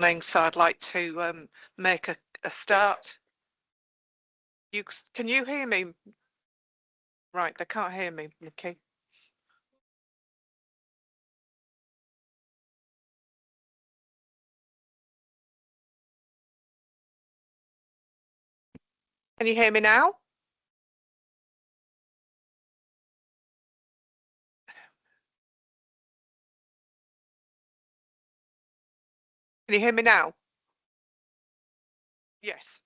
So I'd like to make a start. Can you hear me? Right, they can't hear me, Nikki. Can you hear me now? Can you hear me now? Yes.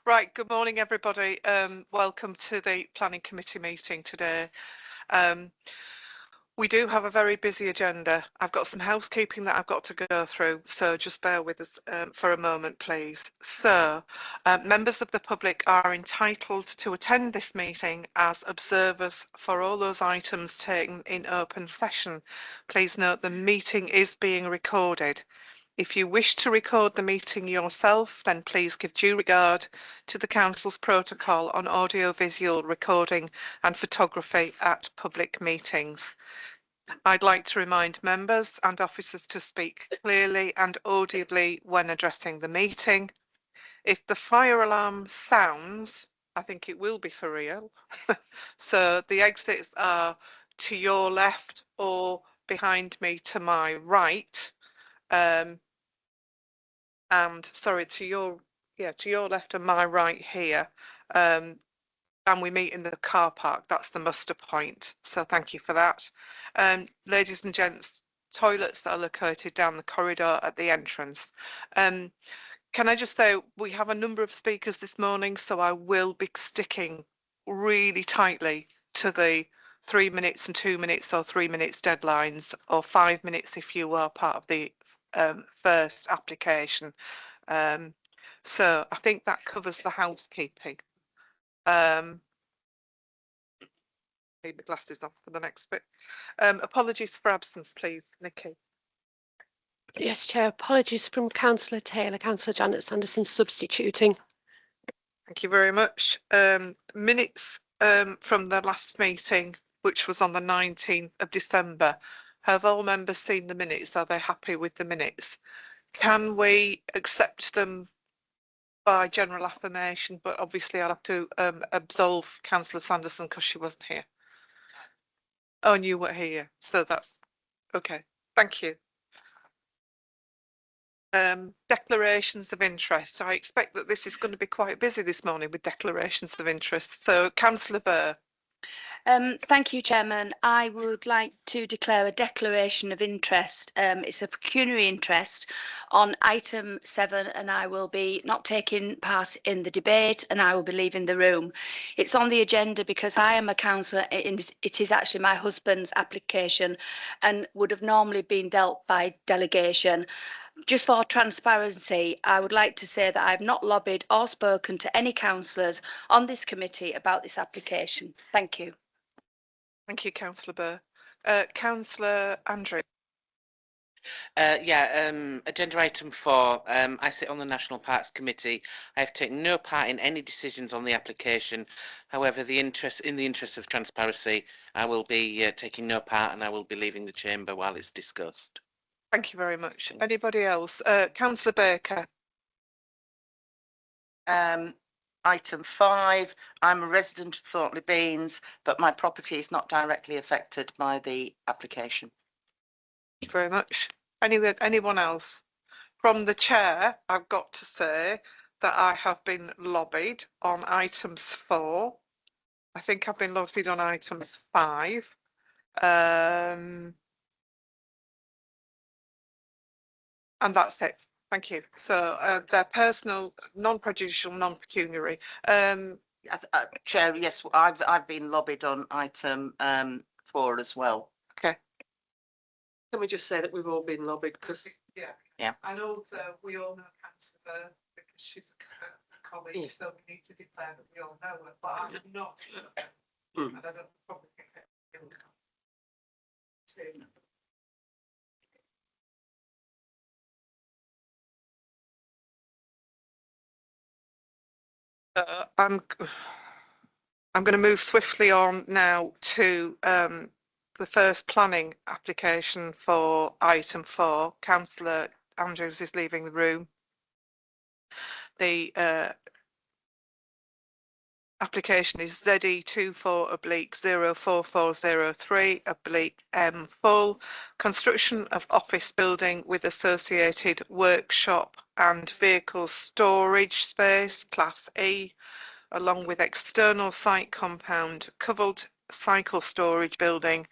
Right, good morning everybody. Welcome to the Planning Committee meeting today. We do have a very busy agenda. I've got some housekeeping that I've got to go through, so just bear with us for a moment, please. So, members of the public are entitled to attend this meeting as observers for all those items taken in open session. Please note the meeting is being recorded. If you wish to record the meeting yourself, then please give due regard to the Council's protocol on audio-visual recording and photography at public meetings. I'd like to remind members and officers to speak clearly and audibly when addressing the meeting. If the fire alarm sounds, I think it will be for real. So the exits are to your left or behind me to my right. And sorry, to your left and my right here. And we meet in the car park. That's the muster point. So thank you for that. Ladies and gents, toilets are located down the corridor at the entrance. Can I just say we have a number of speakers this morning, so I will be sticking really tightly to the 3 minutes and 2 minutes or 3 minutes deadlines, or 5 minutes if you are part of the first application. So I think that covers the housekeeping. Leave my glasses off for the next bit. Apologies for absence, please, Nikki. Yes, Chair. Apologies from Councillor Taylor. Councillor Janet Sanderson substituting. Thank you very much. Minutes from the last meeting, which was on the 19th of December. Have all members seen the minutes? Are they happy with the minutes? Can we accept them by general affirmation? But obviously I'll have to absolve Councillor Sanderson because she wasn't here. Oh, and you were here, so that's okay. Thank you. Declarations of interest. I expect that this is going to be quite busy this morning with declarations of interest. So, Councillor Burr. Thank you, Chairman. I would like to declare a declaration of interest. It's a pecuniary interest on item 7, and I will be not taking part in the debate, and I will be leaving the room. It's on the agenda because I am a councillor. It is actually my husband's application and would have normally been dealt by delegation. Just for transparency, I would like to say that I have not lobbied or spoken to any councillors on this committee about this application. Thank you. Thank you, Councillor Burr. Councillor Andrew. Agenda item 4. I sit on the National Parks Committee. I have taken no part in any decisions on the application. However, in the interest of transparency, I will be taking no part, and I will be leaving the chamber while it's discussed. Thank you very much. Anybody else? Councillor Baker. Item 5, I'm a resident of Thorntley Beans, but my property is not directly affected by the application. Thank you very much. Anyone else? From the chair, I've got to say that I have been lobbied on items 4. I think I've been lobbied on items 5. And that's it. Thank you. So they're personal, non-prejudicial, non-pecuniary. Chair, yes, I've been lobbied on item 4 as well. Okay. Can we just say that we've all been lobbied? Because yeah. And also we all know Councillor Burr because she's a colleague, yeah. So we need to declare that we all know her. But I'm not. And I don't probably think it will come. I'm going to move swiftly on now to the first planning application for item 4. Councillor Andrews is leaving the room. The application is ZE24/04403/M full. Construction of office building with associated workshop and vehicle storage space, Class E, along with external site compound, covered cycle storage building,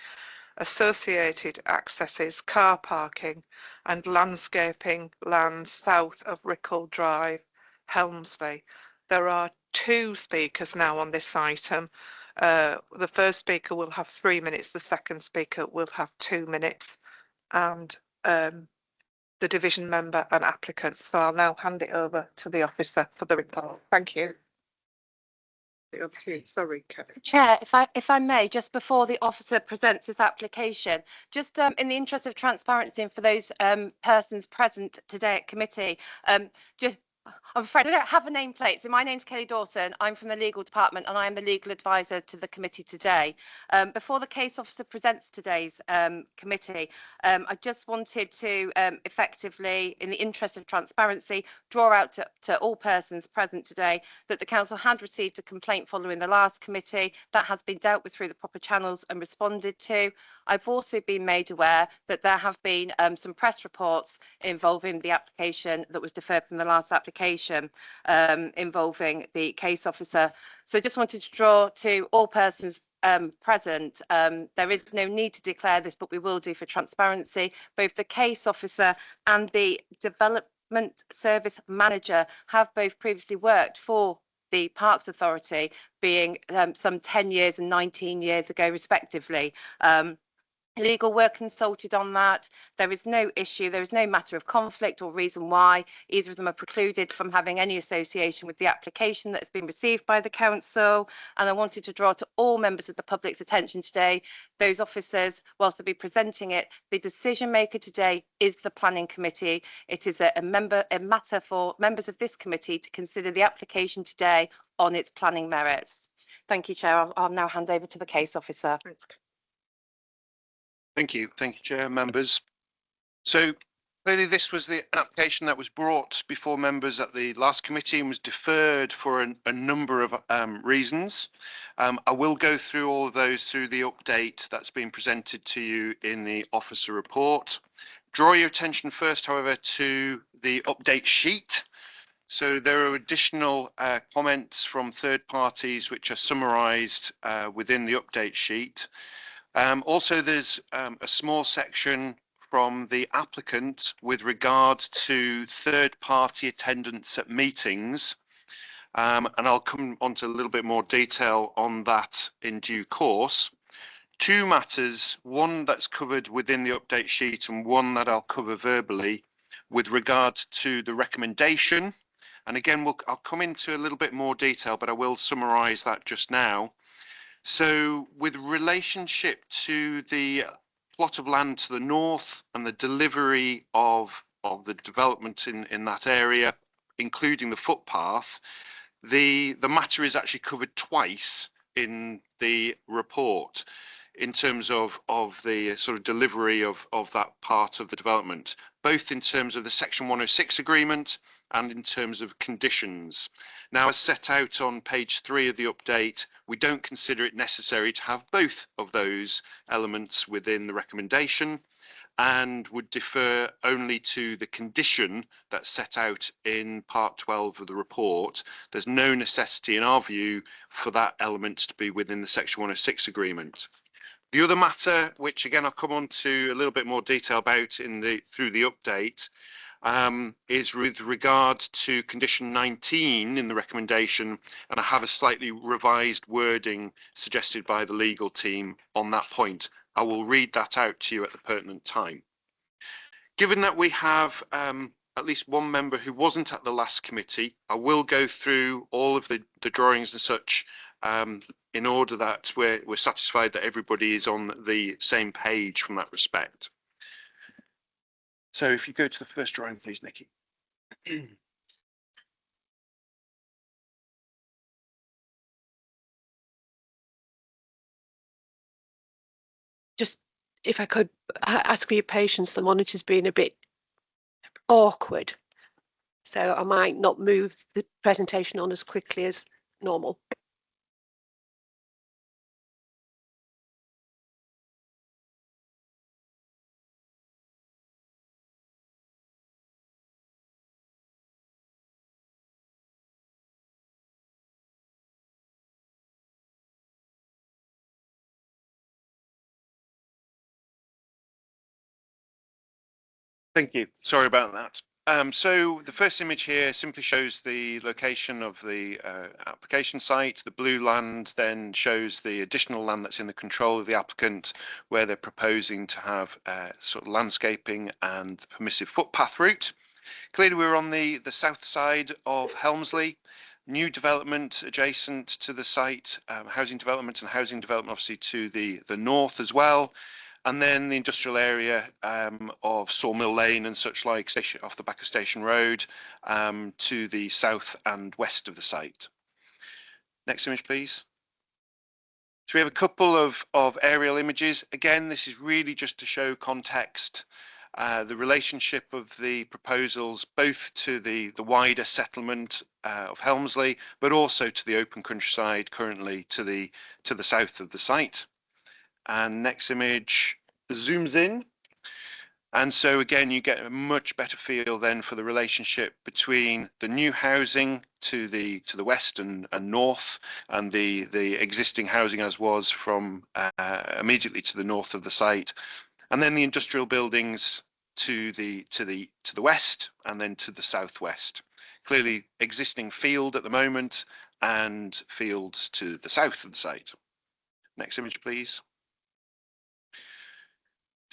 associated accesses, car parking and landscaping land south of Rickle Drive, Helmsley. There are 2 speakers now on this item. The first speaker will have 3 minutes, the second speaker will have 2 minutes, and the division member and applicant. So I'll now hand it over to the officer for the report. Thank you. Over to you. Sorry, Kevin. Chair, if I may, just before the officer presents his application, just in the interest of transparency and for those persons present today at committee, just I'm afraid I don't have a nameplate. So my name's Kelly Dawson. I'm from the legal department and I am the legal advisor to the committee today. Before the case officer presents today's committee, I just wanted to effectively, in the interest of transparency, draw out to all persons present today that the council had received a complaint following the last committee that has been dealt with through the proper channels and responded to. I've also been made aware that there have been some press reports involving the application that was deferred from the last application involving the case officer. So just wanted to draw to all persons present, there is no need to declare this, but we will do for transparency. Both the case officer and the development service manager have both previously worked for the Parks Authority, being some 10 years and 19 years ago respectively. Legal were consulted on that. There is no issue, there is no matter of conflict or reason why either of them are precluded from having any association with the application that has been received by the council. And I wanted to draw to all members of the public's attention today, those officers, whilst they'll be presenting it, the decision maker today is the planning committee. It is a matter for members of this committee to consider the application today on its planning merits. Thank you, Chair. I'll now hand over to the case officer. Thanks. Thank you, Chair, members. So clearly this was the application that was brought before members at the last committee and was deferred for a number of reasons. I will go through all of those through the update that's been presented to you in the officer report. Draw your attention first, however, to the update sheet. So there are additional comments from third parties which are summarised within the update sheet. Also, there's a small section from the applicant with regards to third-party attendance at meetings, and I'll come on to a little bit more detail on that in due course. 2 matters, one that's covered within the update sheet and one that I'll cover verbally with regards to the recommendation. And again, I'll come into a little bit more detail, but I will summarise that just now. So with relationship to the plot of land to the north and the delivery of the development in that area, including the footpath, the matter is actually covered twice in the report in terms of the sort of delivery of that part of the development, both in terms of the Section 106 agreement and in terms of conditions. Now, as set out on page 3 of the update, we don't consider it necessary to have both of those elements within the recommendation and would defer only to the condition that's set out in part 12 of the report. There's no necessity in our view for that element to be within the Section 106 agreement. The other matter, which again I'll come on to a little bit more detail about through the update, is with regard to condition 19 in the recommendation, and I have a slightly revised wording suggested by the legal team on that point. I will read that out to you at the pertinent time. Given that we have at least one member who wasn't at the last committee, I will go through all of the drawings and such in order that we're satisfied that everybody is on the same page from that respect. So if you go to the first drawing, please, Nikki. Just if I could ask for your patience, the monitor's been a bit awkward. So I might not move the presentation on as quickly as normal. Thank you. Sorry about that. So the first image here simply shows the location of the application site. The blue land then shows the additional land that's in the control of the applicant, where they're proposing to have sort of landscaping and permissive footpath route. Clearly, we're on the south side of Helmsley. New development adjacent to the site, housing development obviously to the north as well. And then the industrial area of Sawmill Lane and such like, off the back of Station Road, to the south and west of the site. Next image, please. So we have a couple of aerial images. Again, this is really just to show context, the relationship of the proposals, both to the wider settlement of Helmsley, but also to the open countryside currently to the south of the site. And next image zooms in. And so again, you get a much better feel then for the relationship between the new housing to the west and north, and the existing housing as was from immediately to the north of the site, and then the industrial buildings to the west and then to the southwest. Clearly existing field at the moment and fields to the south of the site. Next image, please.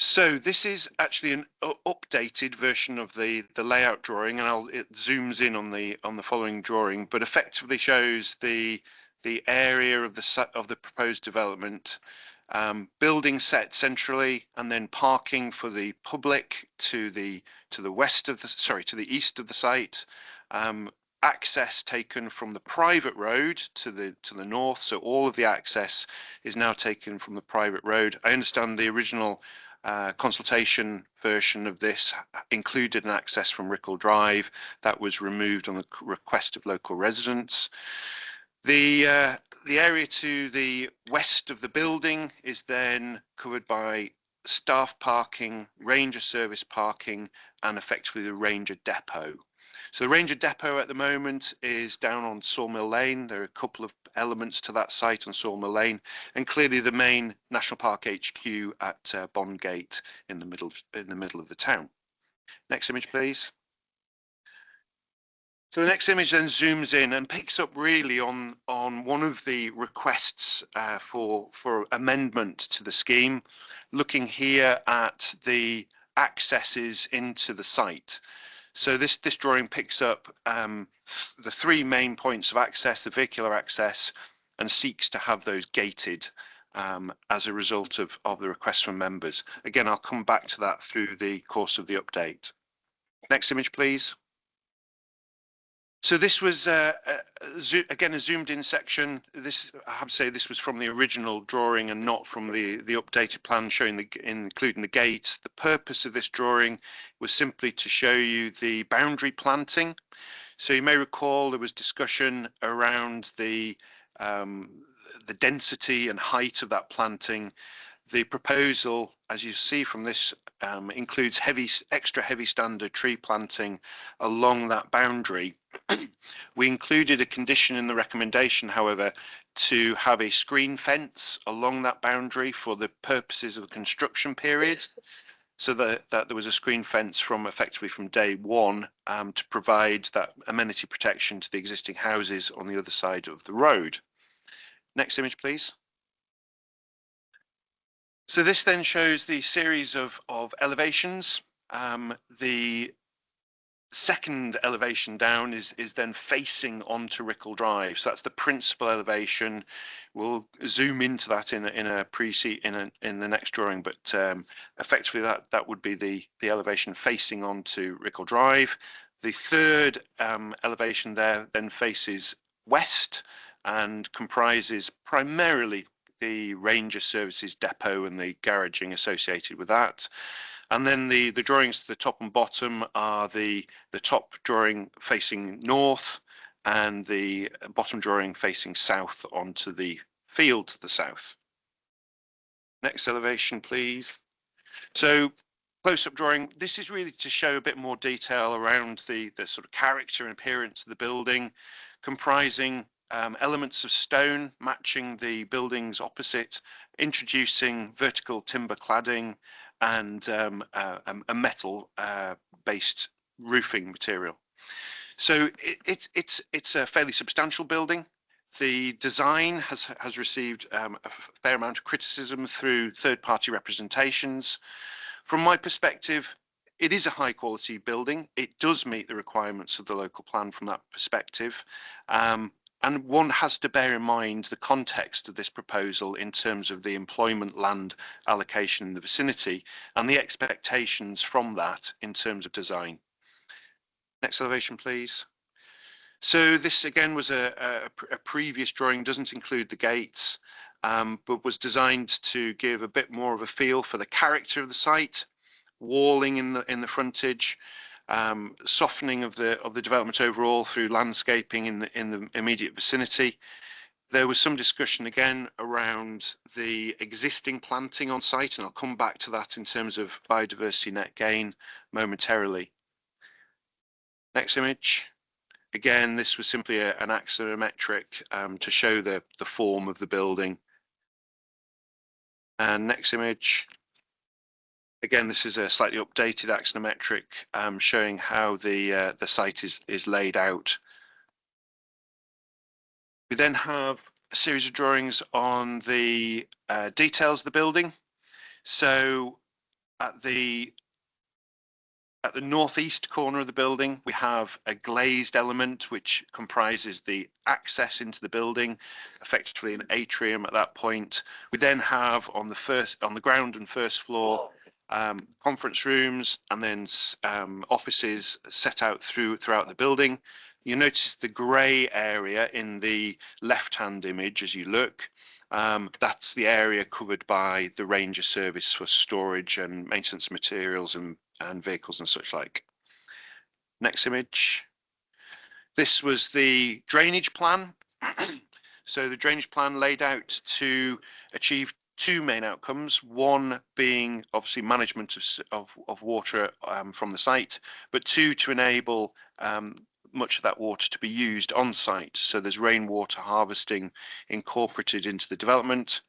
So this is actually an updated version of the layout drawing, and it zooms in on the following drawing, but effectively shows the area of the proposed development, building set centrally, and then parking for the public to the west of to the east of the site. Access taken from the private road to the north, so all of the access is now taken from the private road. I understand the original consultation version of this included an access from Rickle Drive. That was removed on the request of local residents. The area to the west of the building is then covered by staff parking, ranger service parking, and effectively the ranger depot. So the ranger depot at the moment is down on Sawmill Lane. There are a couple of elements to that site on Sawmill Lane, and clearly the main National Park HQ at Bond Gate in the middle of the town. Next image, please. So the next image then zooms in and picks up really on one of the requests for amendment to the scheme, looking here at the accesses into the site. So this drawing picks up the three main points of access, the vehicular access, and seeks to have those gated as a result of the request from members. Again, I'll come back to that through the course of the update. Next image, please. So this was again a zoomed in section. This, I have to say, this was from the original drawing and not from the updated plan showing including the gates. The purpose of this drawing was simply to show you the boundary planting. So you may recall there was discussion around the density and height of that planting. The proposal, as you see from this, includes extra heavy standard tree planting along that boundary. We included a condition in the recommendation, however, to have a screen fence along that boundary for the purposes of the construction period, so that there was a screen fence effectively from day one to provide that amenity protection to the existing houses on the other side of the road. Next image, please. So this then shows the series of elevations. The second elevation down is then facing onto Rickle Drive. So that's the principal elevation. We'll zoom into that in the next drawing, but effectively that would be the elevation facing onto Rickle Drive. The third elevation there then faces west and comprises primarily the Ranger Services depot and the garaging associated with that. And then the drawings to the top and bottom are the top drawing facing north and the bottom drawing facing south onto the field to the south. Next elevation, please. So close-up drawing, this is really to show a bit more detail around the sort of character and appearance of the building, comprising elements of stone matching the buildings opposite, introducing vertical timber cladding and a metal based roofing material. So it's a fairly substantial building. The design has received a fair amount of criticism through third-party representations. From my perspective, it is a high-quality building. It does meet the requirements of the local plan from that perspective. And one has to bear in mind the context of this proposal in terms of the employment land allocation in the vicinity and the expectations from that in terms of design. Next elevation, please. So this again was a previous drawing, doesn't include the gates, but was designed to give a bit more of a feel for the character of the site, walling in the frontage, softening of the development overall through landscaping in the immediate vicinity. There was some discussion again around the existing planting on site, and I'll come back to that in terms of biodiversity net gain momentarily. Next image. Again, this was simply an axonometric to show the form of the building. And next image. Again, this is a slightly updated axonometric showing how the site is laid out. We then have a series of drawings on the details of the building. So at the northeast corner of the building, we have a glazed element which comprises the access into the building, effectively an atrium at that point. We then have on the ground and first floor conference rooms and then offices set out throughout the building. You notice the grey area in the left-hand image as you look. That's the area covered by the Ranger Service for storage and maintenance materials and vehicles and such like. Next image. This was the drainage plan. So the drainage plan laid out to achieve two main outcomes, one being obviously management of water from the site, but two, to enable much of that water to be used on site. So there's rainwater harvesting incorporated into the development.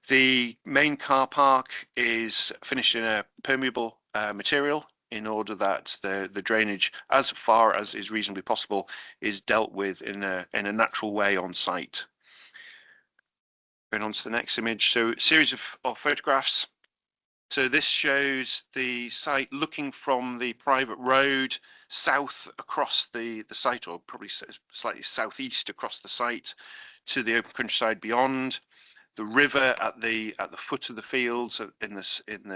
The main car park is finished in a permeable material in order that the drainage, as far as is reasonably possible, is dealt with in a natural way on site. Going on to the next image. So a series of photographs. So this shows the site looking from the private road south across the site, or probably slightly southeast across the site to the open countryside beyond. The river at the foot of the fields in the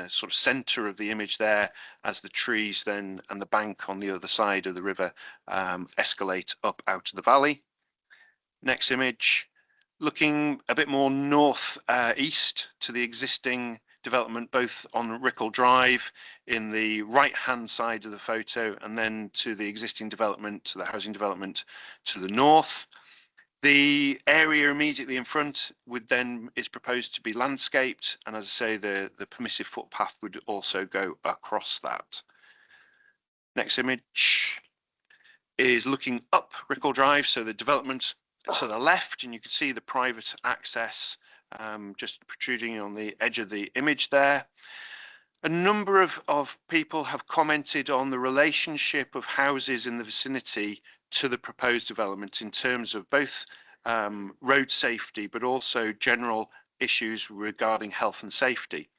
sort of centre of the image there, as the trees then and the bank on the other side of the river escalate up out of the valley. Next image, looking a bit more north east to the existing development, both on Rickle Drive in the right hand side of the photo, and then to the existing development, to the housing development to the north. The area immediately in front is proposed to be landscaped, and as I say, the permissive footpath would also go across that. Next image is looking up Rickle Drive, so the development to the left, and you can see the private access just protruding on the edge of the image there. A number of people have commented on the relationship of houses in the vicinity to the proposed development in terms of both road safety, but also general issues regarding health and safety.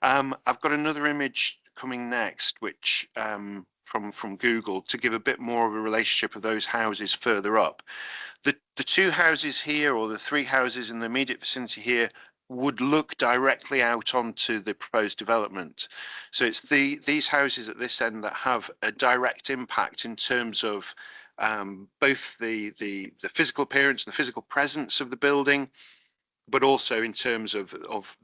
I've got another image coming next, which from Google, to give a bit more of a relationship of those houses further up. The two houses here, or the three houses in the immediate vicinity here, would look directly out onto the proposed development. So it's these houses at this end that have a direct impact in terms of both the physical appearance and the physical presence of the building, but also in terms of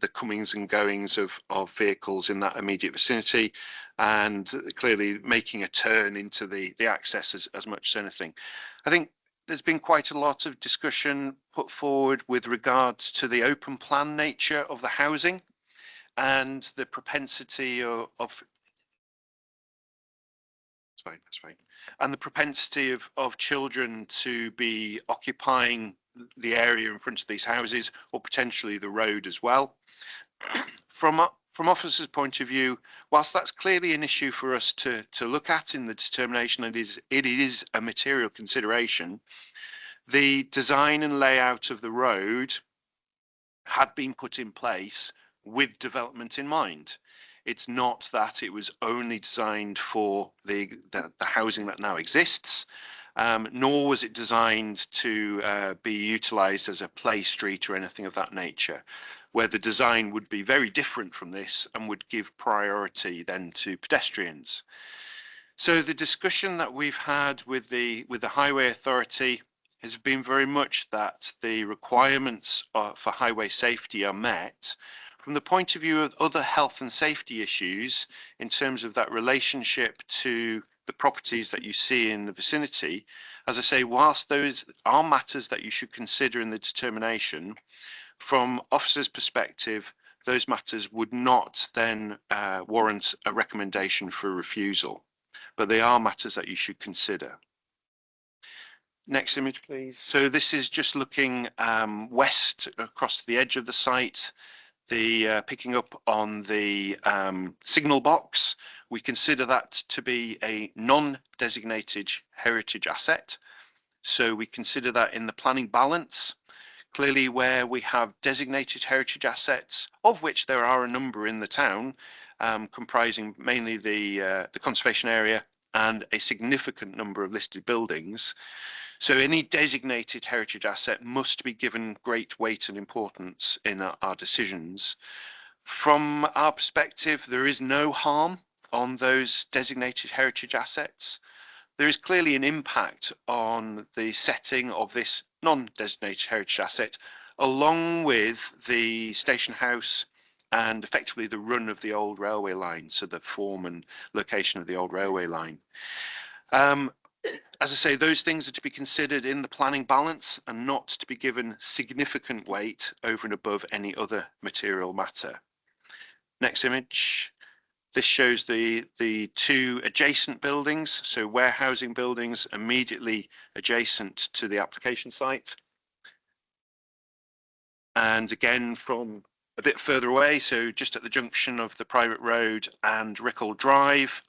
the comings and goings of vehicles in that immediate vicinity, and clearly making a turn into the access as much as anything. I think there's been quite a lot of discussion put forward with regards to the open plan nature of the housing and the propensity of that's fine. And the propensity of children to be occupying the area in front of these houses, or potentially the road as well. From officers' point of view, whilst that's clearly an issue for us to look at in the determination, it is a material consideration. The design and layout of the road had been put in place with development in mind. It's not that it was only designed for the housing that now exists, nor was it designed to be utilised as a play street or anything of that nature, where the design would be very different from this and would give priority then to pedestrians. So the discussion that we've had with the Highway Authority has been very much that the requirements for highway safety are met. From the point of view of other health and safety issues, in terms of that relationship to the properties that you see in the vicinity, as I say, whilst those are matters that you should consider in the determination, from officers' perspective, those matters would not then warrant a recommendation for refusal, but they are matters that you should consider. Next image, please. So this is just looking west across the edge of the site. Picking up on the signal box, we consider that to be a non-designated heritage asset. So we consider that in the planning balance. Clearly, where we have designated heritage assets, of which there are a number in the town, comprising mainly the conservation area and a significant number of listed buildings. So any designated heritage asset must be given great weight and importance in our decisions. From our perspective, there is no harm on those designated heritage assets. There is clearly an impact on the setting of this non-designated heritage asset, along with the station house and effectively the run of the old railway line, so the form and location of the old railway line. As I say, those things are to be considered in the planning balance and not to be given significant weight over and above any other material matter. Next image. This shows the two adjacent buildings, so warehousing buildings immediately adjacent to the application site. And again, from a bit further away, so just at the junction of the private road and Rickle Drive,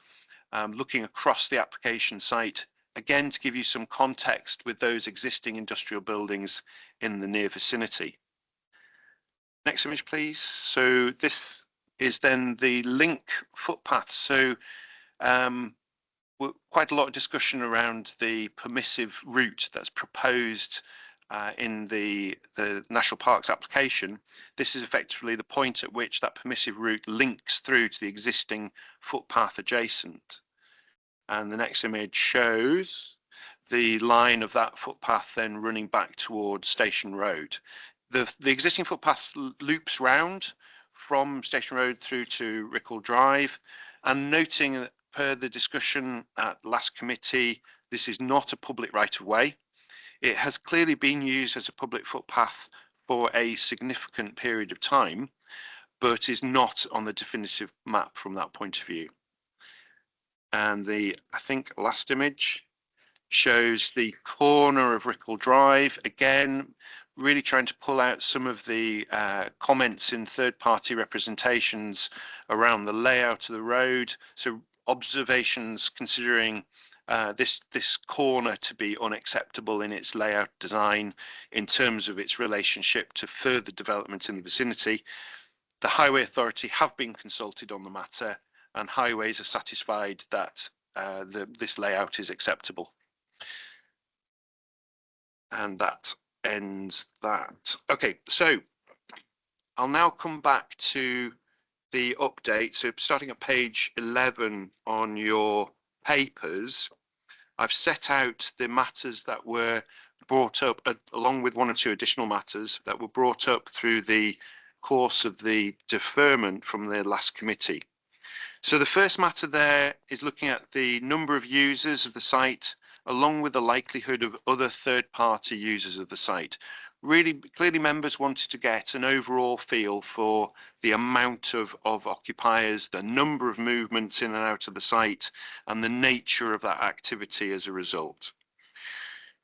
looking across the application site, again, to give you some context with those existing industrial buildings in the near vicinity. Next image, please. So this is then the link footpath. So quite a lot of discussion around the permissive route that's proposed in the National Parks application. This is effectively the point at which that permissive route links through to the existing footpath adjacent. And the next image shows the line of that footpath then running back towards Station Road. The existing footpath loops round from Station Road through to Rickle Drive, and noting that per the discussion at last committee, this is not a public right-of-way. It has clearly been used as a public footpath for a significant period of time, but is not on the definitive map from that point of view. And I think last image shows the corner of Rickle Drive, again really trying to pull out some of the comments in third-party representations around the layout of the road. So observations considering this corner to be unacceptable in its layout design in terms of its relationship to further development in the vicinity. The Highway Authority have been consulted on the matter, and Highways are satisfied that this layout is acceptable. And that ends that. Okay, so I'll now come back to the update. So starting at page 11 on your papers, I've set out the matters that were brought up, along with one or two additional matters that were brought up through the course of the deferment from the last committee. So the first matter there is looking at the number of users of the site, along with the likelihood of other third-party users of the site. Really, clearly members wanted to get an overall feel for the amount of occupiers, the number of movements in and out of the site, and the nature of that activity as a result.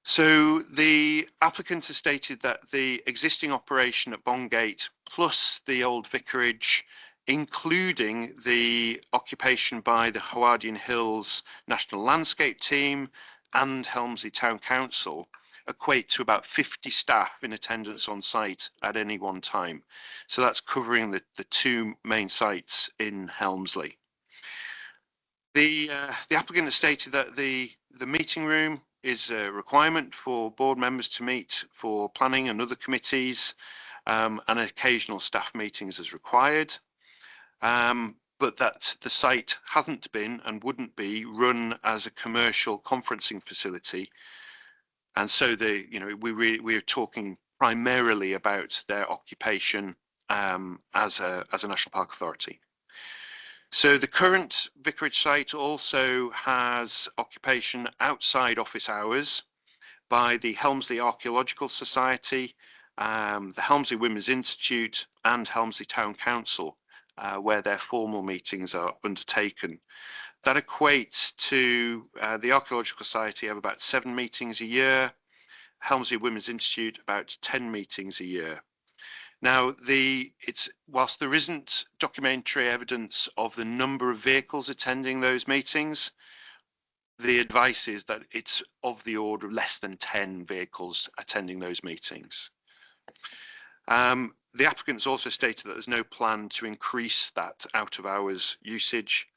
So the applicant has stated that the existing operation at Bongate plus the old vicarage, including the occupation by the Howardian Hills National Landscape Team and Helmsley Town Council, equate to about 50 staff in attendance on site at any one time. So that's covering the two main sites in Helmsley. The applicant has stated that the meeting room is a requirement for board members to meet for planning and other committees, and occasional staff meetings as required. But that the site hasn't been and wouldn't be run as a commercial conferencing facility. And so we're talking primarily about their occupation as a National Park Authority. So the current vicarage site also has occupation outside office hours by the Helmsley Archaeological Society, the Helmsley Women's Institute and Helmsley Town Council, where their formal meetings are undertaken. That equates to the Archaeological Society have about 7 meetings a year, Helmsley Women's Institute about 10 meetings a year. Now, whilst there isn't documentary evidence of the number of vehicles attending those meetings, the advice is that it's of the order of less than 10 vehicles attending those meetings. The applicants also stated that there's no plan to increase that out of hours usage.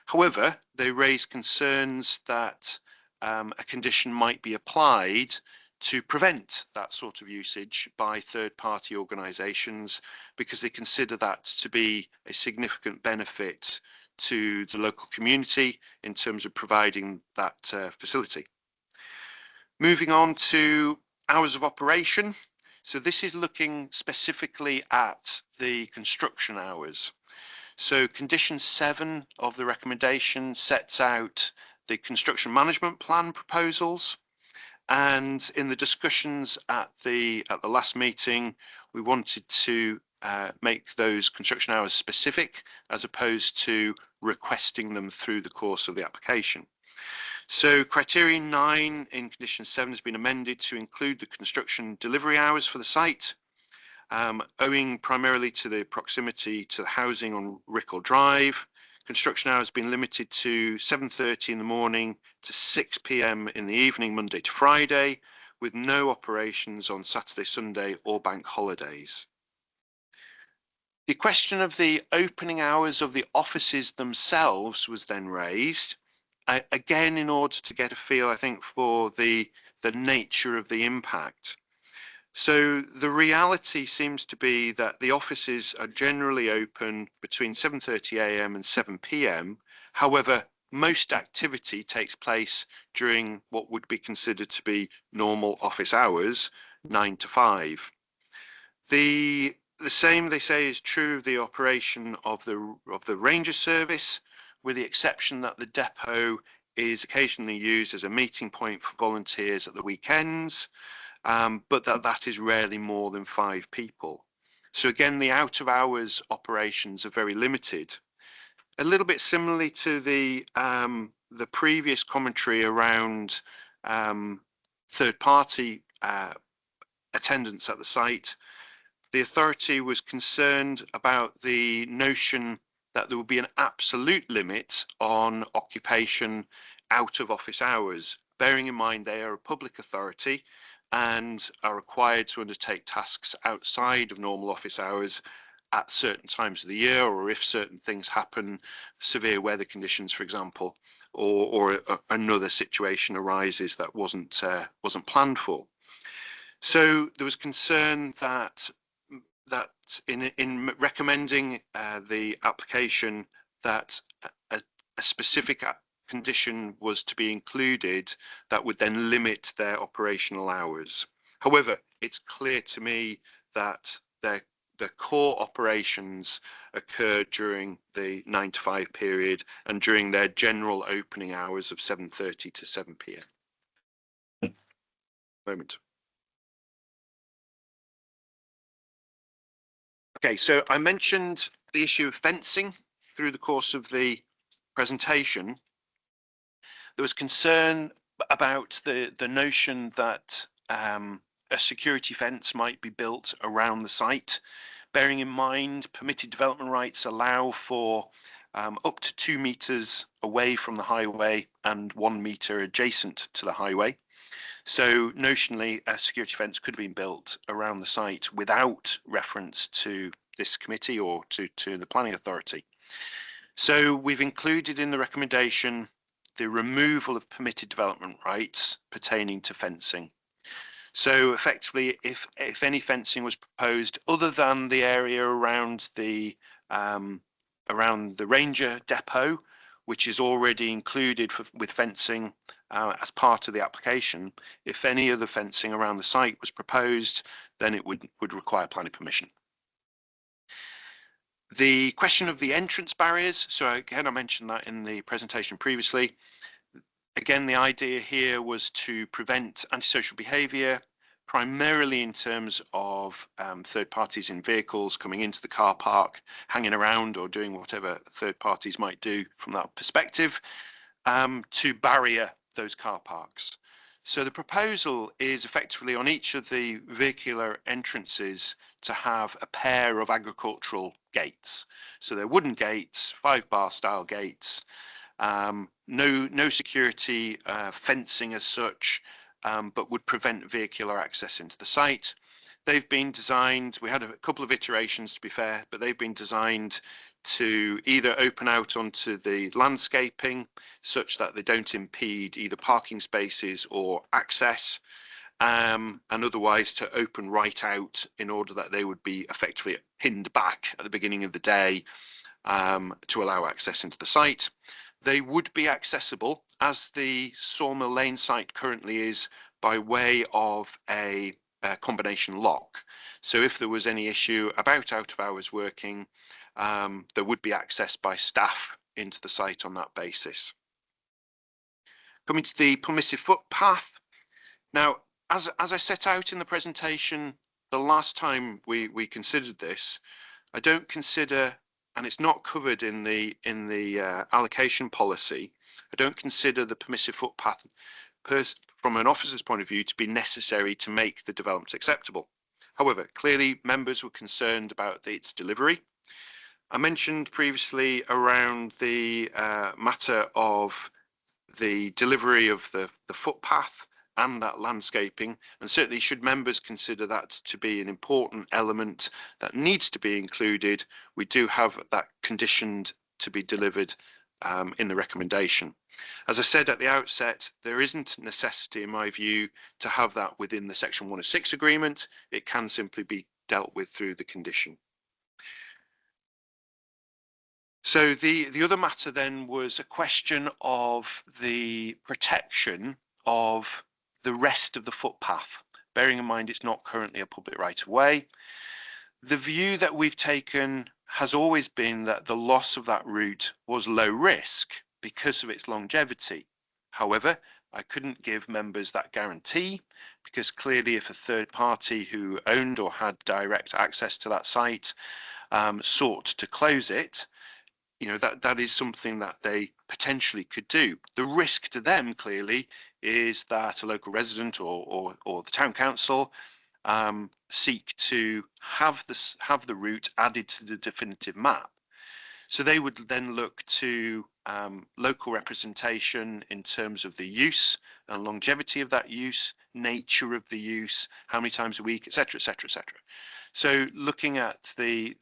However, they raised concerns that a condition might be applied to prevent that sort of usage by third-party organisations, because they consider that to be a significant benefit to the local community in terms of providing that facility. Moving on to hours of operation. So this is looking specifically at the construction hours. So condition 7 of the recommendation sets out the construction management plan proposals. And in the discussions at the last meeting, we wanted to make those construction hours specific as opposed to requesting them through the course of the application. So criterion 9 in condition 7 has been amended to include the construction delivery hours for the site, owing primarily to the proximity to the housing on Rickle Drive. Construction hours have been limited to 7:30 in the morning to 6 p.m. in the evening, Monday to Friday, with no operations on Saturday, Sunday or bank holidays. The question of the opening hours of the offices themselves was then raised, again in order to get a feel, I think, for the nature of the impact. So the reality seems to be that the offices are generally open between 7:30 a.m. and 7 p.m. However, most activity takes place during what would be considered to be normal office hours, 9 to 5. The same, they say, is true of the operation of the ranger service, with the exception that the depot is occasionally used as a meeting point for volunteers at the weekends. But that is rarely more than 5 people. So again, the out of hours operations are very limited. A little bit similarly to the previous commentary around third party attendance at the site, the authority was concerned about the notion that there would be an absolute limit on occupation out of office hours, bearing in mind they are a public authority and are required to undertake tasks outside of normal office hours at certain times of the year, or if certain things happen, severe weather conditions, for example, or another situation arises that wasn't planned for. So there was concern that in recommending the application that a specific condition was to be included that would then limit their operational hours. However, it's clear to me that the core operations occurred during the 9 to 5 period and during their general opening hours of 7:30 to 7 p.m. Moment. Okay, so I mentioned the issue of fencing through the course of the presentation. There was concern about the notion that a security fence might be built around the site, bearing in mind permitted development rights allow for up to 2 meters away from the highway and 1 meter adjacent to the highway. So notionally, a security fence could have been built around the site without reference to this committee or to the planning authority. So we've included in the recommendation the removal of permitted development rights pertaining to fencing. So effectively, if any fencing was proposed other than the area around the ranger depot, which is already included with fencing as part of the application, if any other fencing around the site was proposed, then it would require planning permission. The question of the entrance barriers, so again, I mentioned that in the presentation previously. Again, the idea here was to prevent antisocial behaviour, primarily in terms of third parties in vehicles coming into the car park, hanging around or doing whatever third parties might do from that perspective, to barrier those car parks. So the proposal is effectively on each of the vehicular entrances to have a pair of agricultural gates. So they're wooden gates, 5-bar style gates, no security fencing as such, but would prevent vehicular access into the site. They've been designed, we had a couple of iterations to be fair, but they've been designed to either open out onto the landscaping such that they don't impede either parking spaces or access, and otherwise to open right out in order that they would be effectively pinned back at the beginning of the day to allow access into the site. They would be accessible, as the Sawmill Lane site currently is, by way of a combination lock. So if there was any issue about out of hours working, there would be access by staff into the site on that basis. Coming to the permissive footpath. Now, as I set out in the presentation the last time we considered this, I don't consider, and it's not covered in the allocation policy, I don't consider the permissive footpath from an officer's point of view to be necessary to make the development acceptable. However, clearly members were concerned about its delivery. I mentioned previously around the matter of the delivery of the footpath and that landscaping, and certainly should members consider that to be an important element that needs to be included, we do have that conditioned to be delivered in the recommendation. As I said at the outset, there isn't necessity in my view to have that within the Section 106 agreement. It can simply be dealt with through the condition. So the other matter then was a question of the protection of the rest of the footpath, bearing in mind it's not currently a public right of way. The view that we've taken has always been that the loss of that route was low risk because of its longevity. However, I couldn't give members that guarantee, because clearly if a third party who owned or had direct access to that site sought to close it, you know, that is something that they potentially could do. The risk to them clearly is that a local resident or the town council seek to have the route added to the definitive map. So they would then look to local representation in terms of the use and longevity of that use, nature of the use, how many times a week, etc., etc., etc. So looking at the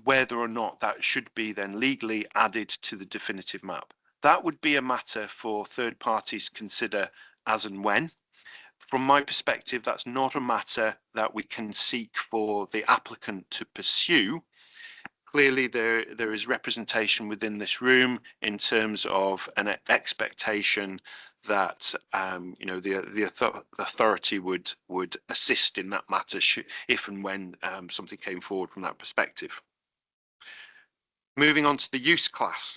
whether or not that should be then legally added to the definitive map. That would be a matter for third parties to consider as and when. From my perspective, that's not a matter that we can seek for the applicant to pursue. clearly there is representation within this room in terms of an expectation that the authority would assist in that matter if and when something came forward from that perspective. Moving on to the use class.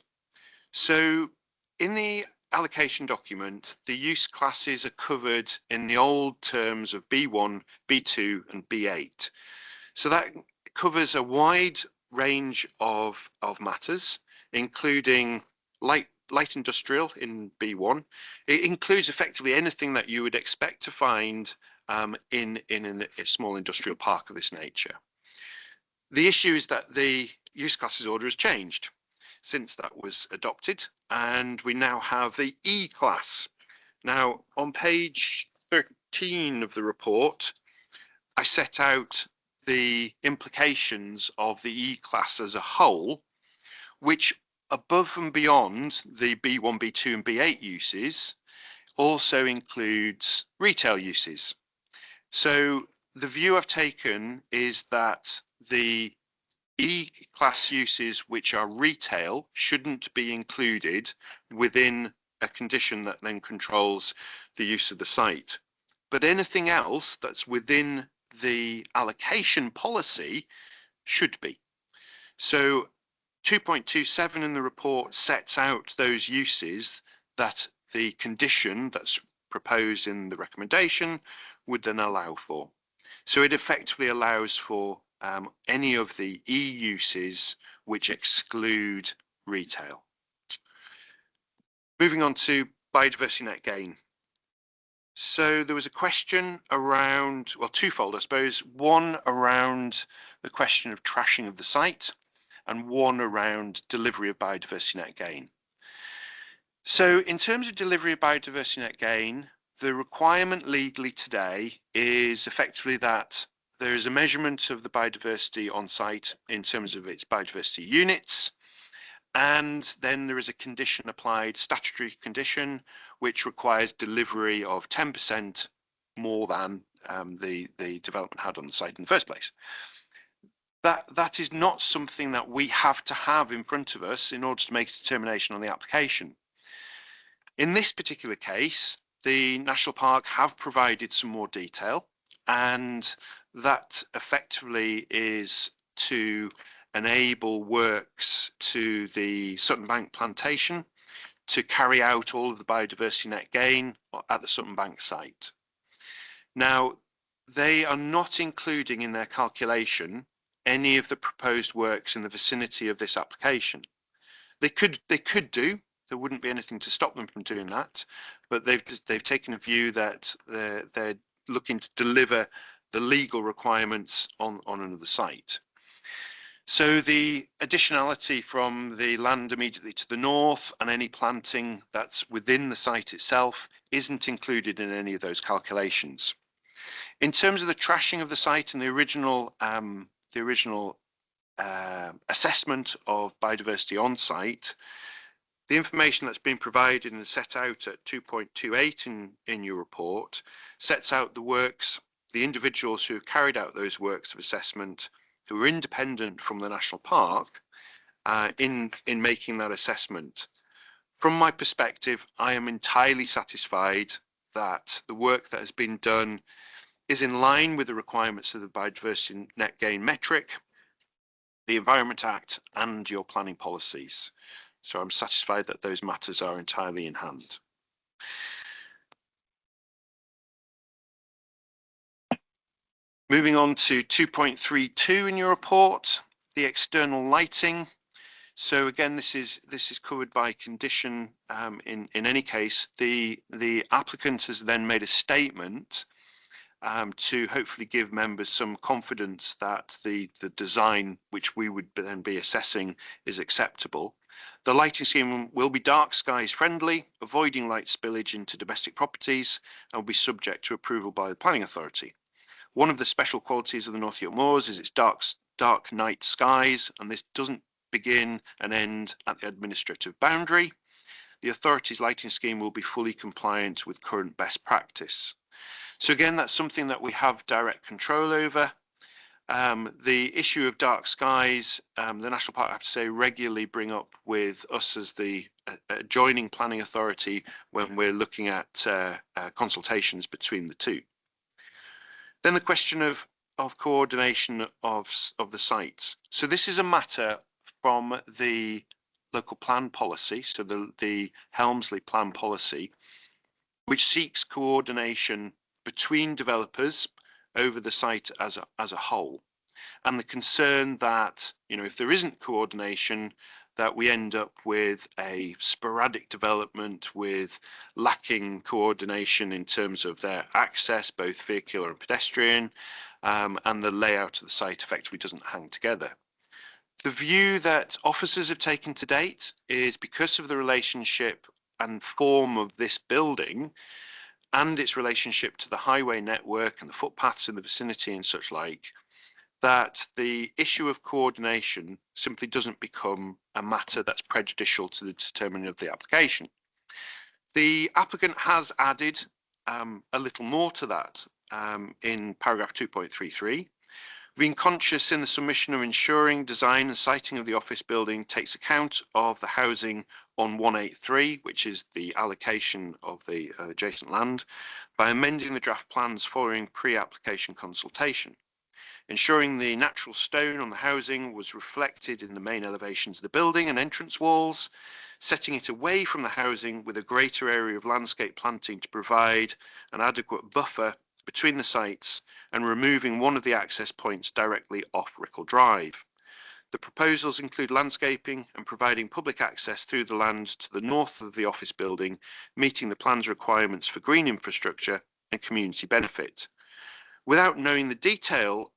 So in the allocation document, the use classes are covered in the old terms of B1, B2 and B8. So that covers a wide range of matters, including light industrial in B1. It includes effectively anything that you would expect to find in a small industrial park of this nature. The issue is that the use classes order has changed since that was adopted, and we now have the E class. Now, on page 13 of the report, I set out the implications of the E class as a whole, which above and beyond the B1, B2 and B8 uses also includes retail uses. So the view I've taken is that the E-class uses which are retail shouldn't be included within a condition that then controls the use of the site. But anything else that's within the allocation policy should be. So 2.27 in the report sets out those uses that the condition that's proposed in the recommendation would then allow for. So it effectively allows for any of the E uses which exclude retail. Moving on to biodiversity net gain. So there was a question around, well, twofold, I suppose. One around the question of trashing of the site and one around delivery of biodiversity net gain. So in terms of delivery of biodiversity net gain, the requirement legally today is effectively that there is a measurement of the biodiversity on site in terms of its biodiversity units, and then there is a condition applied, statutory condition, which requires delivery of 10% more than the development had on the site in the first place. That is not something that we have to have in front of us in order to make a determination on the application. In this particular case, the National Park have provided some more detail, and that effectively is to enable works to the Sutton Bank plantation to carry out all of the biodiversity net gain at the Sutton Bank site. Now, they are not including in their calculation any of the proposed works in the vicinity of this application. They could do. There wouldn't be anything to stop them from doing that, but they've taken a view that they're looking to deliver the legal requirements on another site. So the additionality from the land immediately to the north and any planting that's within the site itself isn't included in any of those calculations. In terms of the trashing of the site and the original assessment of biodiversity on site, the information that's been provided and set out at 2.28 in your report sets out the works, the individuals who carried out those works of assessment, who were independent from the National Park in making that assessment. From my perspective, I am entirely satisfied that the work that has been done is in line with the requirements of the biodiversity net gain metric, the Environment Act and your planning policies. So I'm satisfied that those matters are entirely in hand. Moving on to 2.32 in your report, the external lighting. So again, this is covered by condition. In any case, the applicant has then made a statement to hopefully give members some confidence that the design which we would then be assessing is acceptable. The lighting scheme will be dark skies friendly, avoiding light spillage into domestic properties, and will be subject to approval by the planning authority. One of the special qualities of the North York Moors is its dark night skies, and this doesn't begin and end at the administrative boundary. The authority's lighting scheme will be fully compliant with current best practice. So again, that's something that we have direct control over. The issue of dark skies, the National Park, I have to say, regularly bring up with us as the adjoining planning authority when we're looking at consultations between the two. Then the question of coordination of the sites. So this is a matter from the local plan policy, so the Helmsley plan policy, which seeks coordination between developers over the site as a whole, and the concern that, you know, if there isn't coordination, that we end up with a sporadic development with lacking coordination in terms of their access, both vehicular and pedestrian, and the layout of the site effectively doesn't hang together. The view that officers have taken to date is, because of the relationship and form of this building and its relationship to the highway network and the footpaths in the vicinity and such like, that the issue of coordination simply doesn't become a matter that's prejudicial to the determining of the application. The applicant has added a little more to that in paragraph 2.33. Being conscious in the submission of ensuring design and siting of the office building takes account of the housing on 183, which is the allocation of the adjacent land, by amending the draft plans following pre-application consultation. Ensuring the natural stone on the housing was reflected in the main elevations of the building and entrance walls, setting it away from the housing with a greater area of landscape planting to provide an adequate buffer between the sites, and removing one of the access points directly off Rickle Drive. The proposals include landscaping and providing public access through the land to the north of the office building, meeting the plan's requirements for green infrastructure and community benefit. Without knowing the detailed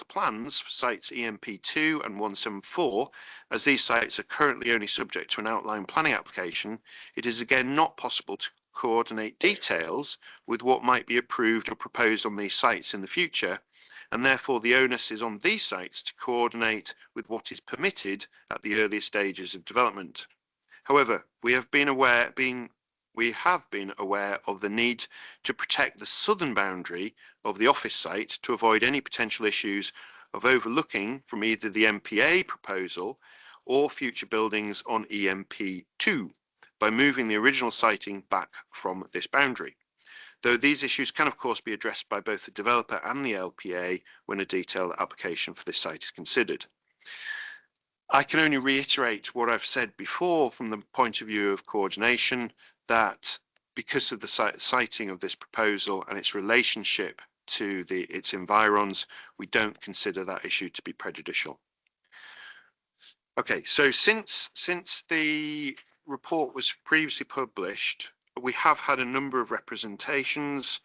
plans for sites EMP2 and 174, as these sites are currently only subject to an outline planning application, it is again not possible to coordinate details with what might be approved or proposed on these sites in the future, and therefore the onus is on these sites to coordinate with what is permitted at the earlier stages of development. However, we have been aware of the need to protect the southern boundary of the office site to avoid any potential issues of overlooking from either the MPA proposal or future buildings on EMP2 by moving the original siting back from this boundary. Though these issues can of course be addressed by both the developer and the LPA when a detailed application for this site is considered. I can only reiterate what I've said before from the point of view of coordination, that because of the siting of this proposal and its relationship to its environs, we don't consider that issue to be prejudicial. Okay, so since the report was previously published, we have had a number of representations.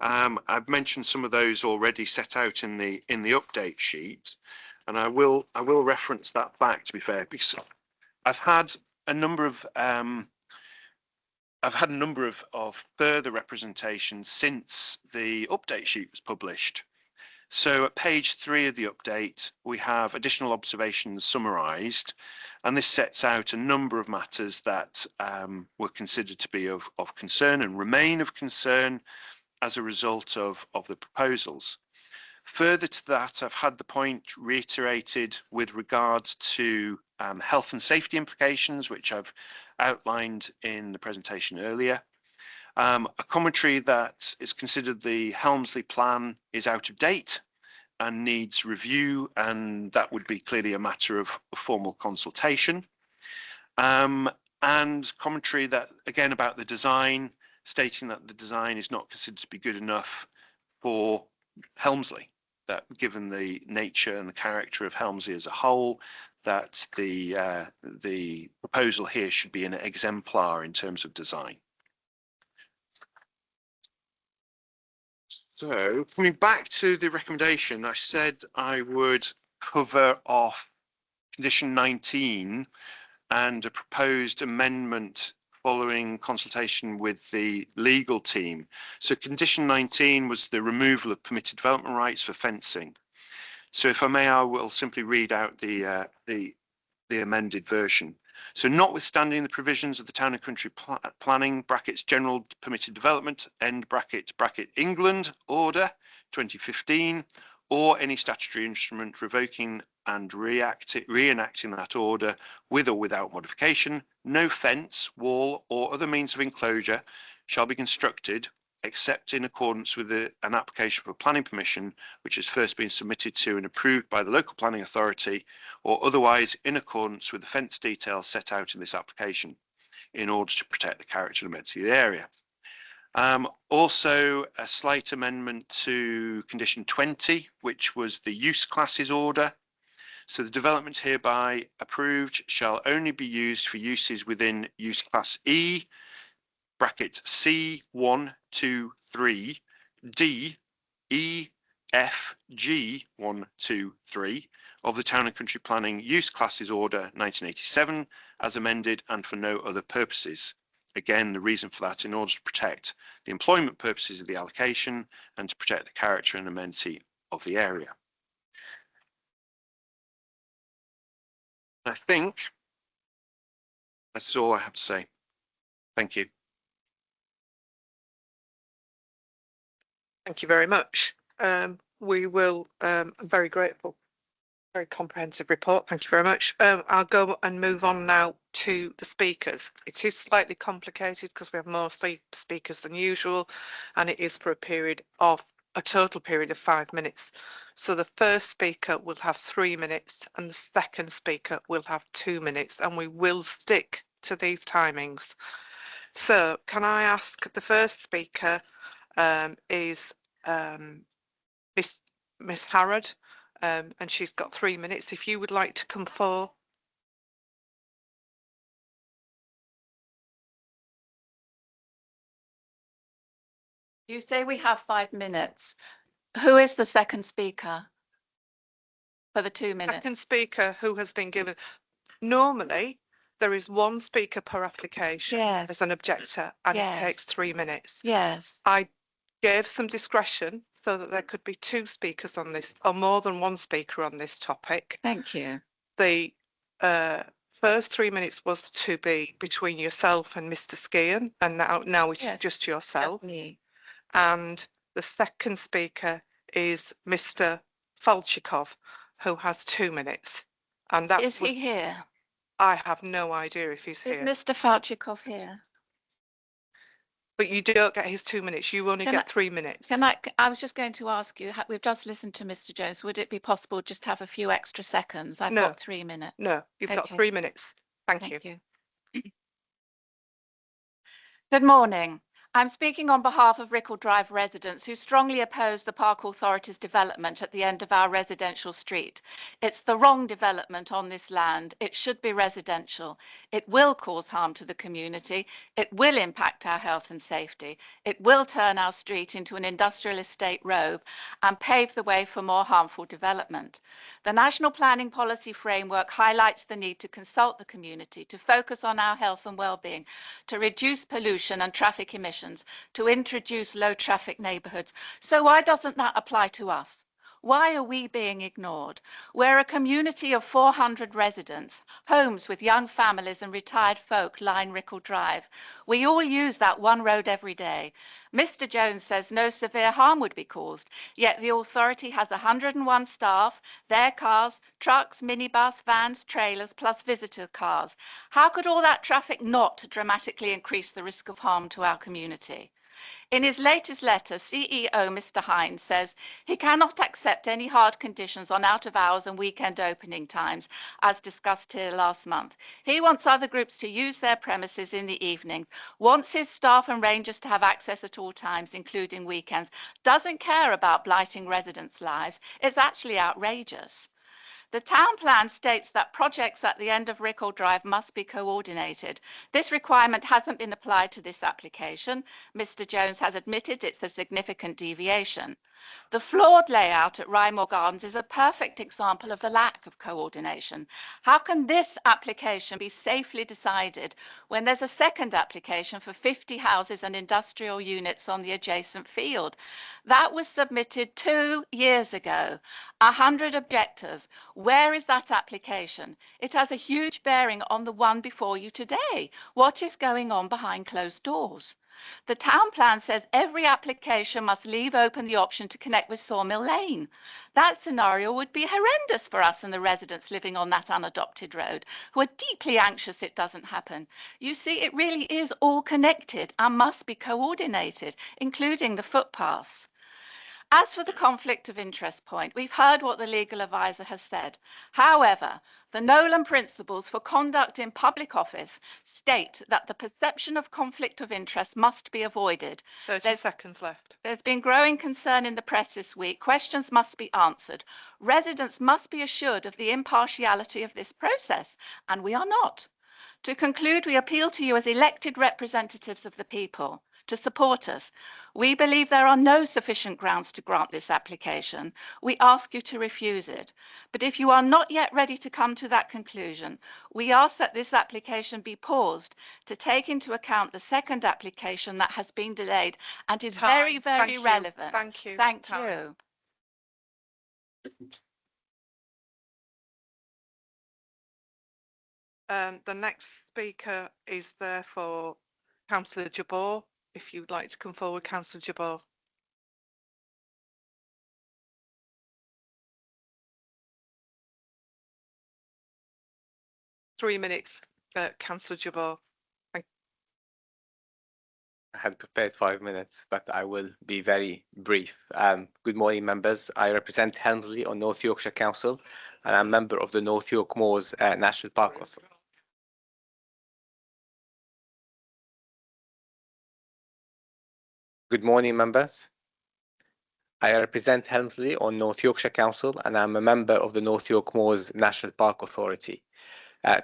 I've mentioned some of those already set out in the update sheet, and I will reference that back, to be fair, because I've had a number of further representations since the update sheet was published. So at page 3 of the update, we have additional observations summarised, and this sets out a number of matters that were considered to be of concern and remain of concern as a result of the proposals. Further to that, I've had the point reiterated with regards to health and safety implications, which I've outlined in the presentation earlier. A commentary that is considered the Helmsley plan is out of date and needs review, and that would be clearly a matter of formal consultation. And commentary that, again, about the design, stating that the design is not considered to be good enough for Helmsley, that given the nature and the character of Helmsley as a whole, that the proposal here should be an exemplar in terms of design. So coming back to the recommendation, I said I would cover off condition 19 and a proposed amendment following consultation with the legal team. So condition 19 was the removal of permitted development rights for fencing. So if I may, I will simply read out the amended version. So notwithstanding the provisions of the Town and Country Planning (General Permitted Development) (England) Order 2015, or any statutory instrument revoking and reenacting that order with or without modification, no fence, wall, or other means of enclosure shall be constructed except in accordance with an application for planning permission which has first been submitted to and approved by the local planning authority, or otherwise in accordance with the fence details set out in this application, in order to protect the character and amenity of the area. Also, a slight amendment to condition 20, which was the use classes order. So the development hereby approved shall only be used for uses within use class E, bracket C 1, 2, 3, D, E, F, G 1, 2, 3 of the Town and Country Planning Use Classes Order 1987 as amended and for no other purposes. Again, the reason for that in order to protect the employment purposes of the allocation and to protect the character and amenity of the area. I think that's all I have to say. Thank you. Thank you very much. We will, I'm very grateful. Very comprehensive report. Thank you very much. I'll go and move on now to the speakers. It is slightly complicated because we have more speakers than usual, and it is for a total period of 5 minutes. So the first speaker will have 3 minutes and the second speaker will have 2 minutes, and we will stick to these timings. So can I ask, the first speaker is Miss Harrod, and she's got 3 minutes. If you would like to come forward. You say we have 5 minutes. Who is the second speaker for the 2 minutes? Second speaker who has been given. Normally, there is one speaker per application as an objector, and it takes 3 minutes. Yes. I gave some discretion so that there could be 2 speakers on this, or more than 1 speaker on this topic. Thank you. The first 3 minutes was to be between yourself and Mr. Skian, and now it's just yourself. Definitely. And the second speaker is Mr. Falchikov, who has 2 minutes. And that is he here? I have no idea if he's here. Is Mr. Falchikov here? But you don't get his 2 minutes. You only get 3 minutes. I was just going to ask you, we've just listened to Mr. Jones. Would it be possible just to have a few extra seconds? I've got 3 minutes. No, you've got 3 minutes. Thank you. Good morning. I'm speaking on behalf of Rickle Drive residents who strongly oppose the Park Authority's development at the end of our residential street. It's the wrong development on this land. It should be residential. It will cause harm to the community. It will impact our health and safety. It will turn our street into an industrial estate rove and pave the way for more harmful development. The National Planning Policy Framework highlights the need to consult the community, to focus on our health and well-being, to reduce pollution and traffic emissions, to introduce low traffic neighbourhoods. So why doesn't that apply to us? Why are we being ignored? We're a community of 400 residents, homes with young families and retired folk line Rickle Drive. We all use that one road every day. Mr. Jones says no severe harm would be caused, yet the authority has 101 staff, their cars, trucks, minibus, vans, trailers, plus visitor cars. How could all that traffic not dramatically increase the risk of harm to our community? In his latest letter, CEO Mr. Hines says he cannot accept any hard conditions on out-of-hours and weekend opening times, as discussed here last month. He wants other groups to use their premises in the evenings, wants his staff and rangers to have access at all times, including weekends, doesn't care about blighting residents' lives. It's actually outrageous. The town plan states that projects at the end of Rickle Drive must be coordinated. This requirement hasn't been applied to this application. Mr. Jones has admitted it's a significant deviation. The flawed layout at Rymore Gardens is a perfect example of the lack of coordination. How can this application be safely decided when there's a second application for 50 houses and industrial units on the adjacent field? That was submitted 2 years ago. 100 objectors. Where is that application? It has a huge bearing on the one before you today. What is going on behind closed doors? The town plan says every application must leave open the option to connect with Sawmill Lane. That scenario would be horrendous for us and the residents living on that unadopted road, who are deeply anxious it doesn't happen. You see, it really is all connected and must be coordinated, including the footpaths. As for the conflict of interest point, we've heard what the legal advisor has said. However, the Nolan principles for conduct in public office state that the perception of conflict of interest must be avoided. 30 seconds left. There's been growing concern in the press this week. Questions must be answered. Residents must be assured of the impartiality of this process, and we are not. To conclude, we appeal to you as elected representatives of the people to support us. We believe there are no sufficient grounds to grant this application. We ask you to refuse it. But if you are not yet ready to come to that conclusion, we ask that this application be paused to take into account the second application that has been delayed and is very, very relevant. Thank you. Thank you. The next speaker is therefore Councillor Jabor. If you'd like to come forward, Councillor Jabor. Three minutes, Councillor Jabor. I had prepared 5 minutes, but I will be very brief. Good morning, members. I represent Helmsley on North Yorkshire Council, and I'm a member of the North York Moors National Park Authority. Good morning, members. I represent Helmsley on North Yorkshire Council, and I'm a member of the North York Moors National Park Authority.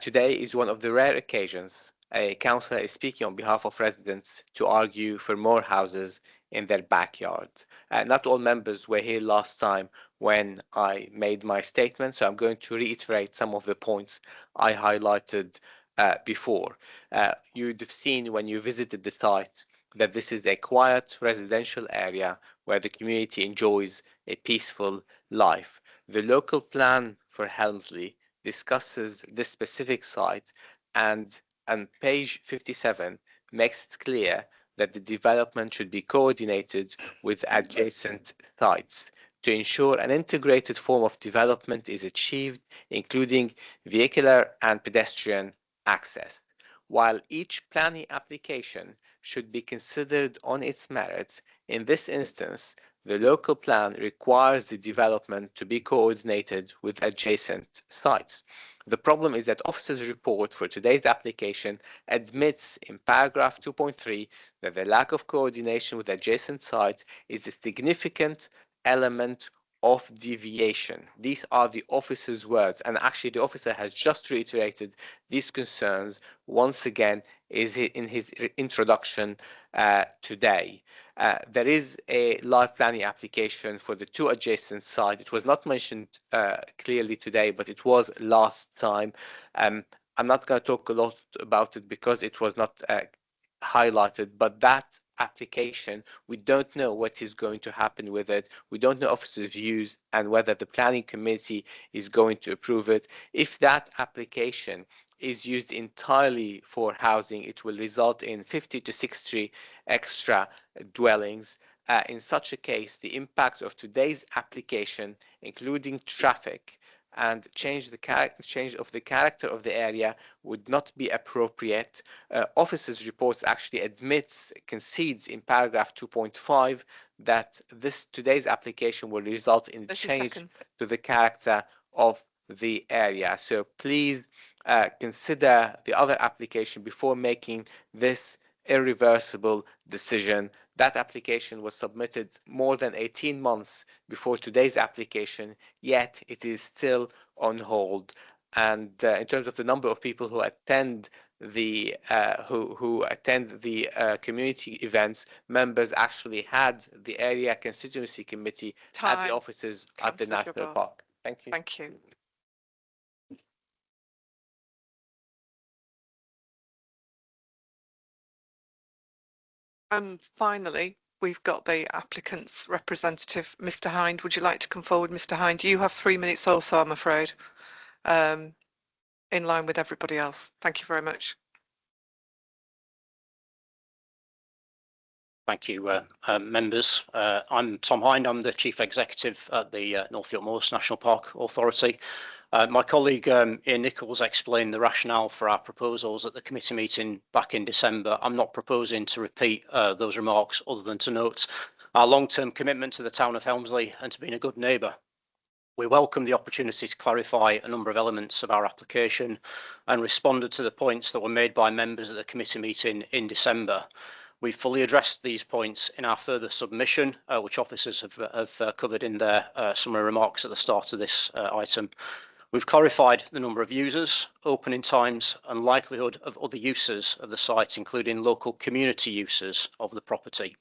Today is one of the rare occasions a councillor is speaking on behalf of residents to argue for more houses in their backyards. Not all members were here last time when I made my statement, so I'm going to reiterate some of the points I highlighted before. You'd have seen when you visited the site that this is a quiet residential area where the community enjoys a peaceful life. The local plan for Helmsley discusses this specific site, and on page 57 makes it clear that the development should be coordinated with adjacent sites to ensure an integrated form of development is achieved, including vehicular and pedestrian access. While each planning application should be considered on its merits, in this instance, the local plan requires the development to be coordinated with adjacent sites. The problem is that officer's report for today's application admits in paragraph 2.3 that the lack of coordination with adjacent sites is a significant element of deviation. These are the officer's words, and actually the officer has just reiterated these concerns once again in his introduction today. There is a live planning application for the two adjacent sites. It was not mentioned clearly today, but it was last time. I'm not going to talk a lot about it because it was not highlighted, but that application, we don't know what is going to happen with it. We don't know officers' views and whether the planning committee is going to approve it. If that application is used entirely for housing, it will result in 50 to 60 extra dwellings. In such a case, the impacts of today's application, including traffic and change of the character of the area, would not be appropriate. Officers' reports actually concedes in paragraph 2.5 that today's application will result in change to the character of the area. So please consider the other application before making this irreversible decision. That application was submitted more than 18 months before today's application, yet it is still on hold. And in terms of the number of people who attend the community events, members actually had the area constituency committee at the offices at the National Park. Thank you. Thank you. And finally, we've got the applicant's representative, Mr. Hind. Would you like to come forward, Mr. Hind? You have 3 minutes also, I'm afraid, in line with everybody else. Thank you very much. Thank you, members. I'm Tom Hind. I'm the Chief Executive at the North York Moors National Park Authority. My colleague Ian Nichols explained the rationale for our proposals at the committee meeting back in December. I'm not proposing to repeat those remarks other than to note our long-term commitment to the town of Helmsley and to being a good neighbour. We welcome the opportunity to clarify a number of elements of our application and responded to the points that were made by members at the committee meeting in December. We've fully addressed these points in our further submission, which officers have covered in their summary remarks at the start of this item. We've clarified the number of users, opening times and likelihood of other uses of the site, including local community uses of the property.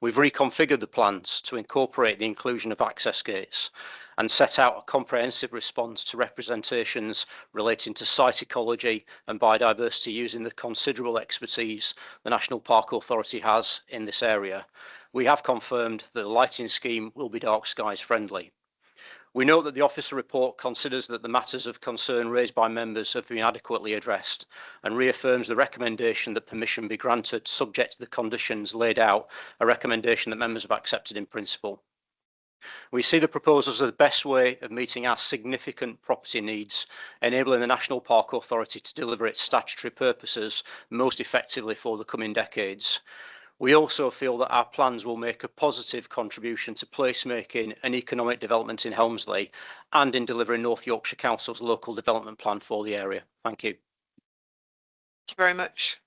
We've reconfigured the plans to incorporate the inclusion of access gates and set out a comprehensive response to representations relating to site ecology and biodiversity using the considerable expertise the National Park Authority has in this area. We have confirmed that the lighting scheme will be dark skies friendly. We note that the officer report considers that the matters of concern raised by members have been adequately addressed and reaffirms the recommendation that permission be granted subject to the conditions laid out, a recommendation that members have accepted in principle. We see the proposals as the best way of meeting our significant property needs, enabling the National Park Authority to deliver its statutory purposes most effectively for the coming decades. We also feel that our plans will make a positive contribution to placemaking and economic development in Helmsley and in delivering North Yorkshire Council's local development plan for the area. Thank you. Thank you very much.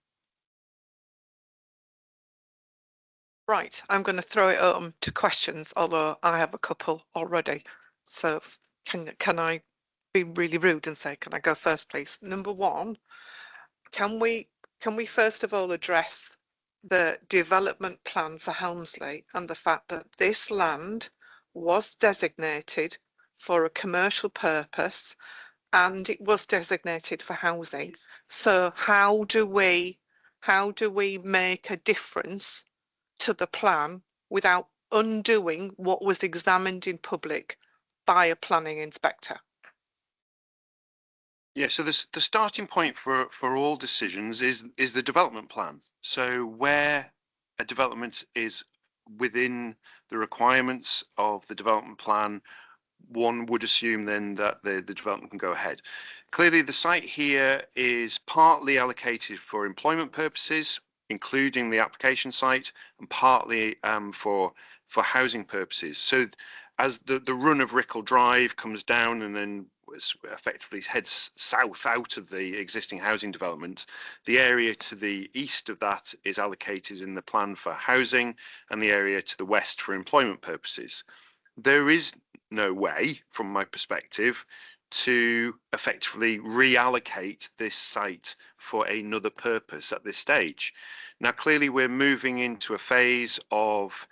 Right, I'm going to throw it open to questions, although I have a couple already. So can I be really rude and say, can I go first, please? Number one, can we first of all address the development plan for Helmsley and the fact that this land was designated for a commercial purpose and it was designated for housing. So how do we make a difference to the plan without undoing what was examined in public by a planning inspector? Yeah, so the starting point for all decisions is the development plan. So where a development is within the requirements of the development plan, one would assume then that the development can go ahead. Clearly, the site here is partly allocated for employment purposes, including the application site, and partly for housing purposes. So as the run of Rickle Drive comes down and then effectively heads south out of the existing housing development, the area to the east of that is allocated in the plan for housing and the area to the west for employment purposes. There is no way, from my perspective, to effectively reallocate this site for another purpose at this stage. Now, clearly, we're moving into a phase of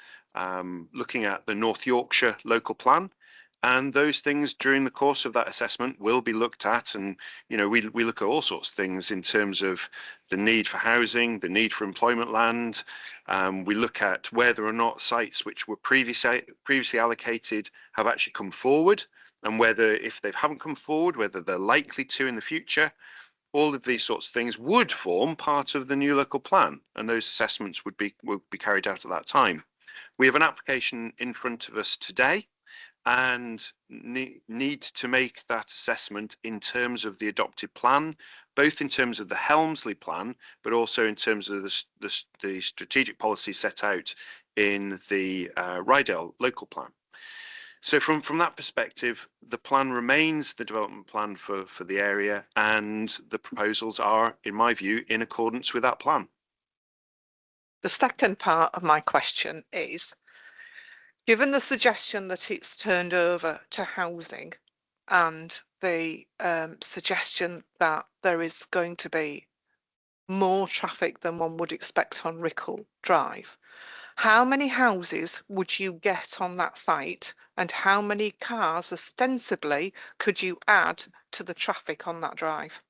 looking at the North Yorkshire local plan, and those things during the course of that assessment will be looked at. And we look at all sorts of things in terms of the need for housing, the need for employment land. We look at whether or not sites which were previously allocated have actually come forward, and whether, if they haven't come forward, whether they're likely to in the future. All of these sorts of things would form part of the new local plan, and those assessments would be carried out at that time. We have an application in front of us today and need to make that assessment in terms of the adopted plan, both in terms of the Helmsley plan, but also in terms of the strategic policy set out in the Rydale local plan. So from that perspective, the plan remains the development plan for the area, and the proposals are, in my view, in accordance with that plan. The second part of my question is, given the suggestion that it's turned over to housing and the suggestion that there is going to be more traffic than one would expect on Rickle Drive, how many houses would you get on that site, and how many cars ostensibly could you add to the traffic on that drive?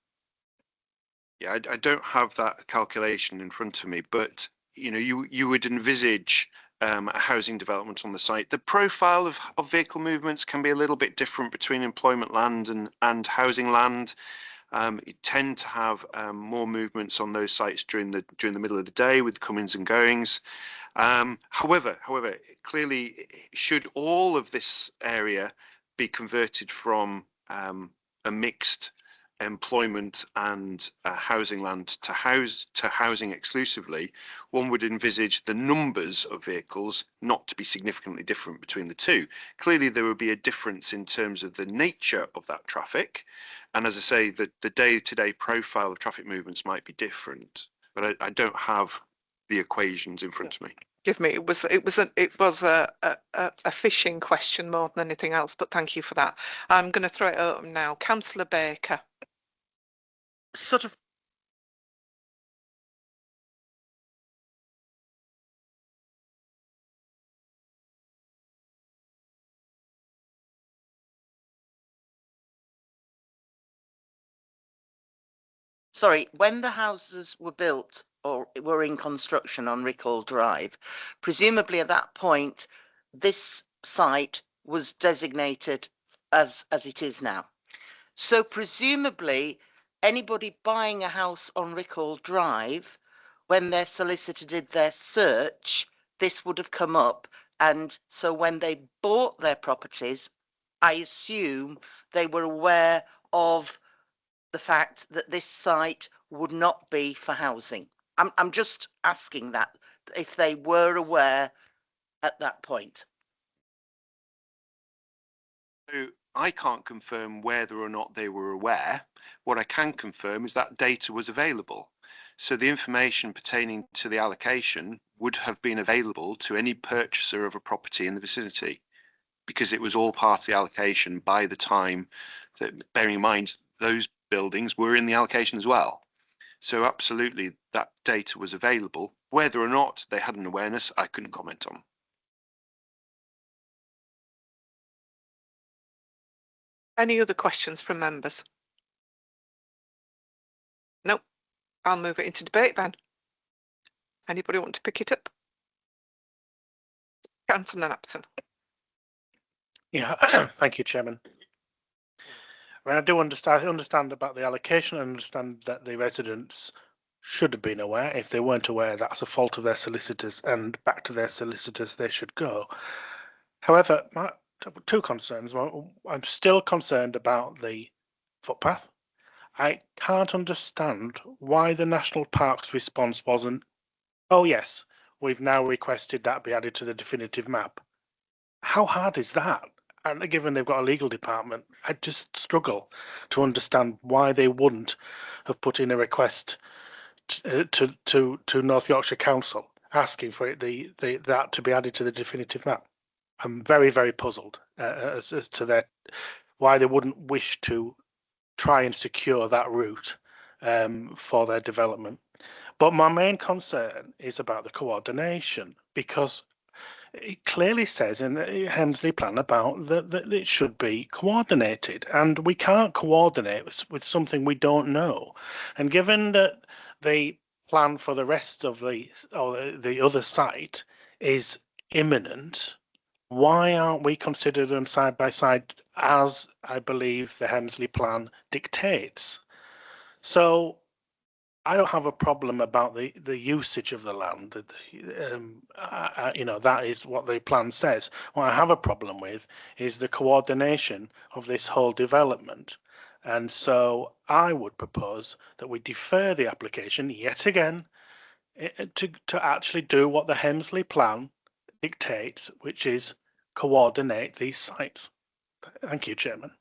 Yeah, I don't have that calculation in front of me, but you would envisage a housing development on the site. The profile of vehicle movements can be a little bit different between employment land and housing land. You tend to have more movements on those sites during the middle of the day with comings and goings. However, clearly, should all of this area be converted from a mixed employment and housing land to housing exclusively, one would envisage the numbers of vehicles not to be significantly different between the two. Clearly, there would be a difference in terms of the nature of that traffic, and as I say, the day-to-day profile of traffic movements might be different. But I don't have the equations in front of me. Give me, it was a fishing question more than anything else, but thank you for that. I'm going to throw it open now. Councillor Baker. Sort of. Sorry, when the houses were built or were in construction on Rickall Drive, presumably at that point, this site was designated as it is now. So presumably anybody buying a house on Rickall Drive, when their solicitor did their search, this would have come up. And so when they bought their properties, I assume they were aware of the fact that this site would not be for housing. I'm just asking that, if they were aware at that point. So I can't confirm whether or not they were aware. What I can confirm is that data was available. So the information pertaining to the allocation would have been available to any purchaser of a property in the vicinity, because it was all part of the allocation by the time that, bearing in mind, those buildings were in the allocation as well. So absolutely that data was available. Whether or not they had an awareness, I couldn't comment on. Any other questions from members? Nope. I'll move it into debate then. Anybody want to pick it up? Councillor Napton. Yeah, thank you, Chairman. I mean, I do understand about the allocation and understand that the residents should have been aware. If they weren't aware, that's a fault of their solicitors, and back to their solicitors they should go. However, two concerns. Well, I'm still concerned about the footpath. I can't understand why the National Parks response wasn't, oh yes, we've now requested that be added to the definitive map. How hard is that? And given they've got a legal department, I just struggle to understand why they wouldn't have put in a request to North Yorkshire Council asking for it that to be added to the definitive map. I'm very, very puzzled as to why they wouldn't wish to try and secure that route for their development. But my main concern is about the coordination, because it clearly says in the Hemsley plan about that it should be coordinated, and we can't coordinate with something we don't know. And given that the plan for the rest of the other site is imminent, why aren't we considered them side by side, as I believe the Hemsley plan dictates? So I don't have a problem about the usage of the land. You know, that is what the plan says. What I have a problem with is the coordination of this whole development. And so I would propose that we defer the application yet again to actually do what the Hemsley plan dictates, which is coordinate these sites. Thank you, Chairman.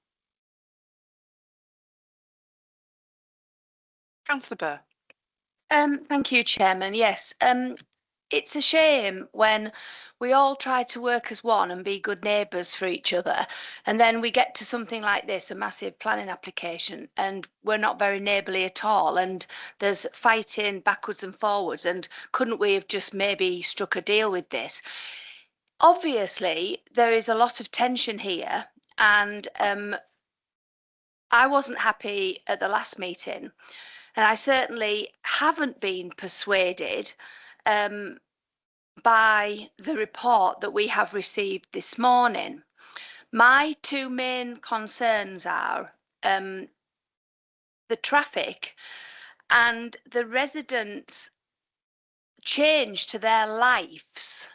Councillor Burr. Thank you, Chairman. Yes, it's a shame when we all try to work as one and be good neighbours for each other, and then we get to something like this, a massive planning application, and we're not very neighbourly at all, and there's fighting backwards and forwards, and couldn't we have just maybe struck a deal with this? Obviously, there is a lot of tension here, and I wasn't happy at the last meeting. And I certainly haven't been persuaded by the report that we have received this morning. My two main concerns are the traffic and the residents' change to their lives,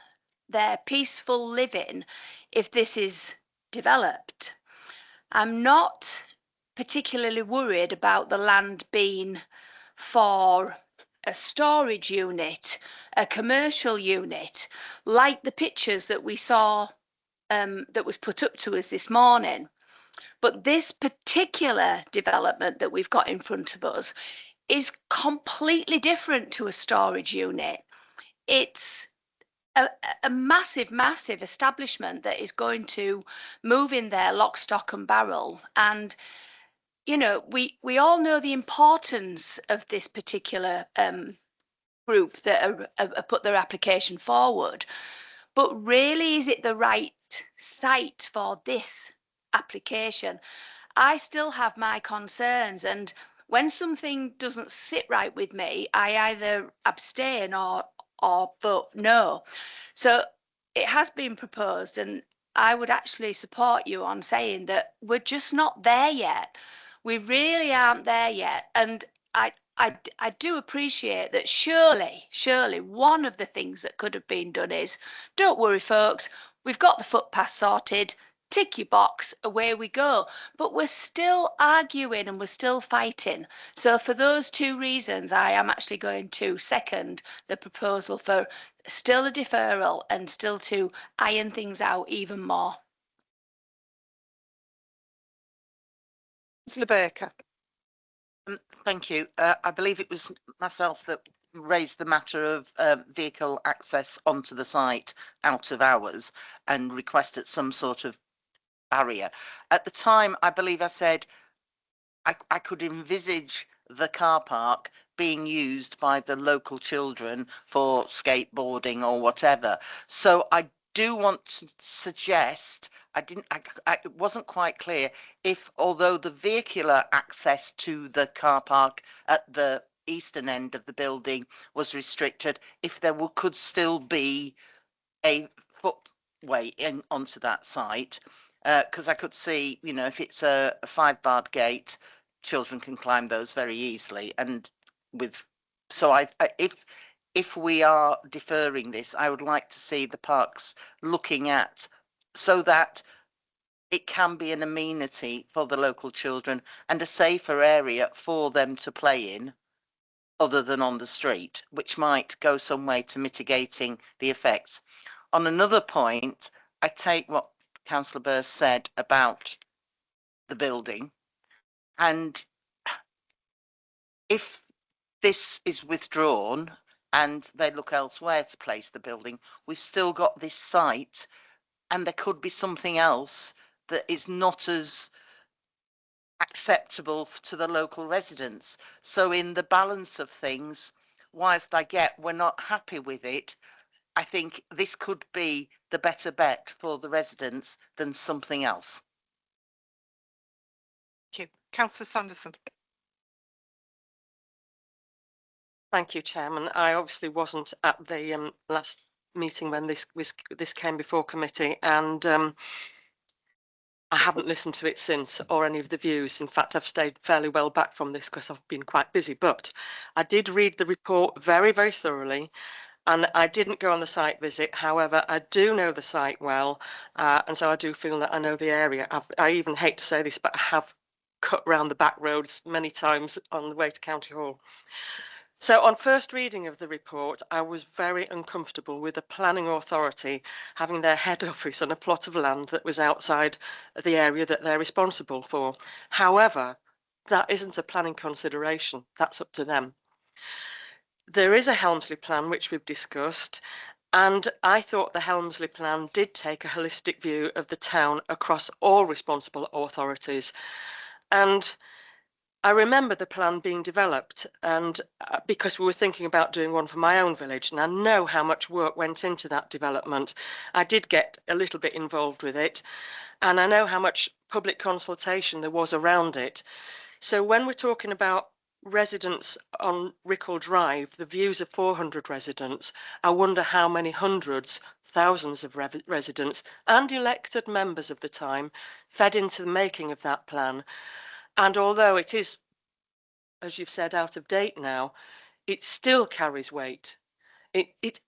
their peaceful living, if this is developed. I'm not particularly worried about the land being for a storage unit, a commercial unit, like the pictures that we saw that was put up to us this morning. But this particular development that we've got in front of us is completely different to a storage unit. It's a massive, massive establishment that is going to move in there lock, stock and barrel. And, you know, we all know the importance of this particular group that are put their application forward. But really, is it the right site for this application? I still have my concerns, and when something doesn't sit right with me, I either abstain or vote no. So it has been proposed, and I would actually support you on saying that we're just not there yet. We really aren't there yet. And I do appreciate that surely one of the things that could have been done is, don't worry folks, we've got the footpath sorted, tick your box, away we go. But we're still arguing and we're still fighting. So for those two reasons, I am actually going to second the proposal for still a deferral and still to iron things out even more. Councillor Baker. Thank you. I believe it was myself that raised the matter of vehicle access onto the site out of hours and requested some sort of barrier. At the time, I believe I said I could envisage the car park being used by the local children for skateboarding or whatever. So I do want to suggest, it wasn't quite clear if, although the vehicular access to the car park at the eastern end of the building was restricted, if there could still be a footway onto that site. Because I could see, you know, if it's a 5-barred gate, children can climb those very easily. And if we are deferring this, I would like to see the parks looking at so that it can be an amenity for the local children and a safer area for them to play in other than on the street, which might go some way to mitigating the effects. On another point, I take what Councillor Burst said about the building, and if this is withdrawn and they look elsewhere to place the building, we've still got this site, and there could be something else that is not as acceptable to the local residents. So in the balance of things, whilst I get we're not happy with it, I think this could be the better bet for the residents than something else. Thank you. Councillor Sanderson. Thank you, Chairman. I obviously wasn't at the last meeting when this came before committee, and I haven't listened to it since, or any of the views. In fact, I've stayed fairly well back from this because I've been quite busy. But I did read the report very, very thoroughly. And I didn't go on the site visit. However, I do know the site well. And so I do feel that I know the area. I even hate to say this, but I have cut round the back roads many times on the way to County Hall. So on first reading of the report, I was very uncomfortable with the planning authority having their head office on a plot of land that was outside the area that they're responsible for. However, that isn't a planning consideration. That's up to them. There is a Helmsley plan, which we've discussed, and I thought the Helmsley plan did take a holistic view of the town across all responsible authorities. And I remember the plan being developed, and because we were thinking about doing one for my own village, and I know how much work went into that development. I did get a little bit involved with it, and I know how much public consultation there was around it. So when we're talking about residents on Rickle Drive, the views of 400 residents, I wonder how many hundreds, thousands of residents and elected members of the time fed into the making of that plan. And although it is as you've said, out of date now, it still carries weight.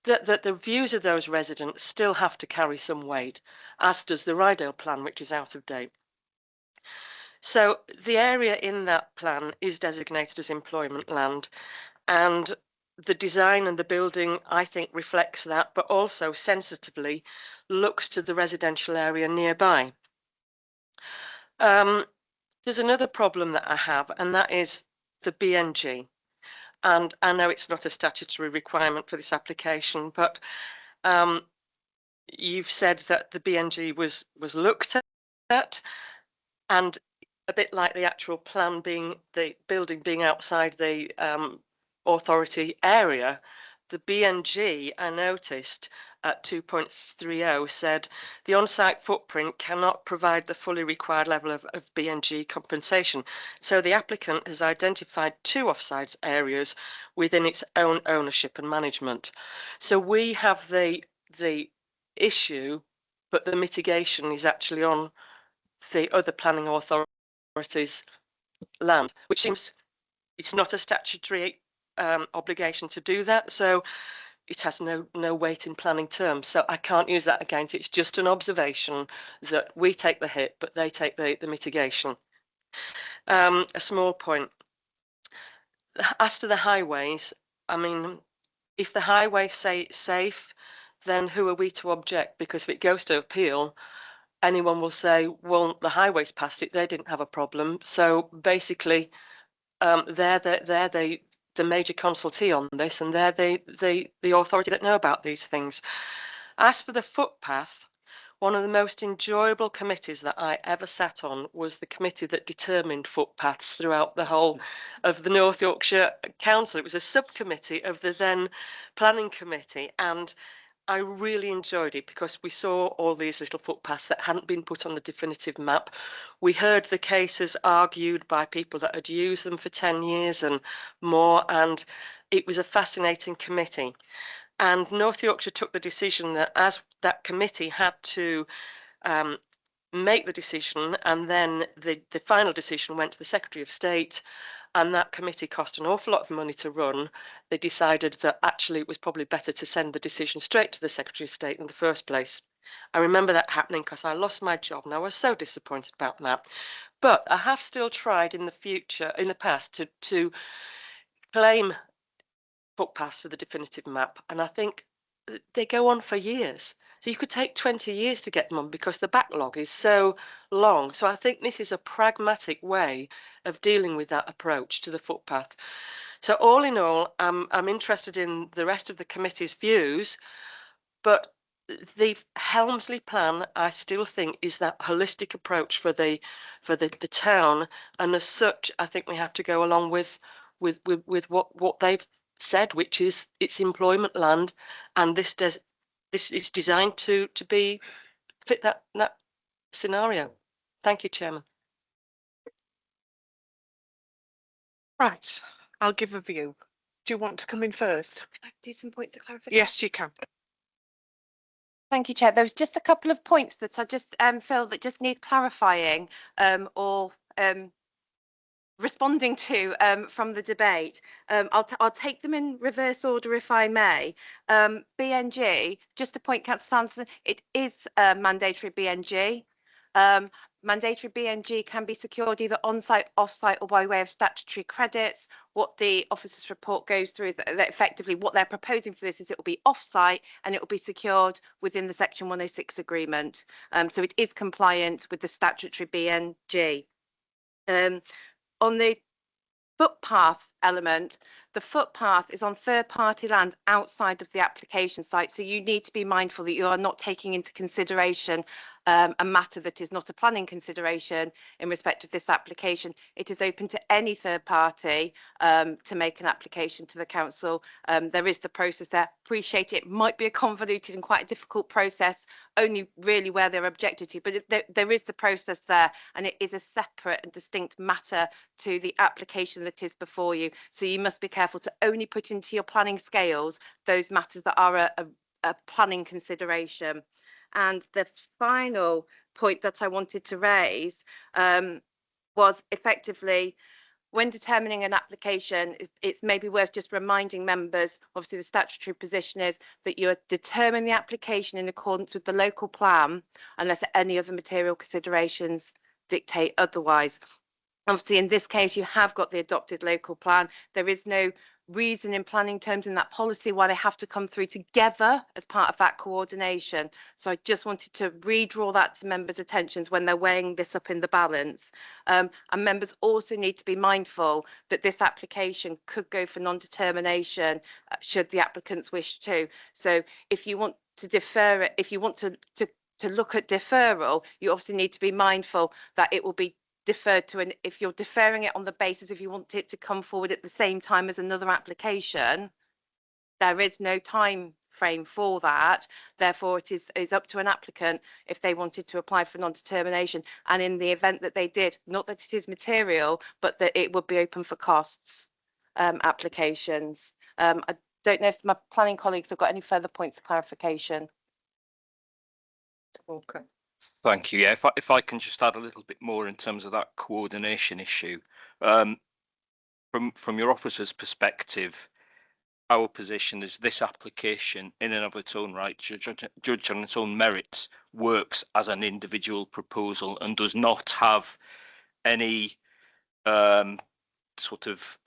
That the views of those residents still have to carry some weight, as does the Rydale plan, which is out of date. So the area in that plan is designated as employment land, and the design and the building, I think, reflects that, but also sensitively looks to the residential area nearby. There's another problem that I have, and that is the BNG. And I know it's not a statutory requirement for this application, but you've said that the BNG was looked at, and a bit like the actual plan being, the building being outside the authority area, the BNG, I noticed at 2.30 said the on-site footprint cannot provide the fully required level of BNG compensation. So the applicant has identified 2 offsite areas within its own ownership and management. So we have the issue, but the mitigation is actually on the other planning authorities' land, which seems it's not a statutory obligation to do that, so it has no weight in planning terms. So I can't use that against it. It's just an observation that we take the hit, but they take the mitigation. A small point. As to the highways, I mean, if the highways say it's safe, then who are we to object? Because if it goes to appeal, anyone will say, well, the highways passed it, they didn't have a problem. So basically, they're the major consultee on this, and they're the authority that know about these things. As for the footpath, one of the most enjoyable committees that I ever sat on was the committee that determined footpaths throughout the whole of the North Yorkshire Council. It was a subcommittee of the then planning committee, and I really enjoyed it because we saw all these little footpaths that hadn't been put on the definitive map. We heard the cases argued by people that had used them for 10 years and more, and it was a fascinating committee. And North Yorkshire took the decision that as that committee had to make the decision, and then the final decision went to the Secretary of State, and that committee cost an awful lot of money to run, they decided that actually it was probably better to send the decision straight to the Secretary of State in the first place. I remember that happening because I lost my job and I was so disappointed about that. But I have still tried in the past to claim footpaths for the definitive map, and I think they go on for years. So you could take 20 years to get them on because the backlog is so long. So I think this is a pragmatic way of dealing with that approach to the footpath. So all in all, I'm interested in the rest of the committee's views, but the Helmsley plan, I still think, is that holistic approach for the town, and as such, I think we have to go along with what they've said, which is it's employment land, and this is designed to fit that scenario. Thank you, Chairman. Right, I'll give a view. Do you want to come in first? Can I do some points of clarification? Yes, you can. Thank you, Chair. There was just a couple of points that I just feel that just need clarifying or responding to from the debate. I'll take them in reverse order if I may. BNG, just to point, Councillor Sanderson, it is mandatory BNG. Mandatory BNG can be secured either on-site, off-site, or by way of statutory credits. What the officer's report goes through is that effectively what they're proposing for this is it will be off-site and it will be secured within the Section 106 agreement. So it is compliant with the statutory BNG. On the footpath element, the footpath is on third-party land outside of the application site, so you need to be mindful that you are not taking into consideration a matter that is not a planning consideration in respect of this application. It is open to any third party to make an application to the council. There is the process there. Appreciate it might be a convoluted and quite a difficult process, only really where they're objected to, but there is the process there, and it is a separate and distinct matter to the application that is before you. So you must be careful to only put into your planning scales those matters that are a planning consideration. And the final point that I wanted to raise was effectively when determining an application, it's maybe worth just reminding members, obviously the statutory position is that you determine the application in accordance with the local plan unless any other material considerations dictate otherwise. Obviously, in this case, you have got the adopted local plan. There is no reason in planning terms in that policy why they have to come through together as part of that coordination. So I just wanted to redraw that to members' attentions when they're weighing this up in the balance. And members also need to be mindful that this application could go for non-determination should the applicants wish to. So if you want to defer it, if you want to look at deferral, you obviously need to be mindful that it will be deferred to, and if you're deferring it on the basis if you want it to come forward at the same time as another application, there is no time frame for that. Therefore, it is up to an applicant if they wanted to apply for non-determination, and in the event that they did, not that it is material, but that it would be open for costs applications. I don't know if my planning colleagues have got any further points of clarification. Okay. Thank you. Yeah, if I can just add a little bit more in terms of that coordination issue, from your officer's perspective, our position is this application, in and of its own right, judged on its own merits, works as an individual proposal and does not have any sort of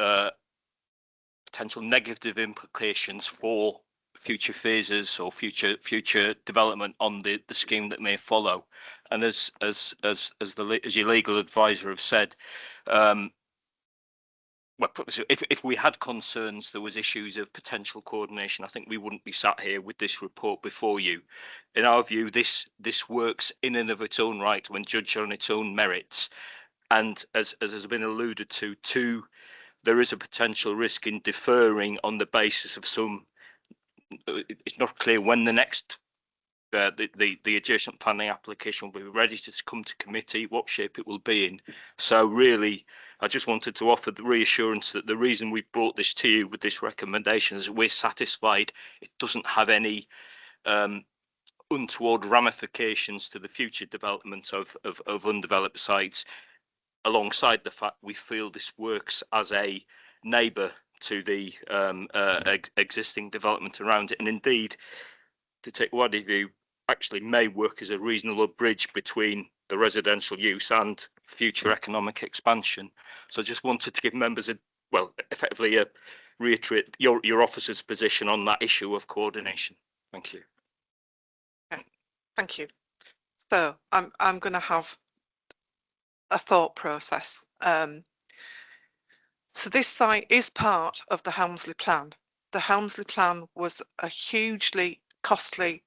potential negative implications for future phases or future development on the scheme that may follow. And as your legal advisor have said, well, if we had concerns, there was issues of potential coordination, I think we wouldn't be sat here with this report before you. In our view, this works in and of its own right when judged on its own merits. And as has been alluded to, there is a potential risk in deferring on the basis of some. It's not clear when the next the adjacent planning application will be ready to come to committee, what shape it will be in. So really, I just wanted to offer the reassurance that the reason we brought this to you with this recommendation is that we're satisfied it doesn't have any untoward ramifications to the future development of undeveloped sites, alongside the fact we feel this works as a neighbour to the existing development around it, and indeed, to take wider view, actually may work as a reasonable bridge between the residential use and future economic expansion. So I just wanted to give members effectively reiterate your officer's position on that issue of coordination. Thank you. Okay. Thank you. So I'm going to have a thought process. So this site is part of the Helmsley Plan. The Helmsley Plan was a hugely costly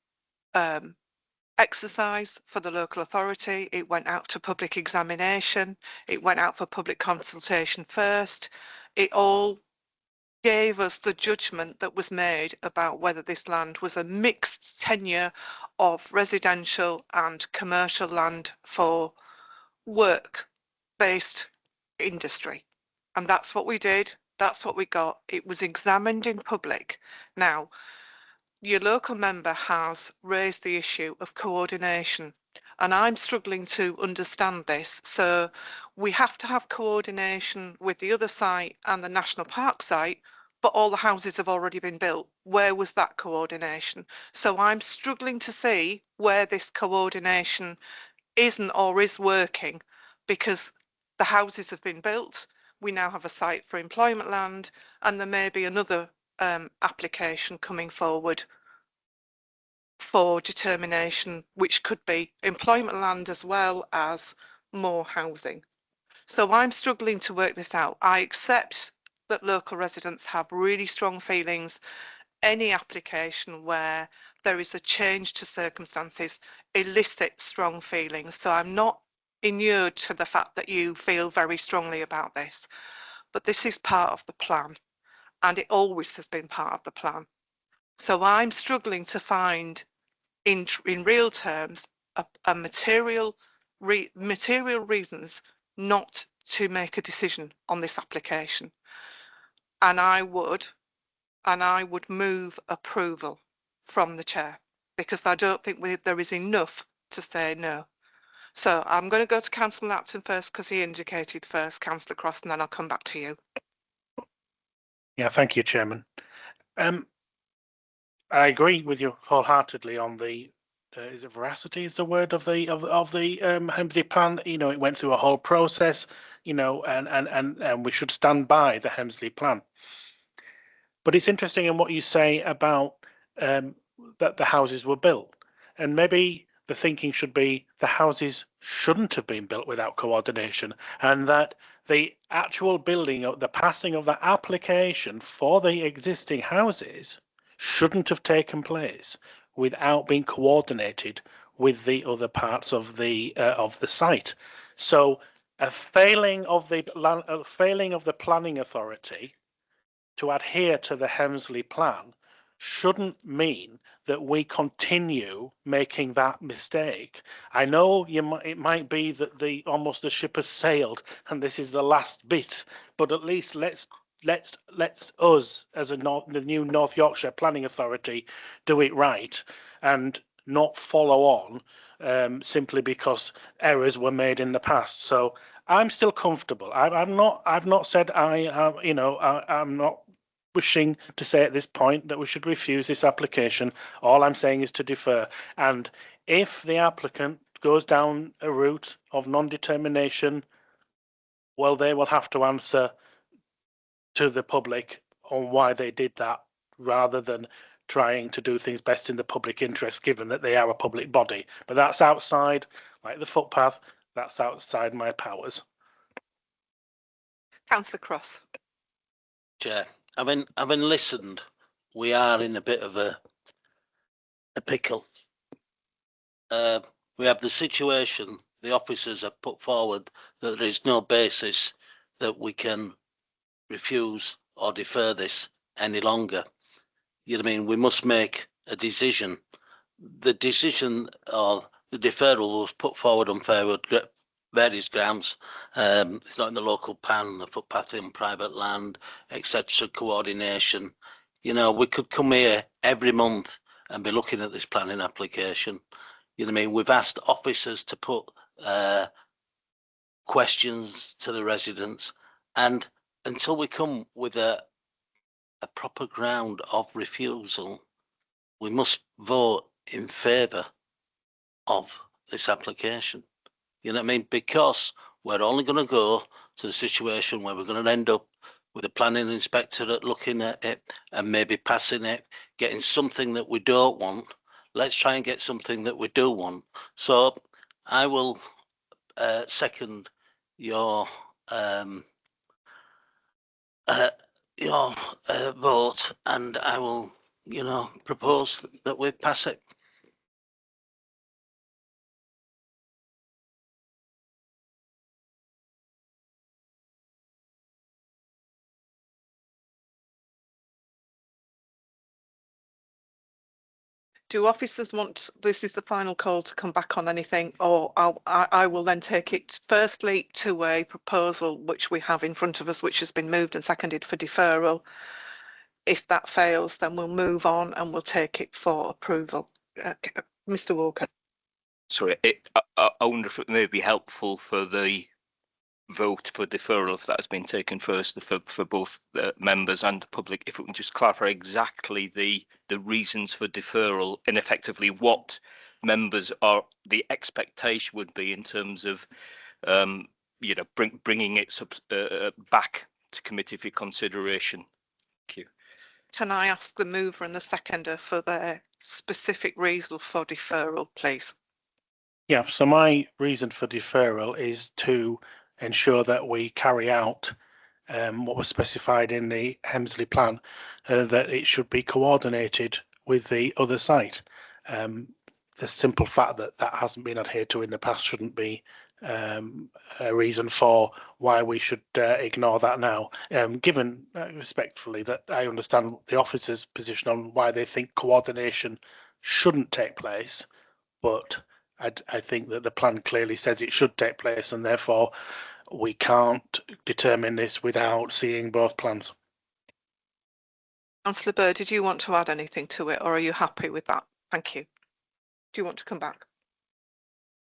exercise for the local authority. It went out to public examination. It went out for public consultation first. It all gave us the judgment that was made about whether this land was a mixed tenure of residential and commercial land for work-based industry. And that's what we did. That's what we got. It was examined in public. Now, your local member has raised the issue of coordination, and I'm struggling to understand this. So we have to have coordination with the other site and the national park site, but all the houses have already been built. Where was that coordination? So I'm struggling to see where this coordination isn't or is working, because the houses have been built. We now have a site for employment land, and there may be another application coming forward for determination, which could be employment land as well as more housing. So I'm struggling to work this out. I accept that local residents have really strong feelings. Any application where there is a change to circumstances elicits strong feelings. So I'm not inured to the fact that you feel very strongly about this, but this is part of the plan, and it always has been part of the plan. So I'm struggling to find in real terms a material reasons not to make a decision on this application, and I would move approval from the chair, because I don't think there is enough to say no. So I'm going to go to Councillor Lapton first because he indicated first, Councillor Cross, and then I'll come back to you. Yeah, thank you, Chairman. I agree with you wholeheartedly on the is it veracity is the word of the Hemsley plan. You know, it went through a whole process, you know, and we should stand by the Hemsley plan. But it's interesting in what you say about that the houses were built, and maybe the thinking should be the houses shouldn't have been built without coordination, and that the actual building of the passing of the application for the existing houses shouldn't have taken place without being coordinated with the other parts of the site. So a failing of the planning authority to adhere to the Hemsley plan shouldn't mean that we continue making that mistake. I know it might be that almost the ship has sailed and this is the last bit, but at least let's us as the new North Yorkshire Planning Authority do it right and not follow on simply because errors were made in the past. So I'm still comfortable. I've not said I'm not wishing to say at this point that we should refuse this application. All I'm saying is to defer. And if the applicant goes down a route of non-determination, well, they will have to answer to the public on why they did that, rather than trying to do things best in the public interest, given that they are a public body. But that's outside, like the footpath, that's outside my powers. Councillor Cross. Chair, having listened, we are in a bit of a pickle. We have the situation the officers have put forward that there is no basis that we can refuse or defer this any longer. You know what I mean? We must make a decision. The decision or the deferral was put forward on various grounds. It's not in the local plan, the footpath in private land, etc. Coordination. You know, we could come here every month and be looking at this planning application. You know what I mean? We've asked officers to put questions to the residents, and until we come with a proper ground of refusal, we must vote in favour of this application. You know what I mean? Because we're only going to go to the situation where we're going to end up with a planning inspectorate looking at it and maybe passing it, getting something that we don't want. Let's try and get something that we do want. So I will second your vote, and I will, propose that we pass it. Do officers want, this is the final call, to come back on anything, or I will then take it firstly to a proposal which we have in front of us, which has been moved and seconded for deferral. If that fails, then we'll move on and we'll take it for approval. Mr. Walker. Sorry, I wonder if it may be helpful for the vote for deferral, if that has been taken first, for both the members and the public, if we can just clarify exactly the reasons for deferral and effectively what members are, the expectation would be in terms of bringing it back to committee for consideration. Thank you. Can I ask the mover and the seconder for their specific reason for deferral, please? Yeah, so my reason for deferral is to ensure that we carry out what was specified in the Hemsley plan, that it should be coordinated with the other site. The simple fact that that hasn't been adhered to in the past shouldn't be a reason for why we should ignore that now, given respectfully that I understand the officers' position on why they think coordination shouldn't take place, but I think that the plan clearly says it should take place, and therefore we can't determine this without seeing both plans. Councillor Bird, did you want to add anything to it, or are you happy with that? Thank you. Do you want to come back?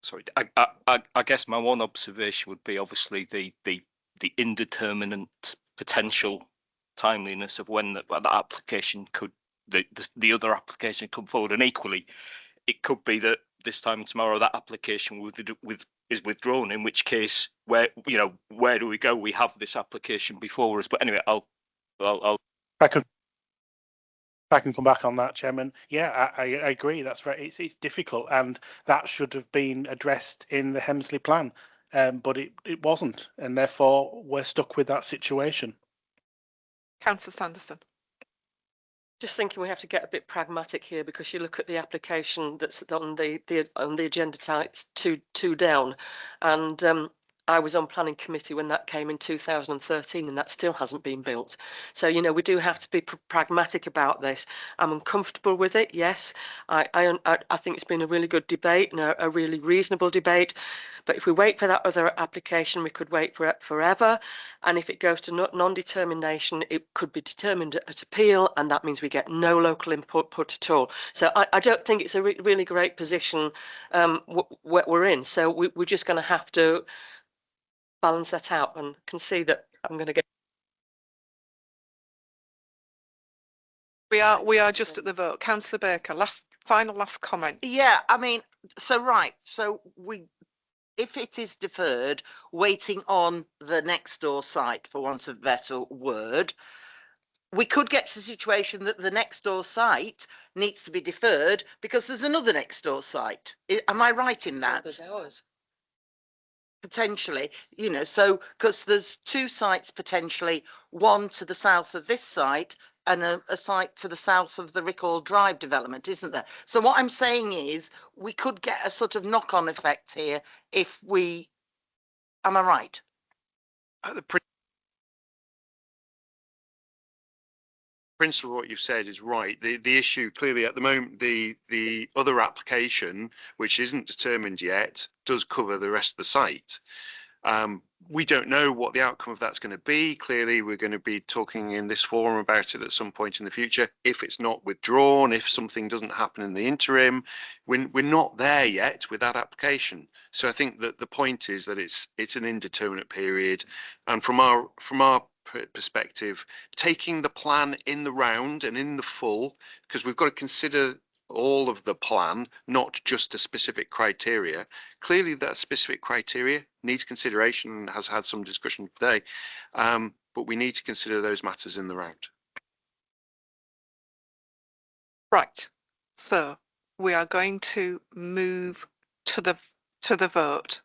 Sorry, I guess my one observation would be obviously the indeterminate potential timeliness of when that application could the other application come forward, and equally it could be that this time tomorrow that application is withdrawn, in which case where do we go? We have this application before us. But anyway, I'll I can come back on that, Chairman. Yeah, I agree. That's very. It's difficult, and that should have been addressed in the Hemsley plan, but it wasn't, and therefore we're stuck with that situation. Councillor Sanderson. Just thinking we have to get a bit pragmatic here, because you look at the application that's on the agenda types two down, and I was on planning committee when that came in 2013, and that still hasn't been built. So we do have to be pragmatic about this. I'm uncomfortable with it. Yes, I think it's been a really good debate and a really reasonable debate. But if we wait for that other application, we could wait for it forever. And if it goes to non-determination, it could be determined at appeal, and that means we get no local input at all. So I don't think it's a really great position we're in. So we're just going to have to balance that out, and can see that I'm going to get. We are just at the vote. Councillor Baker, last comment. Yeah, I mean, so if it is deferred, waiting on the next door site, for want of a better word, we could get to the situation that the next door site needs to be deferred because there's another next door site. Am I right in that? There's ours. Potentially, so because there's two sites potentially, one to the south of this site and a site to the south of the Rickall Drive development, isn't there? So what I'm saying is we could get a sort of knock-on effect here if we, am I right? The principle of what you've said is right. The issue clearly at the moment, the other application, which isn't determined yet, does cover the rest of the site. We don't know what the outcome of that's going to be. Clearly, we're going to be talking in this forum about it at some point in the future. If it's not withdrawn, if something doesn't happen in the interim, we're not there yet with that application. So I think that the point is that it's an indeterminate period, and from our perspective, taking the plan in the round and in the full, because we've got to consider all of the plan, not just a specific criteria. Clearly that specific criteria needs consideration and has had some discussion today, but we need to consider those matters in the round. Right, so we are going to move to the vote.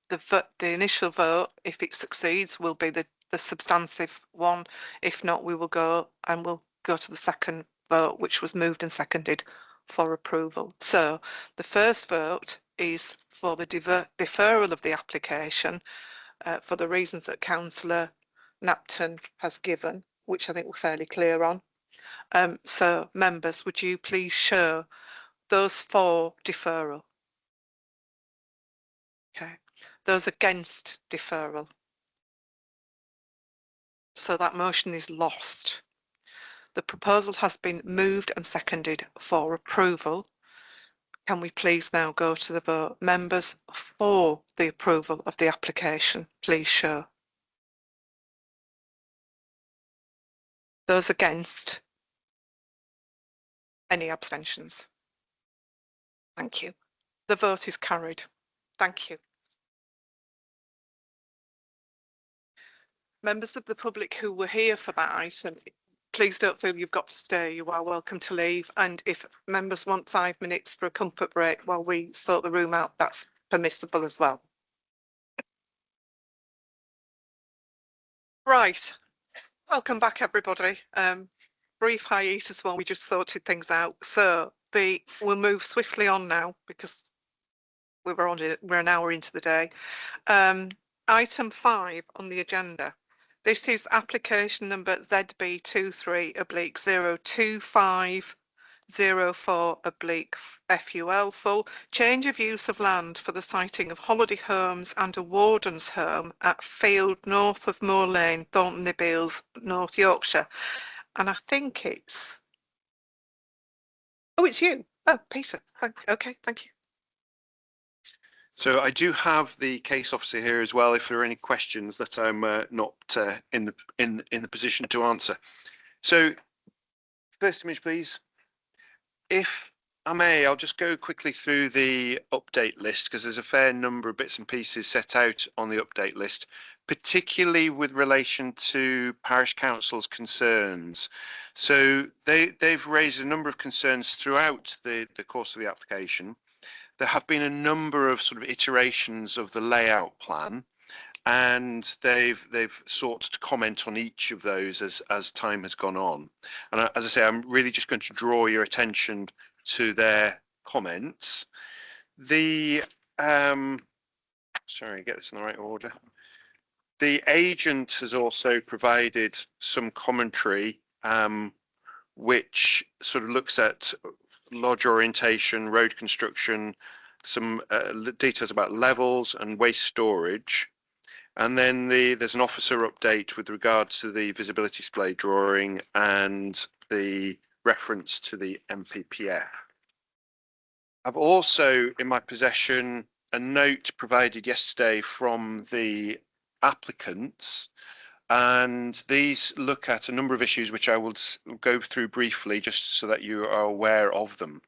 The initial vote, if it succeeds, will be the substantive one. If not, we'll go to the second vote, which was moved and seconded for approval. So the first vote is for the deferral of the application for the reasons that Councillor Napton has given, which I think we're fairly clear on. So members, would you please show those for deferral? Okay, those against deferral. So that motion is lost. The proposal has been moved and seconded for approval. Can we please now go to the vote? Members for the approval of the application, please show. Those against? Any abstentions? Thank you. The vote is carried. Thank you. Members of the public who were here for that item, please don't feel you've got to stay. You are welcome to leave. And if members want 5 minutes for a comfort break while we sort the room out, that's permissible as well. Right. Welcome back, everybody. Brief hiatus while we just sorted things out. So we'll move swiftly on now because we're an hour into the day. Item 5 on the agenda. This is application number ZB23/02504/FUL full change of use of land for the siting of holiday homes and a warden's home at Field north of Moor Lane, Thornton Nibbles, North Yorkshire. And I think it's you. Oh, Peter. Okay, thank you. So I do have the case officer here as well, if there are any questions that I'm not in the position to answer. So first image, please. If I may, I'll just go quickly through the update list because there's a fair number of bits and pieces set out on the update list, particularly with relation to parish council's concerns. So they've raised a number of concerns throughout the course of the application. There have been a number of sort of iterations of the layout plan, and they've sought to comment on each of those as time has gone on. And as I say, I'm really just going to draw your attention to their comments. The sorry, get this in the right order. The agent has also provided some commentary which sort of looks at lodge orientation, road construction, some details about levels and waste storage. And then there's an officer update with regards to the visibility display drawing and the reference to the MPPF. I've also in my possession a note provided yesterday from the applicants, and these look at a number of issues which I will go through briefly just so that you are aware of them.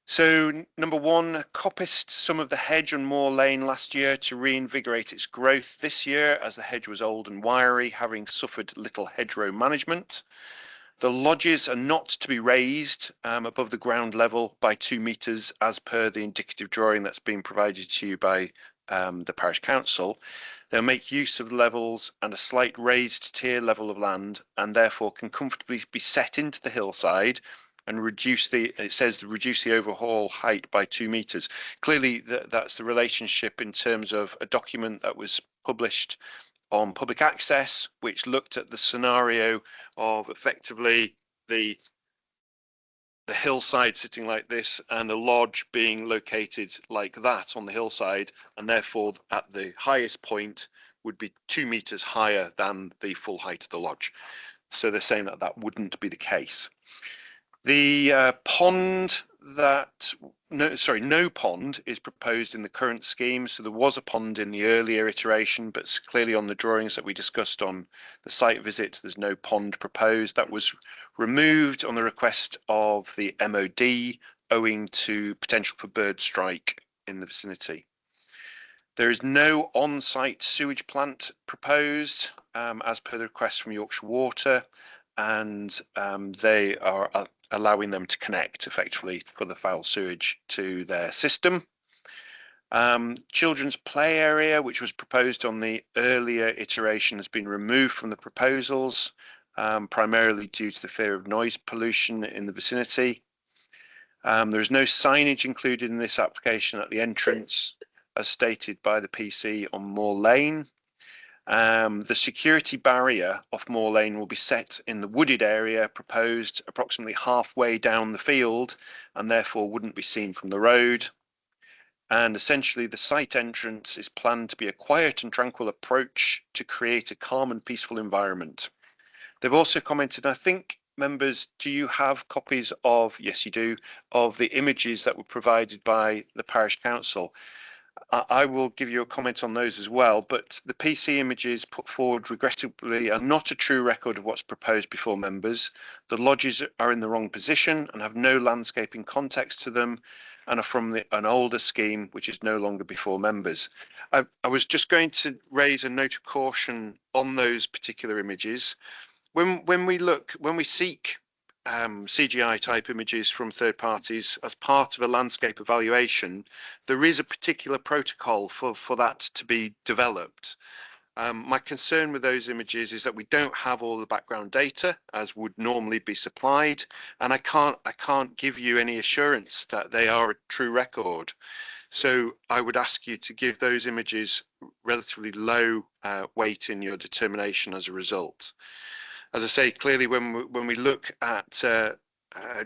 So number one, coppiced some of the hedge on Moor Lane last year to reinvigorate its growth this year as the hedge was old and wiry, having suffered little hedgerow management. The lodges are not to be raised above the ground level by 2 metres as per the indicative drawing that's been provided to you by the parish council. They'll make use of levels and a slight raised tier level of land, and therefore can comfortably be set into the hillside and reduce the overhaul height by 2 metres. Clearly that's the relationship in terms of a document that was published on public access, which looked at the scenario of effectively the hillside sitting like this and the lodge being located like that on the hillside, and therefore at the highest point would be 2 metres higher than the full height of the lodge. So they're saying that that wouldn't be the case. The pond no pond is proposed in the current scheme. So there was a pond in the earlier iteration, but clearly on the drawings that we discussed on the site visit, there's no pond proposed. That was removed on the request of the MOD owing to potential for bird strike in the vicinity. There is no on-site sewage plant proposed as per the request from Yorkshire Water, and they are allowing them to connect effectively for the foul sewage to their system. Children's play area, which was proposed on the earlier iteration, has been removed from the proposals, primarily due to the fear of noise pollution in the vicinity. There is no signage included in this application at the entrance, as stated by the PC on Moor Lane. The security barrier off Moor Lane will be set in the wooded area proposed approximately halfway down the field, and therefore wouldn't be seen from the road. And essentially the site entrance is planned to be a quiet and tranquil approach to create a calm and peaceful environment. They've also commented, I think, members, do you have copies of, yes you do, of the images that were provided by the parish council? I will give you a comment on those as well, but the PC images put forward regrettably are not a true record of what's proposed before members. The lodges are in the wrong position and have no landscaping context to them, and are from an older scheme which is no longer before members. I was just going to raise a note of caution on those particular images. When we seek CGI type images from third parties as part of a landscape evaluation, there is a particular protocol for that to be developed. My concern with those images is that we don't have all the background data as would normally be supplied, and I can't give you any assurance that they are a true record. So I would ask you to give those images relatively low weight in your determination as a result. As I say, clearly when we look at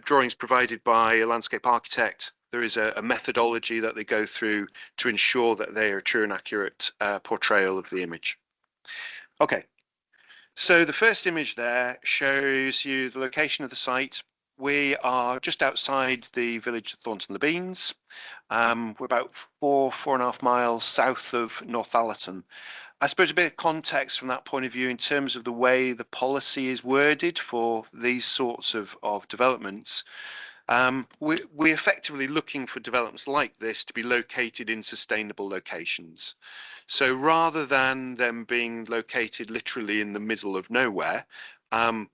drawings provided by a landscape architect, there is a methodology that they go through to ensure that they are a true and accurate portrayal of the image. Okay, so the first image there shows you the location of the site we are just outside the village of Thornton-le-Beans. We're about 4.5 miles south of Northallerton. I suppose a bit of context from that point of view in terms of the way the policy is worded for these sorts of developments. We're effectively looking for developments like this to be located in sustainable locations. So rather than them being located literally in the middle of nowhere,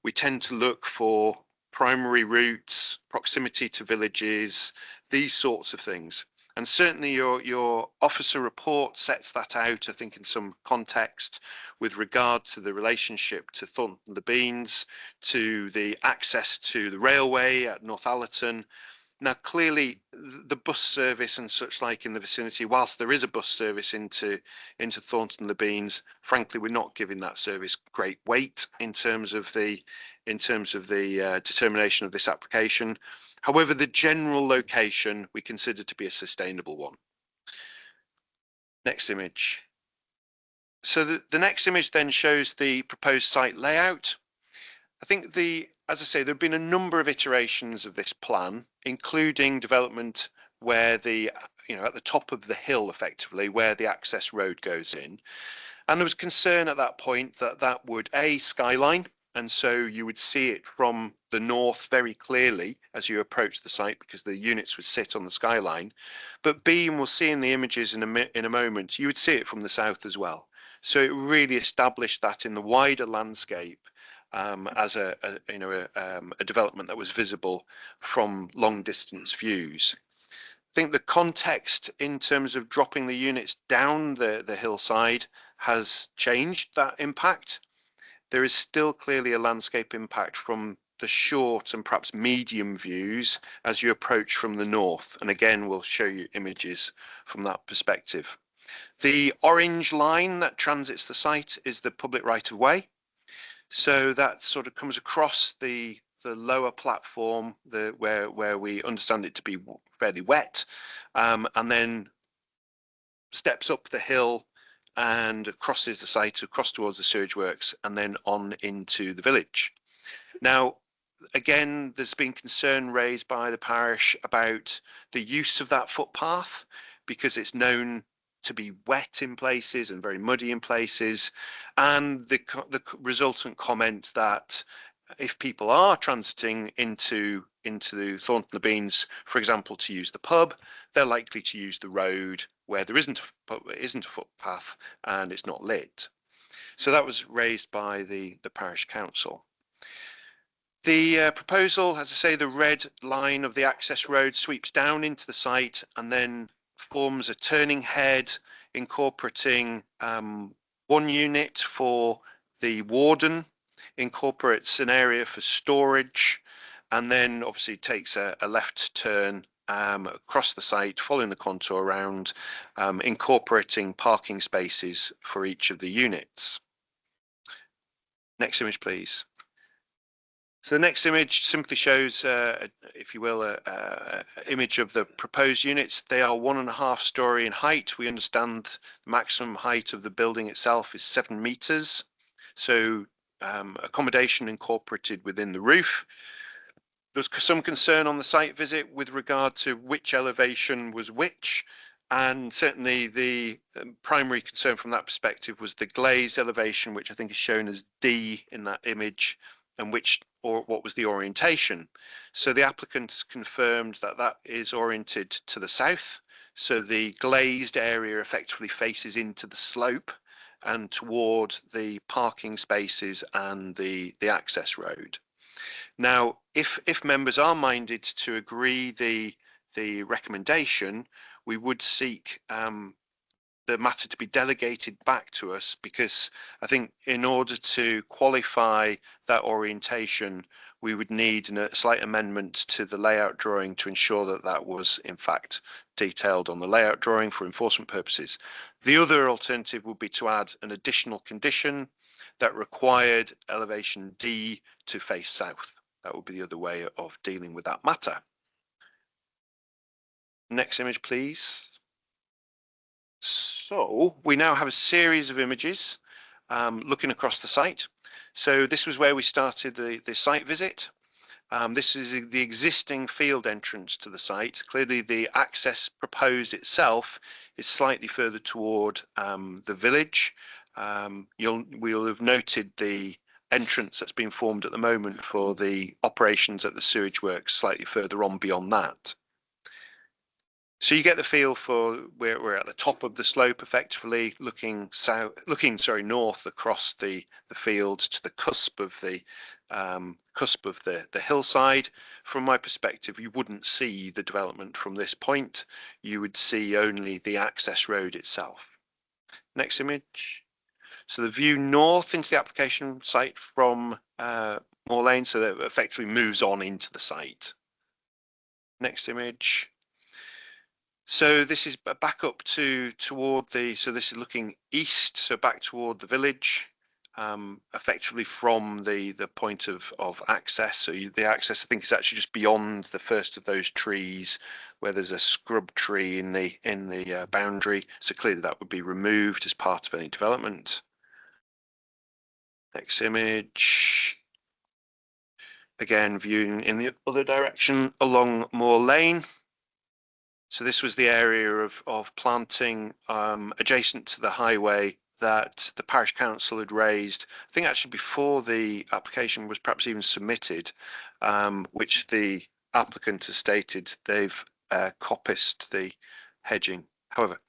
we tend to look for primary routes, proximity to villages, these sorts of things. And certainly your officer report sets that out, I think, in some context with regard to the relationship to Thornton-le-Beans, to the access to the railway at Northallerton. Now, clearly, the bus service and such like in the vicinity, whilst there is a bus service into Thornton-le-Beans, frankly, we're not giving that service great weight in terms of the determination of this application. However, the general location we consider to be a sustainable one. Next image. So the next image then shows the proposed site layout. I think as I say, there have been a number of iterations of this plan, including development where at the top of the hill, effectively, where the access road goes in. And there was concern at that point that would skyline, and so you would see it from the north very clearly as you approach the site because the units would sit on the skyline. But B, and we'll see in the images in a moment, you would see it from the south as well. So it really established that in the wider landscape as a development that was visible from long distance views. I think the context in terms of dropping the units down the hillside has changed that impact. There is still clearly a landscape impact from the short and perhaps medium views as you approach from the north. And again, we'll show you images from that perspective. The orange line that transits the site is the public right of way. So that sort of comes across the lower platform where we understand it to be fairly wet, and then steps up the hill and crosses the site across towards the sewage works and then on into the village. Now, again, there's been concern raised by the parish about the use of that footpath because it's known to be wet in places and very muddy in places, and the resultant comment that if people are transiting into the Thornton-le-Beans, for example, to use the pub, they're likely to use the road where there isn't a footpath and it's not lit. So that was raised by the parish council. The proposal, as I say, the red line of the access road sweeps down into the site and then forms a turning head incorporating one unit for the warden, incorporates an area for storage, and then obviously takes a left turn across the site, following the contour around, incorporating parking spaces for each of the units. Next image, please. So the next image simply shows, if you will, an image of the proposed units. They are 1.5 story in height. We understand the maximum height of the building itself is 7 meters. So accommodation incorporated within the roof. There was some concern on the site visit with regard to which elevation was which. And certainly the primary concern from that perspective was the glazed elevation, which I think is shown as D in that image, and what was the orientation. So the applicant has confirmed that is oriented to the south. So the glazed area effectively faces into the slope and toward the parking spaces and the access road. Now, if members are minded to agree the recommendation, we would seek the matter to be delegated back to us, because I think in order to qualify that orientation, we would need a slight amendment to the layout drawing to ensure that that was in fact detailed on the layout drawing for enforcement purposes. The other alternative would be to add an additional condition that required elevation D to face south. That would be the other way of dealing with that matter. Next image, please. So we now have a series of images looking across the site. So this was where we started the site visit. This is the existing field entrance to the site. Clearly the access proposed itself is slightly further toward the village. We'll have noted the entrance that's been formed at the moment for the operations at the sewage works slightly further on beyond that. So you get the feel for we're at the top of the slope, effectively looking north across the fields to the cusp of the hillside. From my perspective, you wouldn't see the development from this point. You would see only the access road itself. Next image. So the view north into the application site from Moor Lane, so that effectively moves on into the site. Next image. So this is back up toward the, so this is looking east, so back toward the village, effectively from the point of access. So the access, I think, is actually just beyond the first of those trees, where there's a scrub tree in the boundary. So clearly that would be removed as part of any development. Next image. Again, viewing in the other direction along Moor Lane. So this was the area of planting adjacent to the highway that the parish council had raised, I think actually before the application was perhaps even submitted, which the applicant has stated they've coppiced the hedging. However,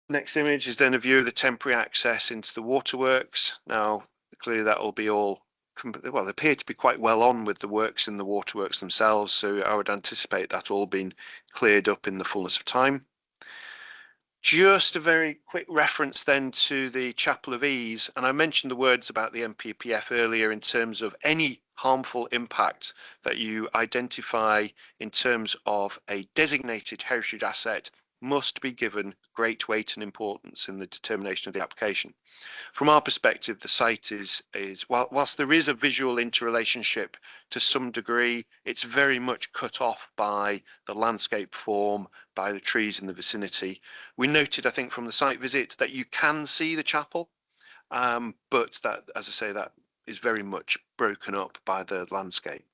next image is then a view of the temporary access into the waterworks. Now, clearly that will be all, well, they appear to be quite well on with the works in the waterworks themselves, so I would anticipate that all being cleared up in the fullness of time. Just a very quick reference then to the Chapel of Ease, and I mentioned the words about the MPPF earlier in terms of any harmful impact that you identify in terms of a designated heritage asset must be given great weight and importance in the determination of the application. From our perspective, the site is whilst there is a visual interrelationship to some degree, it's very much cut off by the landscape form, by the trees in the vicinity. We noted, I think, from the site visit that you can see the chapel, but that, as I say, that is very much broken up by the landscape.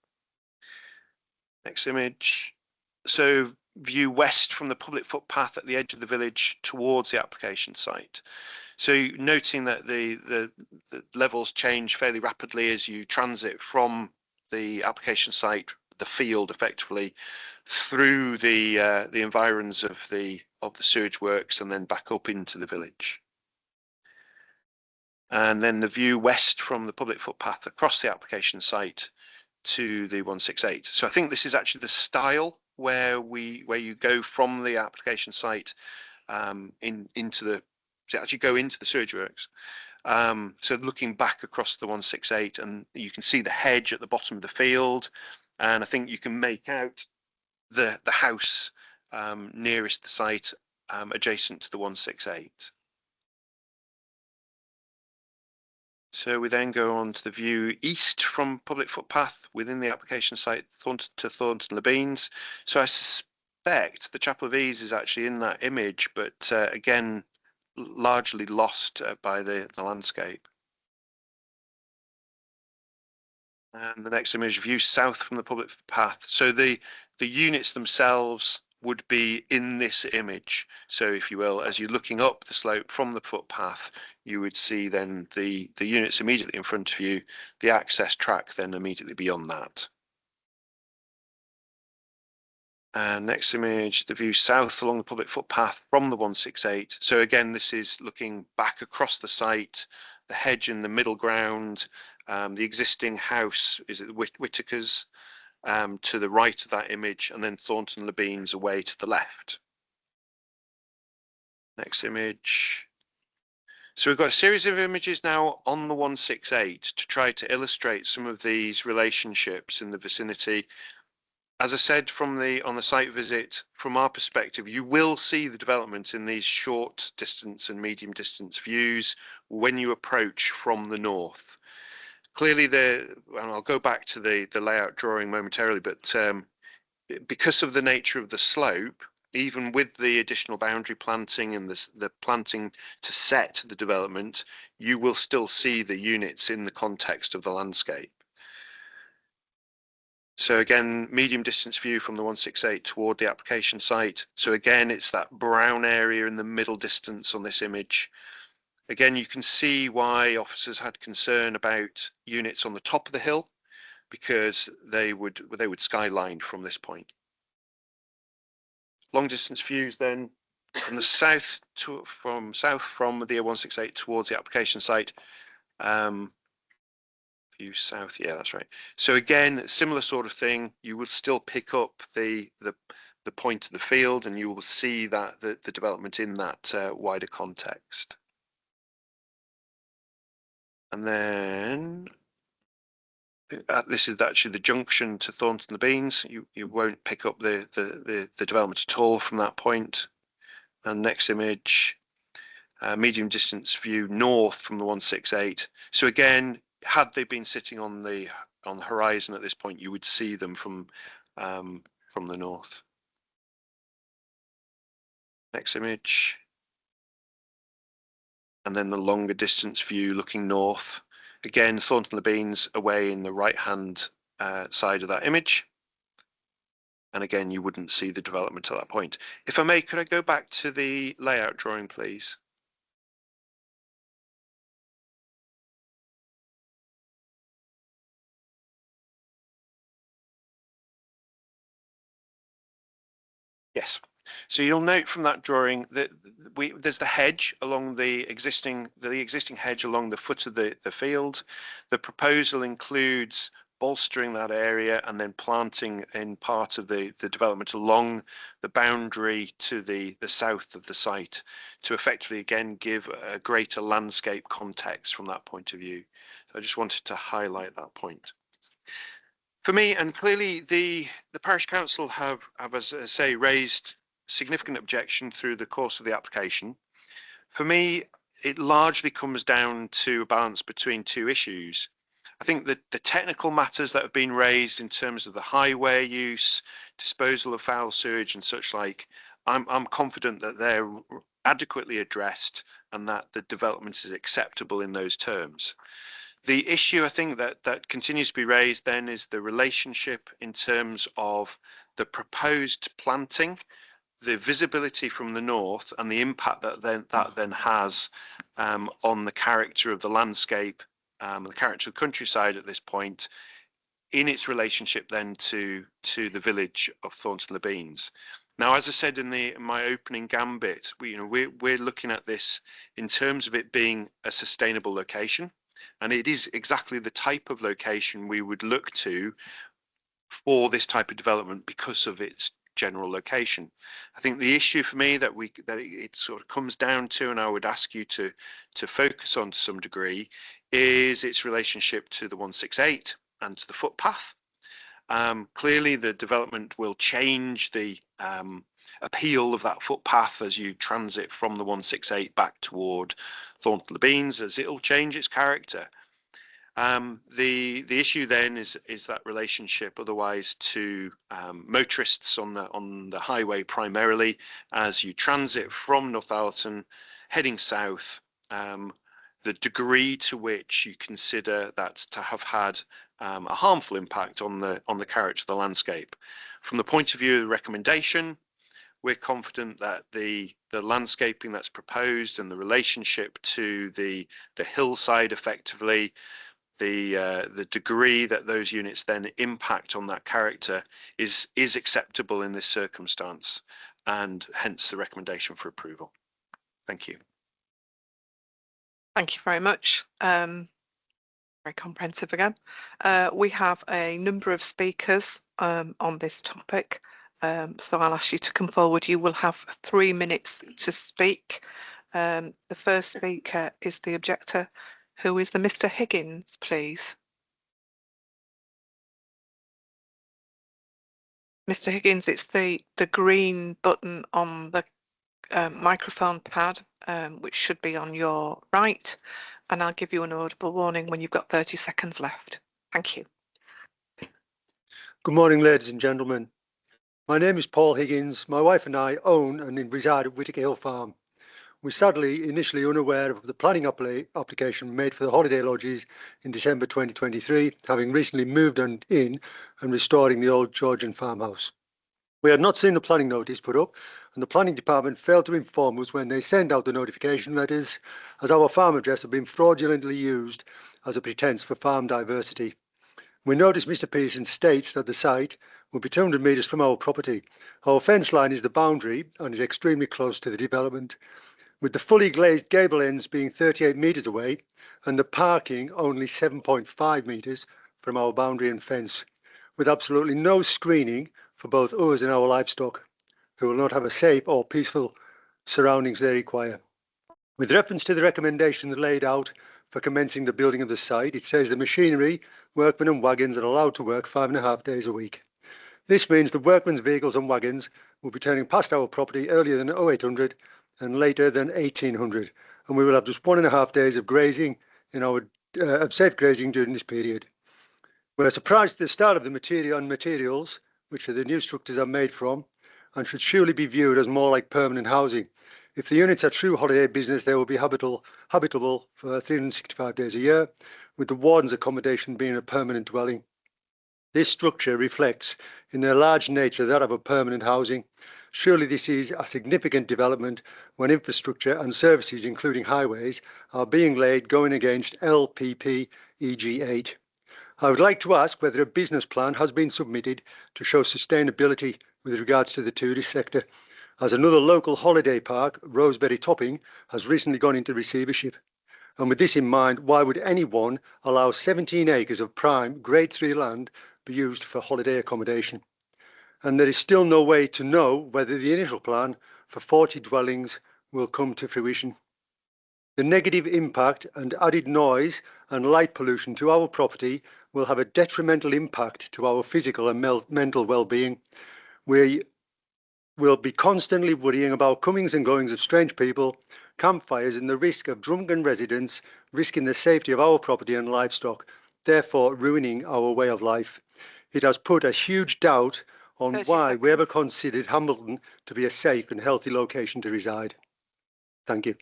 Next image. So view west from the public footpath at the edge of the village towards the application site. So noting that the levels change fairly rapidly as you transit from the application site, the field effectively, through the environs of the sewage works and then back up into the village. And then the view west from the public footpath across the application site to the 168. So I think this is actually the style where you go from the application site into the sewage works. So looking back across the 168, and you can see the hedge at the bottom of the field, and I think you can make out the house nearest the site adjacent to the 168. So we then go on to the view east from public footpath within the application site to Thornton Le Beans. So I suspect the Chapel of Ease is actually in that image, but again, largely lost by the landscape. And the next image, view south from the public path. So the units themselves would be in this image. So if you will, as you're looking up the slope from the footpath, you would see then the units immediately in front of you, the access track then immediately beyond that. And next image, the view south along the public footpath from the 168. So again, this is looking back across the site, the hedge in the middle ground, the existing house is at Whitaker's, to the right of that image, and then Thornton Le Beans away to the left. Next image. So we've got a series of images now on the 168 to try to illustrate some of these relationships in the vicinity. As I said on the site visit, from our perspective, you will see the development in these short distance and medium distance views when you approach from the north. Clearly, and I'll go back to the layout drawing momentarily, but because of the nature of the slope, even with the additional boundary planting and the planting to set the development, you will still see the units in the context of the landscape. So again, medium distance view from the 168 toward the application site. So again, it's that brown area in the middle distance on this image. Again, you can see why officers had concern about units on the top of the hill, because they would skyline from this point. Long distance views then from the south from the 168 towards the application site. View south, yeah, that's right. So again, similar sort of thing. You will still pick up the point of the field, and you will see that the development in that wider context. And then this is actually the junction to Thornton-le-Beans. You won't pick up the development at all from that point. And next image, medium distance view north from the 168. So again, had they been sitting on the horizon at this point, you would see them from the north. Next image. And then the longer distance view looking north. Again, Thornton-le-Beans away in the right-hand side of that image. And again, you wouldn't see the development at that point. If I may, could I go back to the layout drawing, please? Yes. So you'll note from that drawing that there's the hedge along the existing hedge along the foot of the field. The proposal includes bolstering that area and then planting in part of the development along the boundary to the south of the site to effectively again give a greater landscape context from that point of view. So I just wanted to highlight that point. For me, and clearly the parish council have, as I say, raised significant objection through the course of the application. For me, it largely comes down to a balance between two issues. I think that the technical matters that have been raised in terms of the highway use, disposal of foul sewage and such like, I'm confident that they're adequately addressed and that the development is acceptable in those terms. The issue I think that continues to be raised then is the relationship in terms of the proposed planting, the visibility from the north, and the impact that then has on the character of the landscape, the character of the countryside at this point, in its relationship then to the village of Thornton-le-Beans. Now, as I said in my opening gambit, we're looking at this in terms of it being a sustainable location, and it is exactly the type of location we would look to for this type of development because of its general location. I think the issue for me that it sort of comes down to, and I would ask you to focus on to some degree, is its relationship to the 168 and to the footpath. Clearly, the development will change the appeal of that footpath as you transit from the 168 back toward Thornton-le-Beans, as it'll change its character. The issue then is that relationship otherwise to motorists on the highway primarily as you transit from Northallerton heading south, the degree to which you consider that to have had a harmful impact on the character of the landscape. From the point of view of the recommendation, we're confident that the landscaping that's proposed and the relationship to the hillside effectively, the degree that those units then impact on that character is acceptable in this circumstance, and hence the recommendation for approval. Thank you. Thank you very much. Very comprehensive again. We have a number of speakers on this topic, so I'll ask you to come forward. You will have 3 minutes to speak. The first speaker is the objector, who is the Mr. Higgins, please. Mr. Higgins, it's the green button on the microphone pad, which should be on your right, and I'll give you an audible warning when you've got 30 seconds left. Thank you. Good morning, ladies and gentlemen. My name is Paul Higgins. My wife and I own and reside at Whittaker Hill Farm. was sadly initially unaware of the planning application made for the holiday lodges in December 2023, having recently moved in and restoring the old Georgian farmhouse. We had not seen the planning notice put up, and the planning department failed to inform us when they sent out the notification letters, as our farm address had been fraudulently used as a pretence for farm diversity. We noticed Mr. Pearson states that the site will be 200 metres from our property. Our fence line is the boundary and is extremely close to the development, with the fully glazed gable ends being 38 metres away and the parking only 7.5 metres from our boundary and fence, with absolutely no screening for both us and our livestock, who will not have a safe or peaceful surroundings they require. With reference to the recommendations laid out for commencing the building of the site, it says the machinery, workmen and wagons are allowed to work 5.5 days a week. This means the workmen's vehicles and wagons will be turning past our property earlier than 0800 and later than 1800, and we will have just 1.5 days of grazing in our of safe grazing during this period. We're surprised at the start of the materials, which the new structures are made from, and should surely be viewed as more like permanent housing. If the units are true holiday business, they will be habitable for 365 days a year, with the warden's accommodation being a permanent dwelling. This structure reflects in their large nature that of a permanent housing. Surely this is a significant development when infrastructure and services, including highways, are being laid going against LPP EG8. I would like to ask whether a business plan has been submitted to show sustainability with regards to the tourist sector, as another local holiday park, Roseberry Topping, has recently gone into receivership. And with this in mind, why would anyone allow 17 acres of prime Grade 3 land be used for holiday accommodation? And there is still no way to know whether the initial plan for 40 dwellings will come to fruition. The negative impact and added noise and light pollution to our property will have a detrimental impact to our physical and mental well-being. We will be constantly worrying about comings and goings of strange people, campfires and the risk of drunken residents risking the safety of our property and livestock, therefore ruining our way of life. It has put a huge doubt on why we ever considered Hamilton to be a safe and healthy location to reside. Thank you.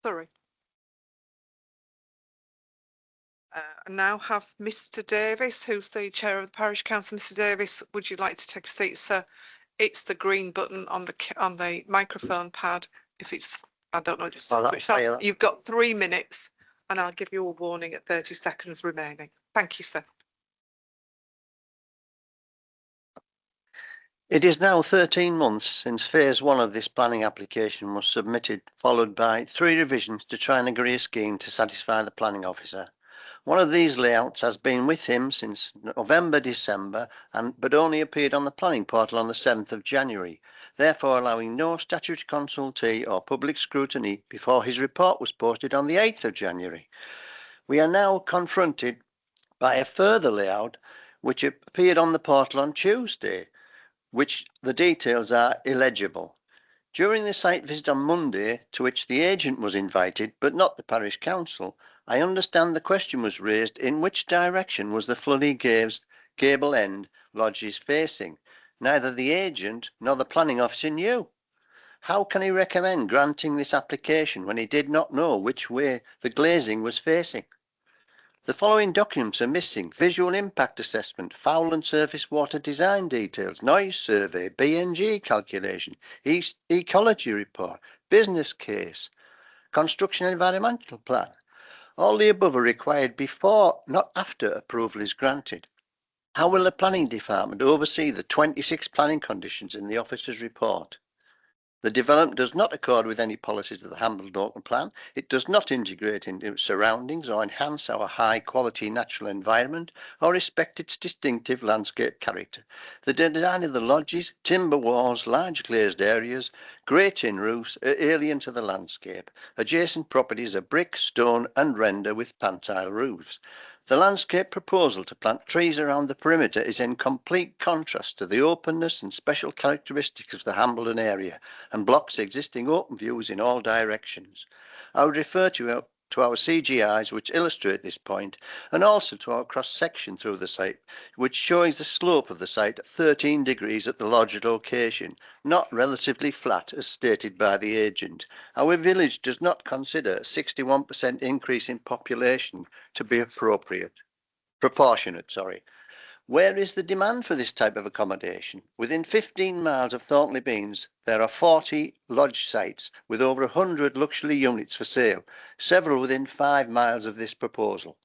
Sorry. I now have Mr. Davis, who's the chair of the parish council. Mr. Davis, would you like to take a seat, sir? It's the green button on the microphone pad. If it's, I don't know, just switch on. You've got 3 minutes, and I'll give you a warning at 30 seconds remaining. Thank you, sir. It is now 13 months since phase 1 of this planning application was submitted, followed by 3 revisions to try and agree a scheme to satisfy the planning officer. One of these layouts has been with him since November, December, but only appeared on the planning portal on the 7th of January, therefore allowing no statutory consultee or public scrutiny before his report was posted on the 8th of January. We are now confronted by a further layout which appeared on the portal on Tuesday, which the details are illegible. During the site visit on Monday, to which the agent was invited, but not the parish council, I understand the question was raised in which direction was the flooding gable end lodges facing. Neither the agent nor the planning officer knew. How can he recommend granting this application when he did not know which way the glazing was facing? The following documents are missing: visual impact assessment, foul and surface water design details, noise survey, BNG calculation, ecology report, business case, construction environmental plan. All the above are required before, not after, approval is granted. How will the planning department oversee the 26 planning conditions in the officer's report? The development does not accord with any policies of the Hambledon Plan. It does not integrate into its surroundings or enhance our high-quality natural environment or respect its distinctive landscape character. The design of the lodges, timber walls, large glazed areas, grey tin roofs are alien to the landscape. Adjacent properties are brick, stone and render with pantile roofs. The landscape proposal to plant trees around the perimeter is in complete contrast to the openness and special characteristics of the Hambledon area and blocks existing open views in all directions. I would refer to to our CGIs which illustrate this point, and also to our cross-section through the site, which shows the slope of the site at 13 degrees at the lodge location, not relatively flat as stated by the agent. Our village does not consider a 61% increase in population to be proportionate. Where is the demand for this type of accommodation? Within 15 miles of Thornley Beans, there are 40 lodge sites with over 100 luxury units for sale, several within 5 miles of this proposal.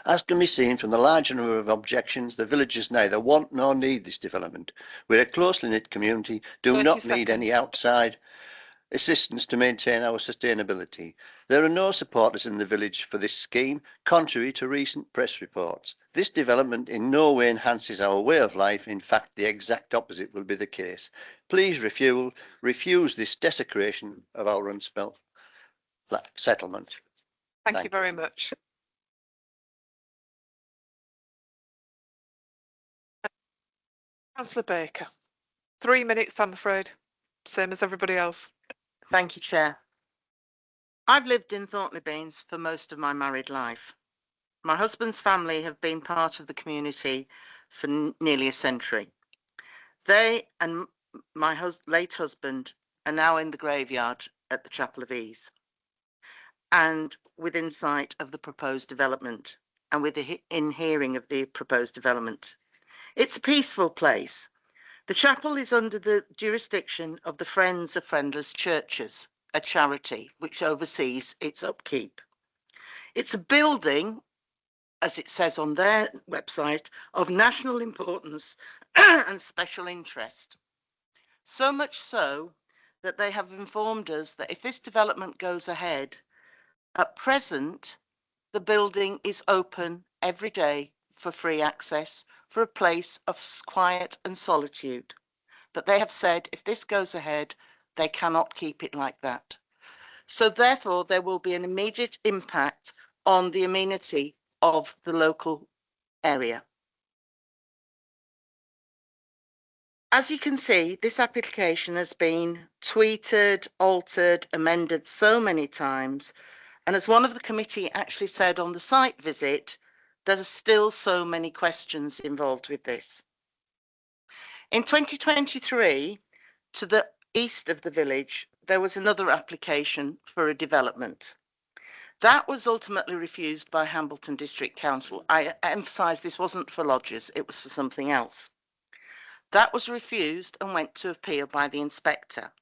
As can be seen from the large number of objections, the villagers neither want nor need this development. We're a closely knit community, do not need any outside assistance to maintain our sustainability. There are no supporters in the village for this scheme, contrary to recent press reports. This development in no way enhances our way of life. In fact, the exact opposite will be the case. Please refuse this desecration of our unspelt settlement. Thank you very much. Councillor Baker, 3 minutes, I'm afraid, same as everybody else. Thank you, Chair. I've lived in Thornley Beans for most of my married life. My husband's family have been part of the community for nearly a century. They and my late husband are now in the graveyard at the Chapel of Ease and within sight of the proposed development and within hearing of the proposed development. It's a peaceful place. The chapel is under the jurisdiction of the Friends of Friendless Churches, a charity which oversees its upkeep. It's a building, as it says on their website, of national importance and special interest. So much so that they have informed us that if this development goes ahead, at present, the building is open every day for free access, for a place of quiet and solitude. But they have said if this goes ahead, they cannot keep it like that. So therefore, there will be an immediate impact on the amenity of the local area. As you can see, this application has been tweeted, altered, amended so many times. And as one of the committee actually said on the site visit, there are still so many questions involved with this. In 2023, to the east of the village, there was another application for a development. That was ultimately refused by Hambleton District Council. I emphasise this wasn't for lodges, it was for something else. That was refused and went to appeal by the inspector.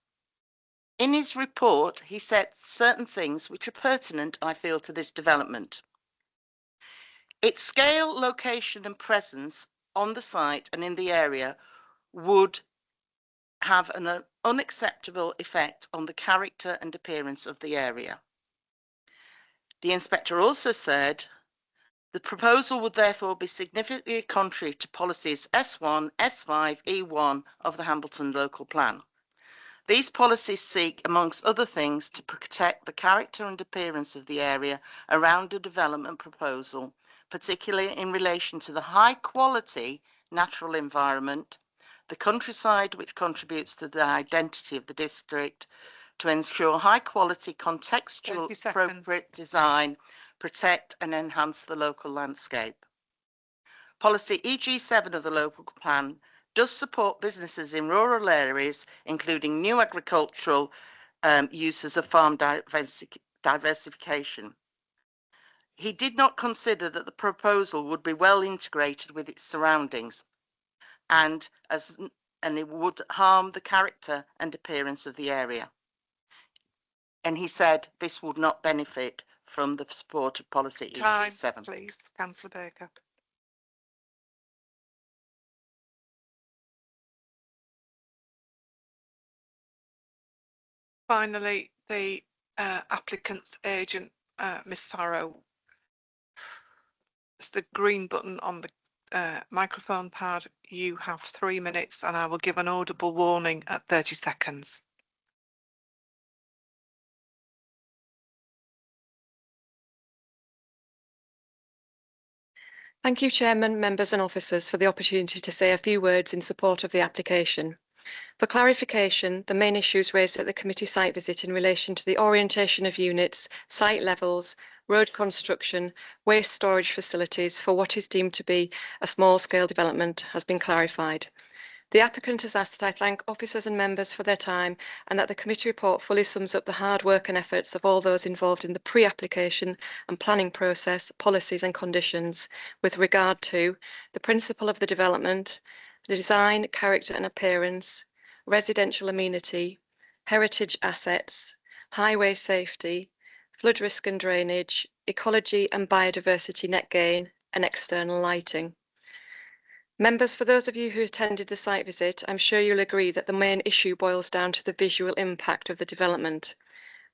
In his report, he said certain things which are pertinent, I feel, to this development. Its scale, location and presence on the site and in the area would have an unacceptable effect on the character and appearance of the area. The inspector also said the proposal would therefore be significantly contrary to policies S1, S5, E1 of the Hambleton Local Plan. These policies seek, amongst other things, to protect the character and appearance of the area around a development proposal, particularly in relation to the high quality natural environment, the countryside which contributes to the identity of the district, to ensure high quality contextual appropriate design, protect and enhance the local landscape. Policy EG7 of the local plan does support businesses in rural areas, including new agricultural uses of farm diversification. He did not consider that the proposal would be well integrated with its surroundings and it would harm the character and appearance of the area. And he said this would not benefit from the support of policy EG7. Time, please, Councillor Baker. Finally, the applicant's agent, Miss Farrow. It's the green button on the microphone pad. You have 3 minutes and I will give an audible warning at 30 seconds. Thank you, Chairman, members and officers, for the opportunity to say a few words in support of the application. For clarification, the main issues raised at the committee site visit in relation to the orientation of units, site levels, road construction, waste storage facilities for what is deemed to be a small-scale development has been clarified. The applicant has asked that I thank officers and members for their time and that the committee report fully sums up the hard work and efforts of all those involved in the pre-application and planning process, policies and conditions with regard to the principle of the development, the design, character and appearance, residential amenity, heritage assets, highway safety, flood risk and drainage, ecology and biodiversity net gain and external lighting. Members, for those of you who attended the site visit, I'm sure you'll agree that the main issue boils down to the visual impact of the development.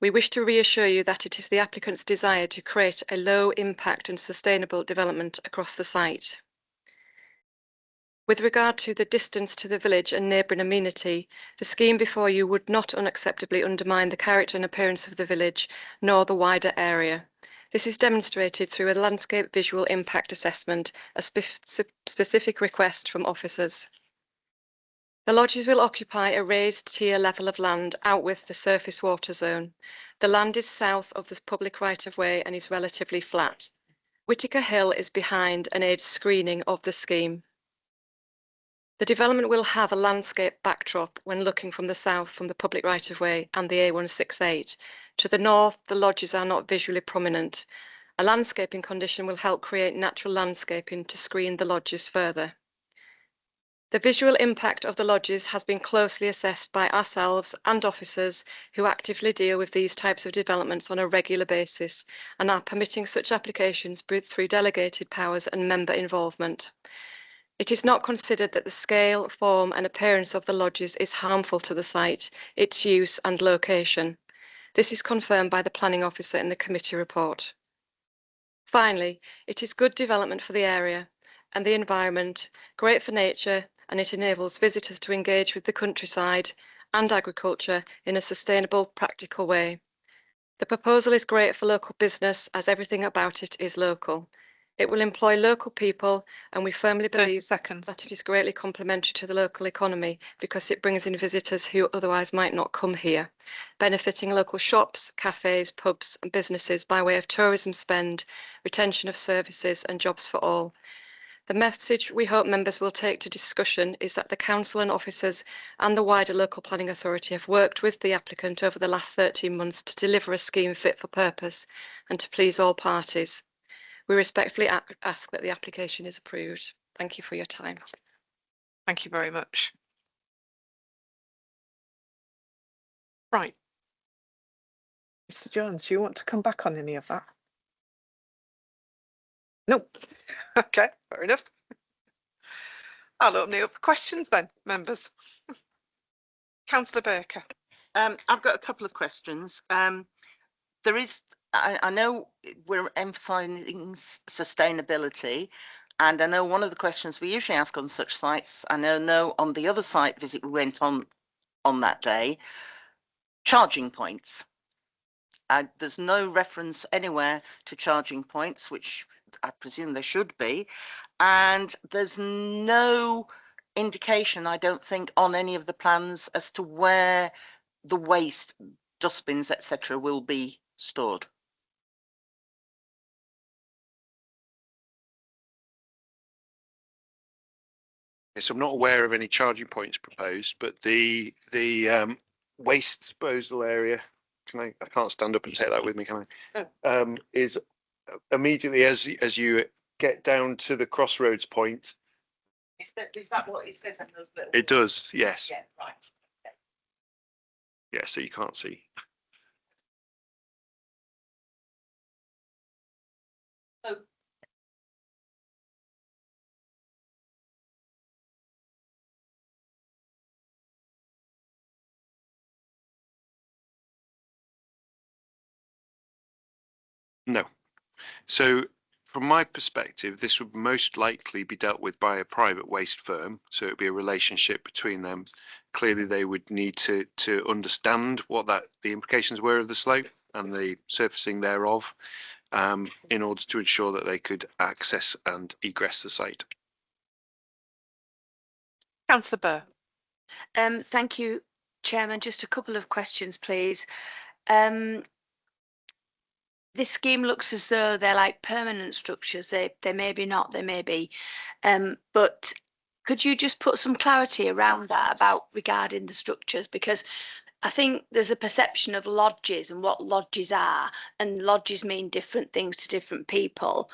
We wish to reassure you that it is the applicant's desire to create a low impact and sustainable development across the site. With regard to the distance to the village and neighbouring amenity, the scheme before you would not unacceptably undermine the character and appearance of the village, nor the wider area. This is demonstrated through a landscape visual impact assessment, a specific request from officers. The lodges will occupy a raised tier level of land out with the surface water zone. The land is south of the public right-of-way and is relatively flat. Whittaker Hill is behind and aids screening of the scheme. The development will have a landscape backdrop when looking from the south from the public right-of-way and the A168. To the north, the lodges are not visually prominent. A landscaping condition will help create natural landscaping to screen the lodges further. The visual impact of the lodges has been closely assessed by ourselves and officers who actively deal with these types of developments on a regular basis and are permitting such applications through delegated powers and member involvement. It is not considered that the scale, form and appearance of the lodges is harmful to the site, its use and location. This is confirmed by the planning officer in the committee report. Finally, it is good development for the area and the environment, great for nature, and it enables visitors to engage with the countryside and agriculture in a sustainable, practical way. The proposal is great for local business as everything about it is local. It will employ local people and we firmly believe that it is greatly complementary to the local economy because it brings in visitors who otherwise might not come here, benefiting local shops, cafes, pubs and businesses by way of tourism spend, retention of services and jobs for all. The message we hope members will take to discussion is that the council and officers and the wider local planning authority have worked with the applicant over the last 13 months to deliver a scheme fit for purpose and to please all parties. We respectfully ask that the application is approved. Thank you for your time. Thank you very much. Right. Mr. Jones, do you want to come back on any of that? No. Okay, fair enough. I'll open it up for questions then, members. Councillor Baker. I've got a couple of questions. There is, I know we're emphasising sustainability, and I know one of the questions we usually ask on such sites, I know on the other site visit we went on that day, charging points. There's no reference anywhere to charging points, which I presume there should be, and there's no indication, I don't think, on any of the plans as to where the waste, dustbins, etc., will be stored. Yes, I'm not aware of any charging points proposed, but the waste disposal area, I can't stand up and take that with me, can I? Is immediately as you get down to the crossroads point. Is that what it says in those little? It does, yes. Yeah, right. Okay. Yeah, so you can't see. So no. So from my perspective, this would most likely be dealt with by a private waste firm. So it would be a relationship between them. Clearly, they would need to understand what the implications were of the slope and the surfacing thereof in order to ensure that they could access and egress the site. Councillor Burr. Thank you, Chairman. Just a couple of questions, please. This scheme looks as though they're like permanent structures. They may be not, they may be. But could you just put some clarity around that about regarding the structures? Because I think there's a perception of lodges and what lodges are, and lodges mean different things to different people.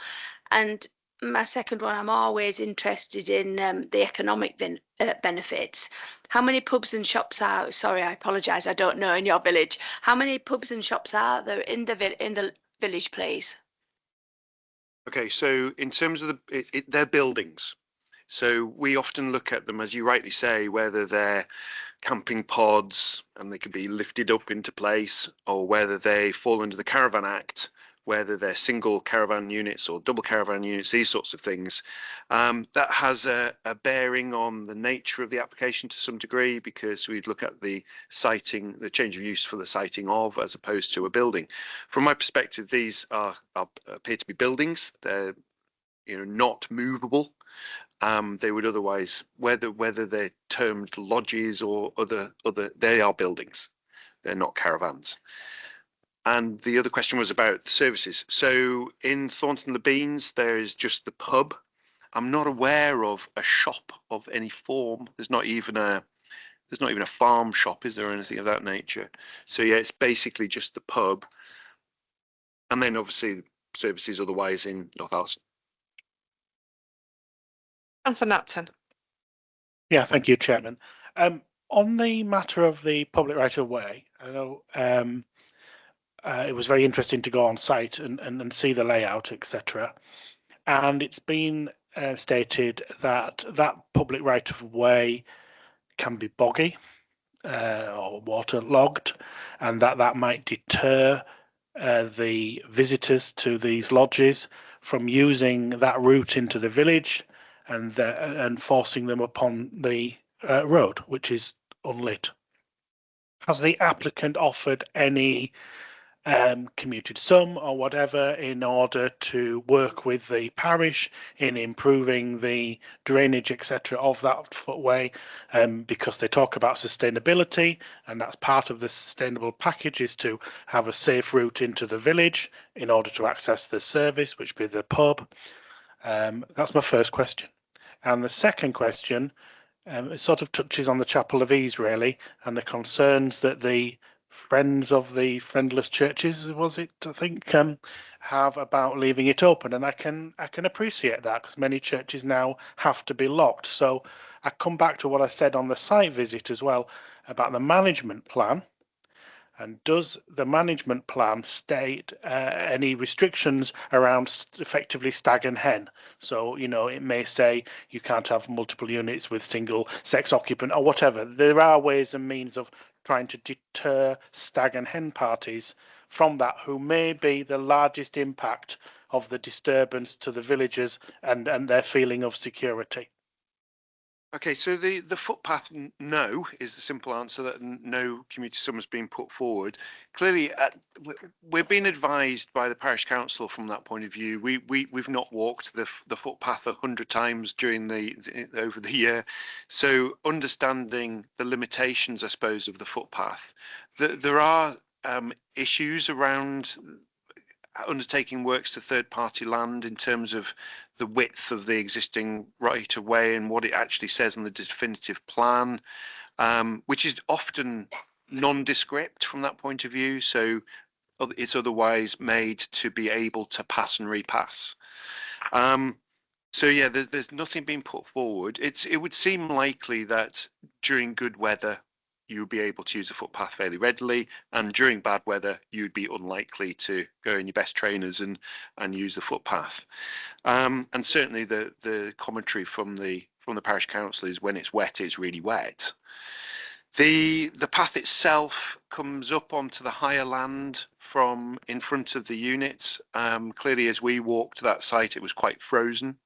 And my second one, I'm always interested in the economic benefits. How many pubs and shops are, sorry, I apologise, I don't know in your village. How many pubs and shops are there in the village, please? Okay, so in terms of they're buildings. So we often look at them, as you rightly say, whether they're camping pods and they can be lifted up into place, or whether they fall under the Caravan Act, whether they're single caravan units or double caravan units, these sorts of things. That has a bearing on the nature of the application to some degree, because we'd look at the siting, the change of use for the siting of, as opposed to a building. From my perspective, these appear to be buildings. They're not movable. They would otherwise, whether they're termed lodges or other, they are buildings. They're not caravans. And the other question was about the services. So in Thornton le Beans, there is just the pub. I'm not aware of a shop of any form. There's not even a farm shop, is there, or anything of that nature? So yeah, it's basically just the pub. And then obviously services otherwise in North Alston. Councillor Napton. Yeah, thank you, Chairman. On the matter of the public right of way, I know it was very interesting to go on site and see the layout, etc. And it's been stated that that public right of way can be boggy or waterlogged, and that might deter the visitors to these lodges from using that route into the village and forcing them upon the road, which is unlit. Has the applicant offered any commuted sum or whatever in order to work with the parish in improving the drainage, etc., of that footway, because they talk about sustainability, and that's part of the sustainable package, is to have a safe route into the village in order to access the service, which would be the pub. That's my first question. And the second question, it sort of touches on the Chapel of Ease, really, and the concerns that the Friends of the Friendless Churches, was it, I think, have about leaving it open. And I can appreciate that, because many churches now have to be locked. So I come back to what I said on the site visit as well about the management plan. And does the management plan state any restrictions around effectively stag and hen? So, it may say you can't have multiple units with single sex occupant or whatever. There are ways and means of trying to deter stag and hen parties from that, who may be the largest impact of the disturbance to the villagers and their feeling of security. Okay, so the footpath, no, is the simple answer, that no community sum has been put forward. Clearly, we're being advised by the parish council from that point of view. We've not walked the footpath 100 times during over the year, so understanding the limitations, I suppose, of the footpath. There are issues around undertaking works to third-party land in terms of the width of the existing right-of-way and what it actually says in the definitive plan, which is often nondescript from that point of view. So it's otherwise made to be able to pass and repass. So yeah, there's nothing being put forward. It would seem likely that during good weather, you'll be able to use a footpath fairly readily, and during bad weather you'd be unlikely to go in your best trainers and use the footpath. And certainly the commentary from the parish council is when it's wet, it's really wet. The path itself comes up onto the higher land from in front of the units. Clearly, as we walked to that site, it was quite frozen.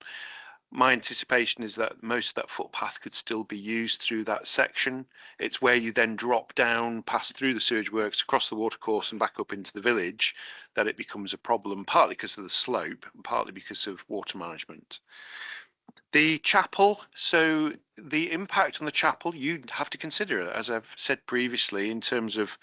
My anticipation is that most of that footpath could still be used through that section. It's where you then drop down, pass through the sewage works, across the watercourse and back up into the village, that it becomes a problem, partly because of the slope and partly because of water management. The chapel, so the impact on the chapel, you'd have to consider, as I've said previously, in terms of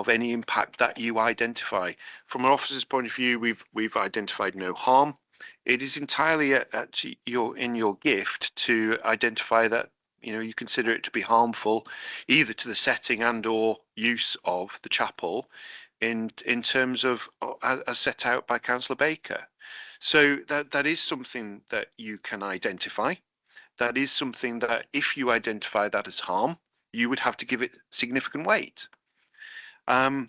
any impact that you identify. From an officer's point of view, we've identified no harm. It is entirely at your gift to identify that you consider it to be harmful, either to the setting and or use of the chapel, in terms of as set out by Councillor Baker. So that is something that you can identify. That is something that if you identify that as harm, you would have to give it significant weight. I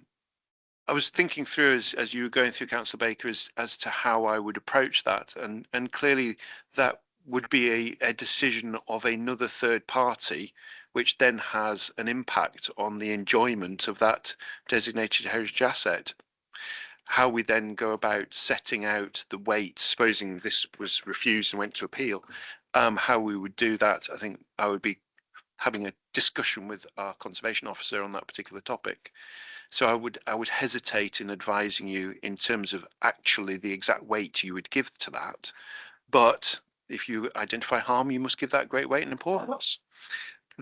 was thinking through as you were going through, Councillor Baker, as to how I would approach that, and clearly that would be a decision of another third party, which then has an impact on the enjoyment of that designated heritage asset. How we then go about setting out the weight, supposing this was refused and went to appeal, how we would do that, I think I would be having a discussion with our conservation officer on that particular topic. So I would hesitate in advising you in terms of actually the exact weight you would give to that. But if you identify harm, you must give that great weight and importance.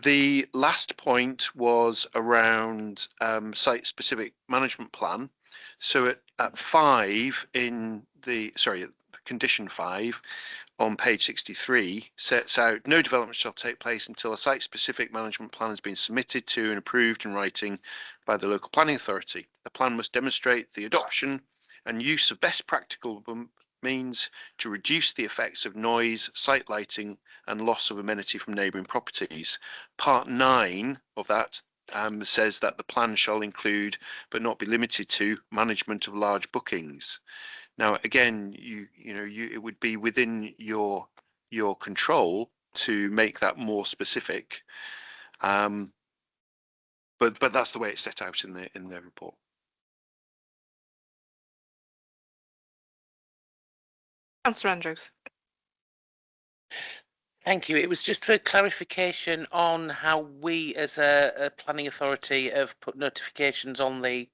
The last point was around site-specific management plan. So at 5 in the, sorry, condition 5 on page 63 sets out no development shall take place until a site-specific management plan has been submitted to and approved in writing by the local planning authority. The plan must demonstrate the adoption and use of best practical means to reduce the effects of noise, site lighting and loss of amenity from neighbouring properties. Part 9 of that says that the plan shall include, but not be limited to, management of large bookings. Now, again, it would be within your control to make that more specific, but that's the way it's set out in the report. Councillor Andrews. Thank you. It was just for clarification on how we as a planning authority have put notifications on the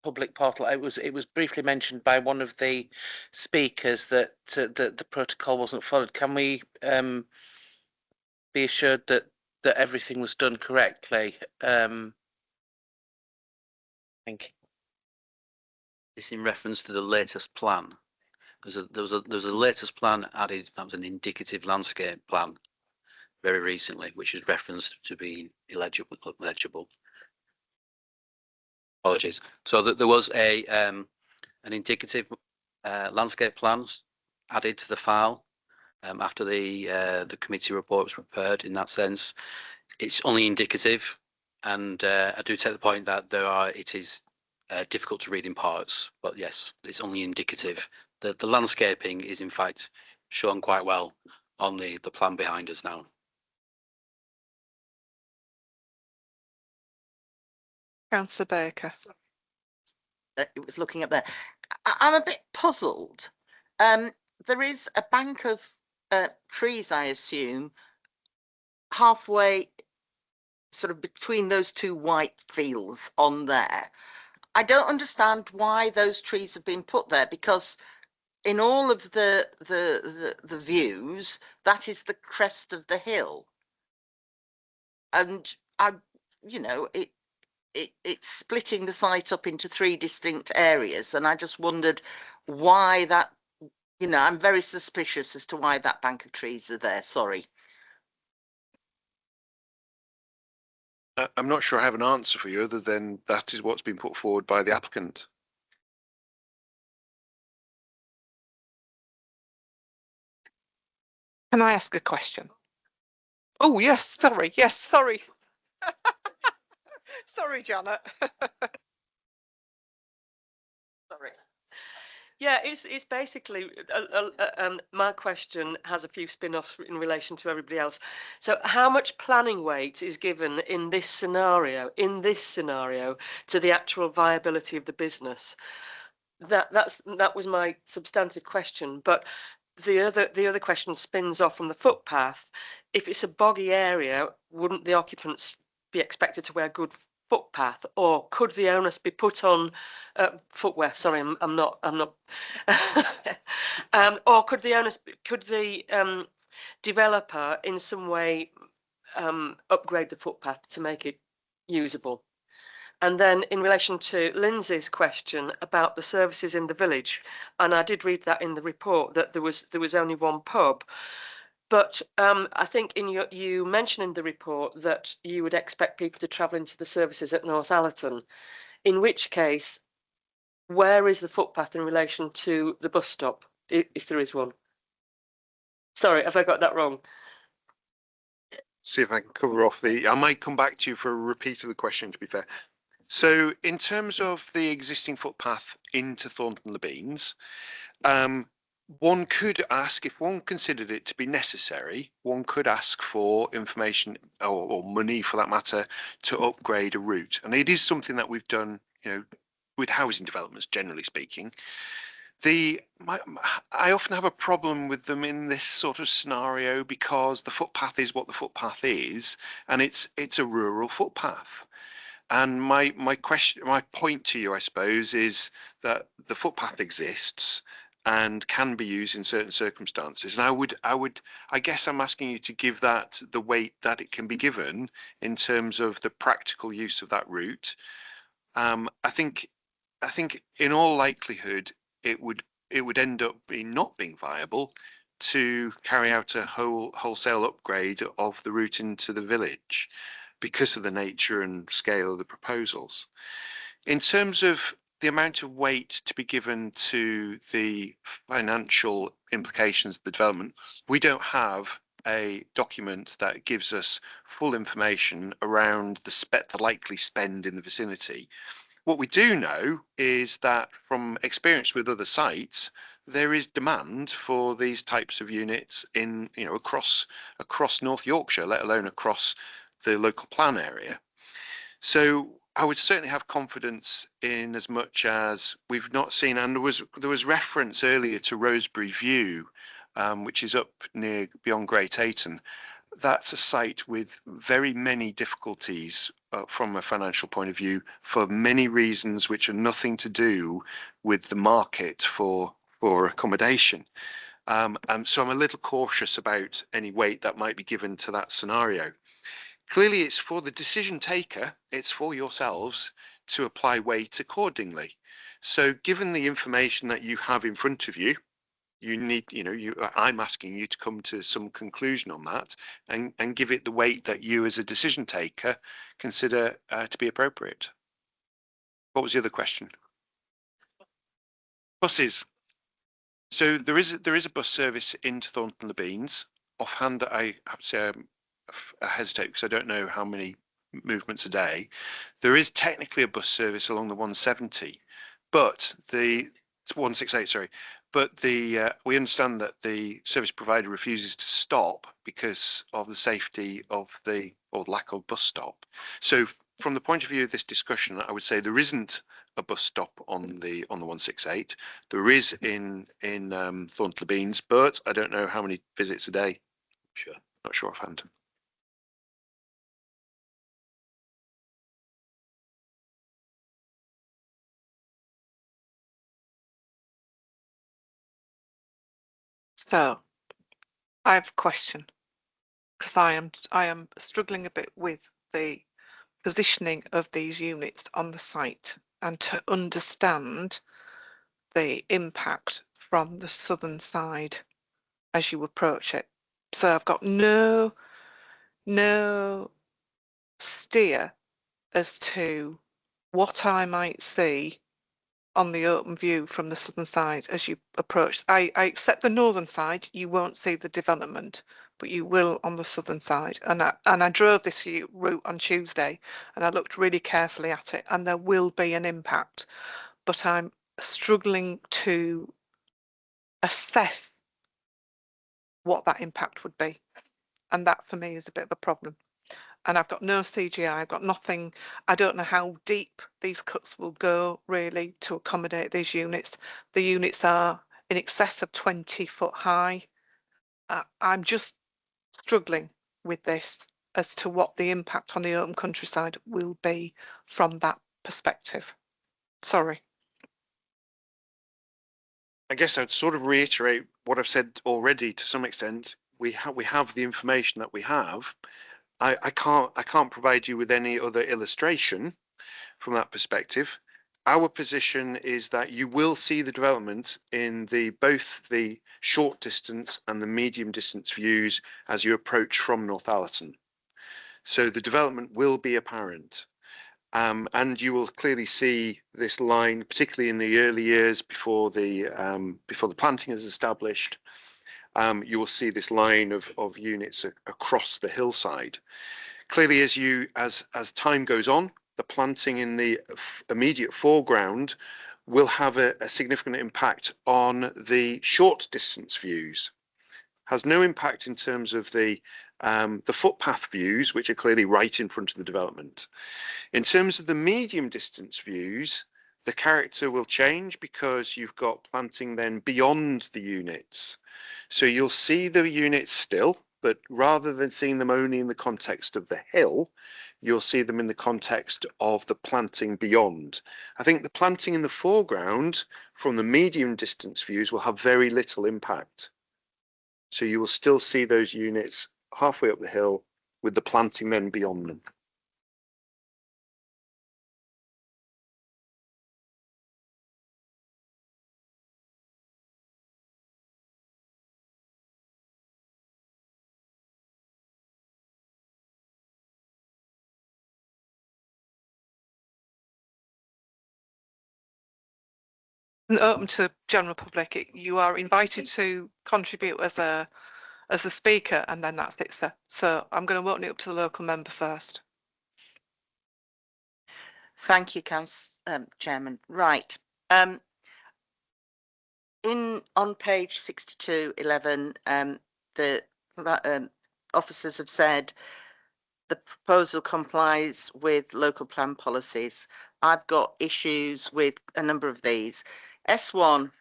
public portal. It was briefly mentioned by one of the speakers that the protocol wasn't followed. Can we be assured that everything was done correctly? Thank you. This in reference to the latest plan. There was a latest plan added. That was an indicative landscape plan very recently, which is referenced to be illegible. Apologies. So that there was an indicative landscape plans added to the file after the committee report was prepared. In that sense, it's only indicative, and I do take the point that it is difficult to read in parts. But yes, it's only indicative. The landscaping is in fact shown quite well on the plan behind us now. Councillor Baker. It was looking up there. I'm a bit puzzled. There is a bank of trees, I assume, halfway sort of between those two white fields on there. I don't understand why those trees have been put there, because in all of the views, that is the crest of the hill, and it's splitting the site up into 3 distinct areas, and I just wondered why that. I'm very suspicious as to why that bank of trees are there. Sorry. I'm not sure I have an answer for you other than that is what's been put forward by the applicant. Can I ask a question? Oh, yes, sorry. Yes, sorry. Sorry, Janet. Sorry. Yeah, it's basically my question has a few spin-offs in relation to everybody else. So how much planning weight is given in this scenario to the actual viability of the business? That was my substantive question. But the other question spins off from the footpath. If it's a boggy area, wouldn't the occupants be expected to wear good footpath, or could the onus be put on footwear? Sorry, I'm not. Or could the onus, could the developer in some way upgrade the footpath to make it usable? And then in relation to Lindsay's question about the services in the village, and I did read that in the report that there was only one pub, but I think you mentioned in the report that you would expect people to travel into the services at North Allerton, in which case, where is the footpath in relation to the bus stop, if there is one? Sorry, have I got that wrong? See if I can cover off I might come back to you for a repeat of the question, to be fair. So in terms of the existing footpath into Thornton-le-Beans, one could ask, if one considered it to be necessary, one could ask for information or money for that matter to upgrade a route. And it is something that we've done, with housing developments, generally speaking. I often have a problem with them in this sort of scenario because the footpath is what the footpath is, and it's a rural footpath. And my point to you, I suppose, is that the footpath exists and can be used in certain circumstances. And I guess I'm asking you to give that the weight that it can be given in terms of the practical use of that route. I think in all likelihood, it would end up not being viable to carry out a wholesale upgrade of the route into the village, because of the nature and scale of the proposals. In terms of the amount of weight to be given to the financial implications of the development, we don't have a document that gives us full information around the likely spend in the vicinity. What we do know is that from experience with other sites, there is demand for these types of units in, across North Yorkshire, let alone across the local plan area. So I would certainly have confidence in as much as we've not seen, and there was reference earlier to Rosebery View, which is up near beyond Great Ayton. That's a site with very many difficulties from a financial point of view for many reasons which are nothing to do with the market for accommodation. So I'm a little cautious about any weight that might be given to that scenario. Clearly, it's for the decision taker, it's for yourselves to apply weight accordingly. So given the information that you have in front of you, I'm asking you to come to some conclusion on that and give it the weight that you as a decision taker consider to be appropriate. What was the other question? Buses. So there is a bus service into Thornton-le-Beans. Offhand, I have to say I hesitate because I don't know how many movements a day. There is technically a bus service along the 170, but it's 168, sorry. But we understand that the service provider refuses to stop because of the safety of or lack of bus stop. So from the point of view of this discussion, I would say there isn't a bus stop on the 168. There is in Thornton-le-Beans, but I don't know how many visits a day. Sure, not sure offhand. So I have a question, because I am struggling a bit with the positioning of these units on the site and to understand the impact from the southern side as you approach it. So I've got no steer as to what I might see on the open view from the southern side as you approach. I accept the northern side, you won't see the development, but you will on the southern side. And I drove this route on Tuesday and I looked really carefully at it, and there will be an impact, but I'm struggling to assess what that impact would be. And that for me is a bit of a problem. And I've got no CGI, I've got nothing. I don't know how deep these cuts will go really to accommodate these units. The units are in excess of 20 foot high. I'm just struggling with this. as to what the impact on the open countryside will be from that perspective. Sorry. I guess I'd sort of reiterate what I've said already to some extent. We have the information that we have. I can't provide you with any other illustration from that perspective. Our position is that you will see the development in both the short distance and the medium distance views as you approach from Northallerton. So the development will be apparent. And you will clearly see this line, particularly in the early years before the planting is established. You will see this line of units across the hillside. Clearly, as time goes on, the planting in the immediate foreground will have a significant impact on the short distance views. Has no impact in terms of the footpath views, which are clearly right in front of the development. In terms of the medium distance views, the character will change because you've got planting then beyond the units. So you'll see the units still, but rather than seeing them only in the context of the hill, you'll see them in the context of the planting beyond. I think the planting in the foreground from the medium distance views will have very little impact. So you will still see those units halfway up the hill with the planting then beyond them. Open to general public. You are invited to contribute as a speaker, and then that's it, sir. So I'm going to open it up to the local member first. Thank you, Chairman. Right. On page 6211, the officers have said the proposal complies with local plan policies. I've got issues with a number of these. S1,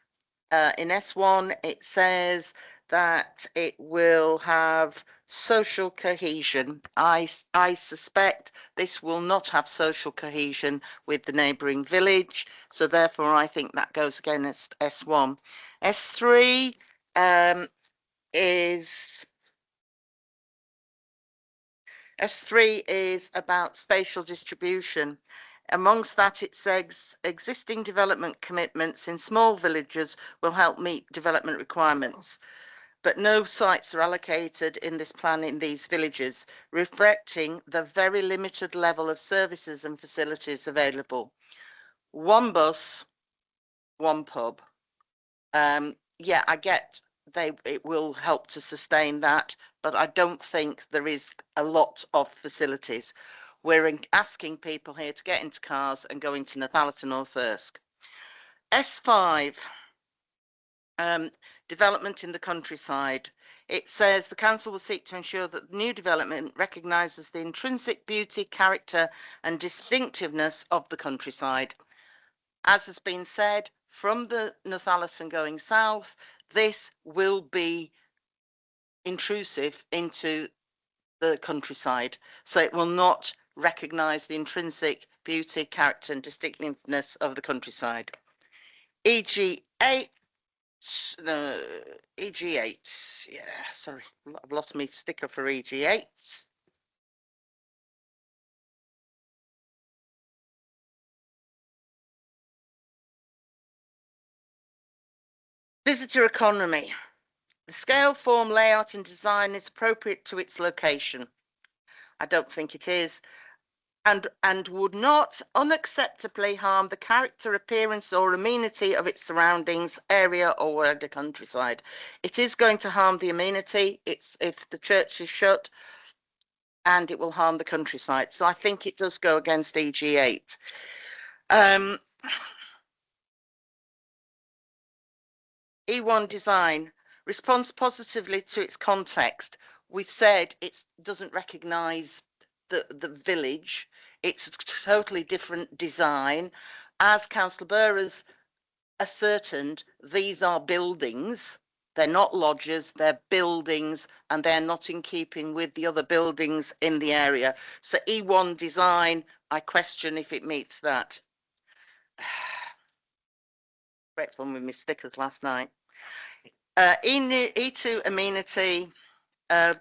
in S1, it says that it will have social cohesion. I suspect this will not have social cohesion with the neighbouring village, so therefore I think that goes against S1. S3 is about spatial distribution. Amongst that, it says existing development commitments in small villages will help meet development requirements, but no sites are allocated in this plan in these villages, reflecting the very limited level of services and facilities available. One bus, one pub. Yeah, I get it will help to sustain that, but I don't think there is a lot of facilities. We're asking people here to get into cars and go into Northallerton or Thirsk. S5, development in the countryside. It says the council will seek to ensure that new development recognises the intrinsic beauty, character and distinctiveness of the countryside. As has been said, from the Northallerton going south, this will be intrusive into the countryside, so it will not recognise the intrinsic beauty, character and distinctiveness of the countryside. EG8, yeah, sorry, I've lost my sticker for EG8. Visitor economy. The scale, form, layout and design is appropriate to its location. I don't think it is. And would not unacceptably harm the character, appearance or amenity of its surroundings, area or wider countryside. It is going to harm the amenity. It's if the church is shut, and it will harm the countryside. So I think it does go against EG8. E1 design. Responds positively to its context. We've said it doesn't recognise the village. It's a totally different design. As Councillor Burr has ascertained, these are buildings. They're not lodges, they're buildings, and they're not in keeping with the other buildings in the area. So E1 design, I question if it meets that. Correct one with my stickers last night. E2 amenity, the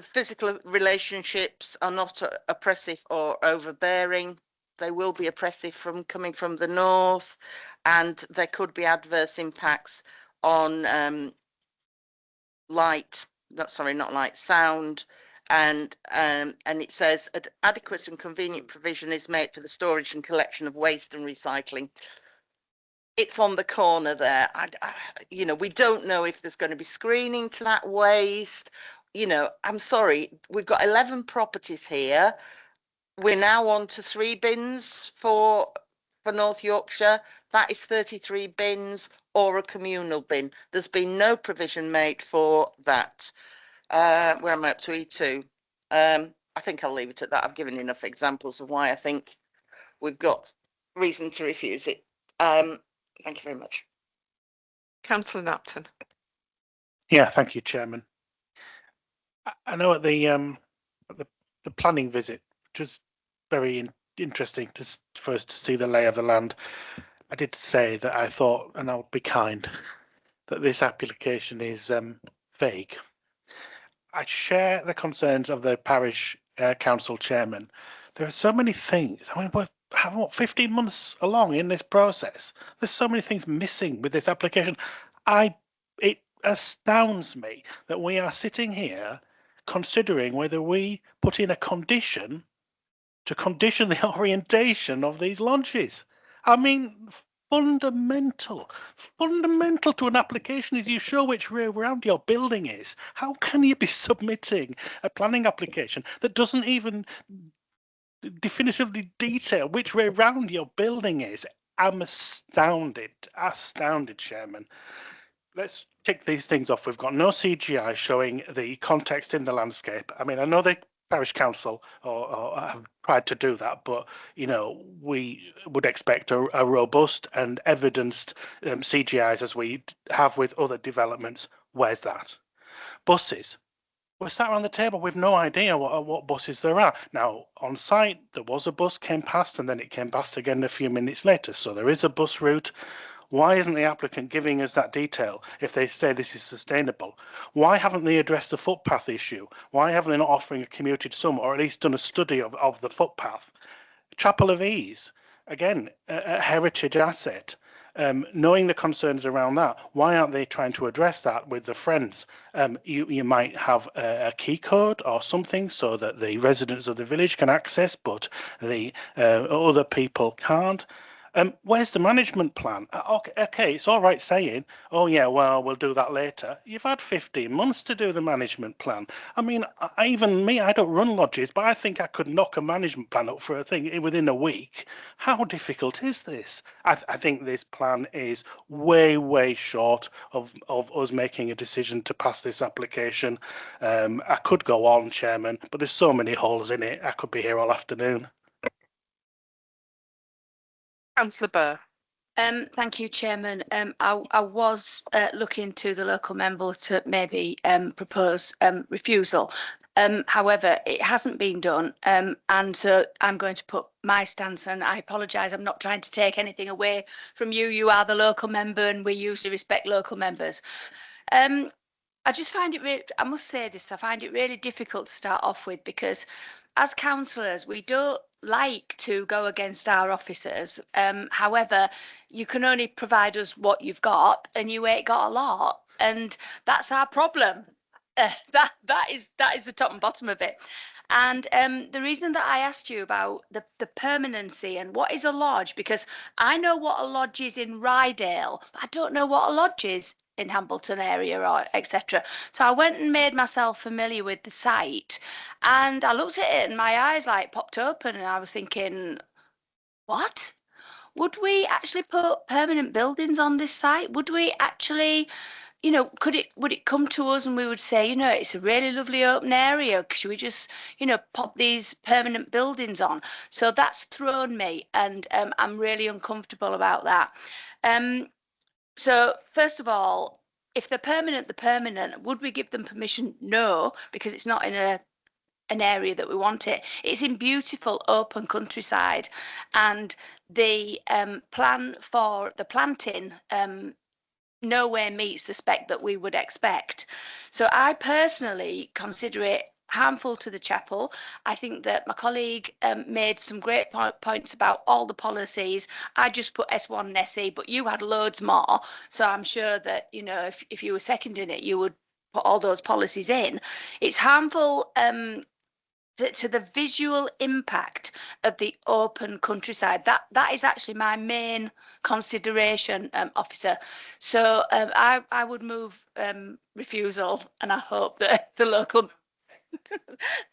physical relationships are not oppressive or overbearing. They will be oppressive from coming from the north, and there could be adverse impacts on sound. And it says adequate and convenient provision is made for the storage and collection of waste and recycling. It's on the corner there. You know, we don't know if there's going to be screening to that waste. You know, I'm sorry, we've got 11 properties here. We're now on to 3 bins for North Yorkshire. That is 33 bins or a communal bin. There's been no provision made for that. Where am I up to E2? I think I'll leave it at that. I've given enough examples of why I think we've got reason to refuse it. Thank you very much. Councillor Napton. Yeah, thank you, Chairman. I know at the planning visit, which was very interesting for us to see the lay of the land, I did say that I thought, and I'll be kind, that this application is vague. I share the concerns of the parish council chairman. There are so many things. I mean, we're 15 months along in this process. There's so many things missing with this application. It astounds me that we are sitting here considering whether we put in a condition to condition the orientation of these lodges. I mean, fundamental to an application is you show which way around your building is. How can you be submitting a planning application that doesn't even definitively detail which way around your building is? I'm astounded, Chairman. Let's kick these things off. We've got no CGI showing the context in the landscape. I mean, I know the parish council or have tried to do that, but you know, we would expect a robust and evidenced CGIs as we have with other developments. Where's that? Buses. We're sat around the table with no idea what buses there are. Now, on site, there was a bus came past and then it came past again a few minutes later. So there is a bus route. Why isn't the applicant giving us that detail if they say this is sustainable? Why haven't they addressed the footpath issue? Why haven't they not offering a commuted sum or at least done a study of the footpath? Chapel of Ease, again, a heritage asset. Knowing the concerns around that, why aren't they trying to address that with the Friends? You might have a key code or something so that the residents of the village can access, but the other people can't. Where's the management plan? Okay, it's all right saying, oh yeah, well, we'll do that later. You've had 15 months to do the management plan. I mean, even me, I don't run lodges, but I think I could knock a management plan up for a thing within a week. How difficult is this? I think this plan is way short of us making a decision to pass this application. I could go on, Chairman, but there's so many holes in it. I could be here all afternoon. Councillor Burr. Thank you, Chairman. I was looking to the local member to maybe propose refusal. However, it hasn't been done, and so I'm going to put my stance, and I apologise, I'm not trying to take anything away from you. You are the local member, and we usually respect local members. I just find it I must say this, I find it really difficult to start off with, because as councillors, we don't like to go against our officers. However, you can only provide us what you've got, and you ain't got a lot, and that's our problem. That is the top and bottom of it. And the reason that I asked you about the permanency and what is a lodge, because I know what a lodge is in Rydale, but I don't know what a lodge is in Hambleton area or etc. So I went and made myself familiar with the site, and I looked at it and my eyes like popped open, and I was thinking, what? Would we actually put permanent buildings on this site? Would we actually, you know, would it come to us and we would say, you know, it's a really lovely open area. Should we just, you know, pop these permanent buildings on? So that's thrown me, and I'm really uncomfortable about that. So first of all, if they're permanent, they're permanent. Would we give them permission? No, because it's not in an area that we want it. It's in beautiful open countryside, and the plan for the planting nowhere meets the spec that we would expect. So I personally consider it harmful to the chapel. I think that my colleague made some great points about all the policies. I just put S1 and SE, but you had loads more. So I'm sure that, you know, if you were seconding it, you would put all those policies in. It's harmful to the visual impact of the open countryside. That is actually my main consideration, officer. So I would move refusal, and I hope that the local.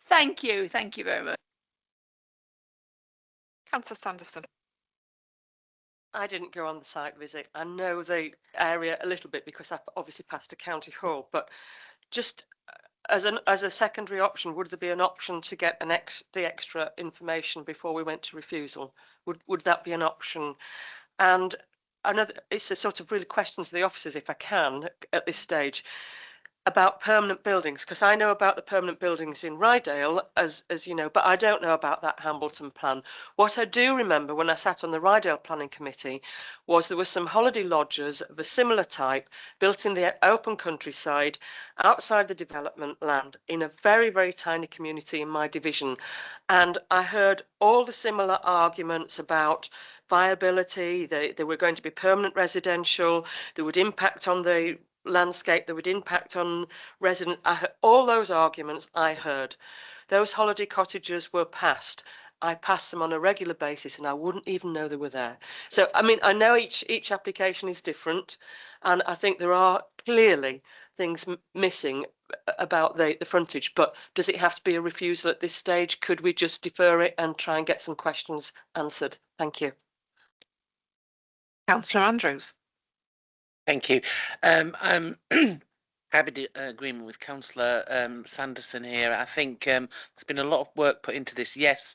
Thank you very much. Councillor Sanderson. I didn't go on the site visit. I know the area a little bit because I obviously passed a county hall, but just as a secondary option, would there be an option to get the extra information before we went to refusal? Would that be an option? And another, it's a sort of really question to the officers, if I can, at this stage, about permanent buildings, because I know about the permanent buildings in Rydale, as you know, but I don't know about that Hambleton plan. What I do remember when I sat on the Rydale Planning Committee was there were some holiday lodges of a similar type built in the open countryside outside the development land in a very, very tiny community in my division. And I heard all the similar arguments about viability. They were going to be permanent residential. They would impact on the landscape, that would impact on residents. All those arguments I heard. Those holiday cottages were passed. I passed them on a regular basis and I wouldn't even know they were there. So, I mean, I know each application is different, and I think there are clearly things missing about the frontage, but does it have to be a refusal at this stage? Could we just defer it and try and get some questions answered? Thank you. Councillor Andrews. Thank you. I'm happy to agreement with Councillor Sanderson here. I think there's been a lot of work put into this. Yes,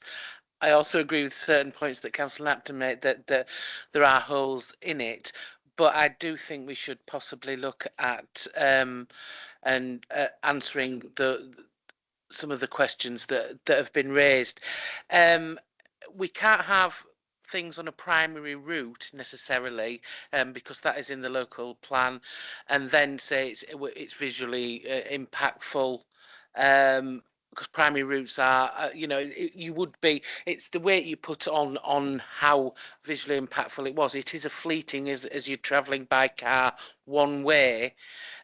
I also agree with certain points that Councillor Napton made, that there are holes in it, but I do think we should possibly look at answering some of the questions that have been raised. We can't have things on a primary route necessarily, because that is in the local plan, and then say it's visually impactful, because primary routes are, you know, it's the weight you put on how visually impactful it was. It is a fleeting as you're travelling by car one way.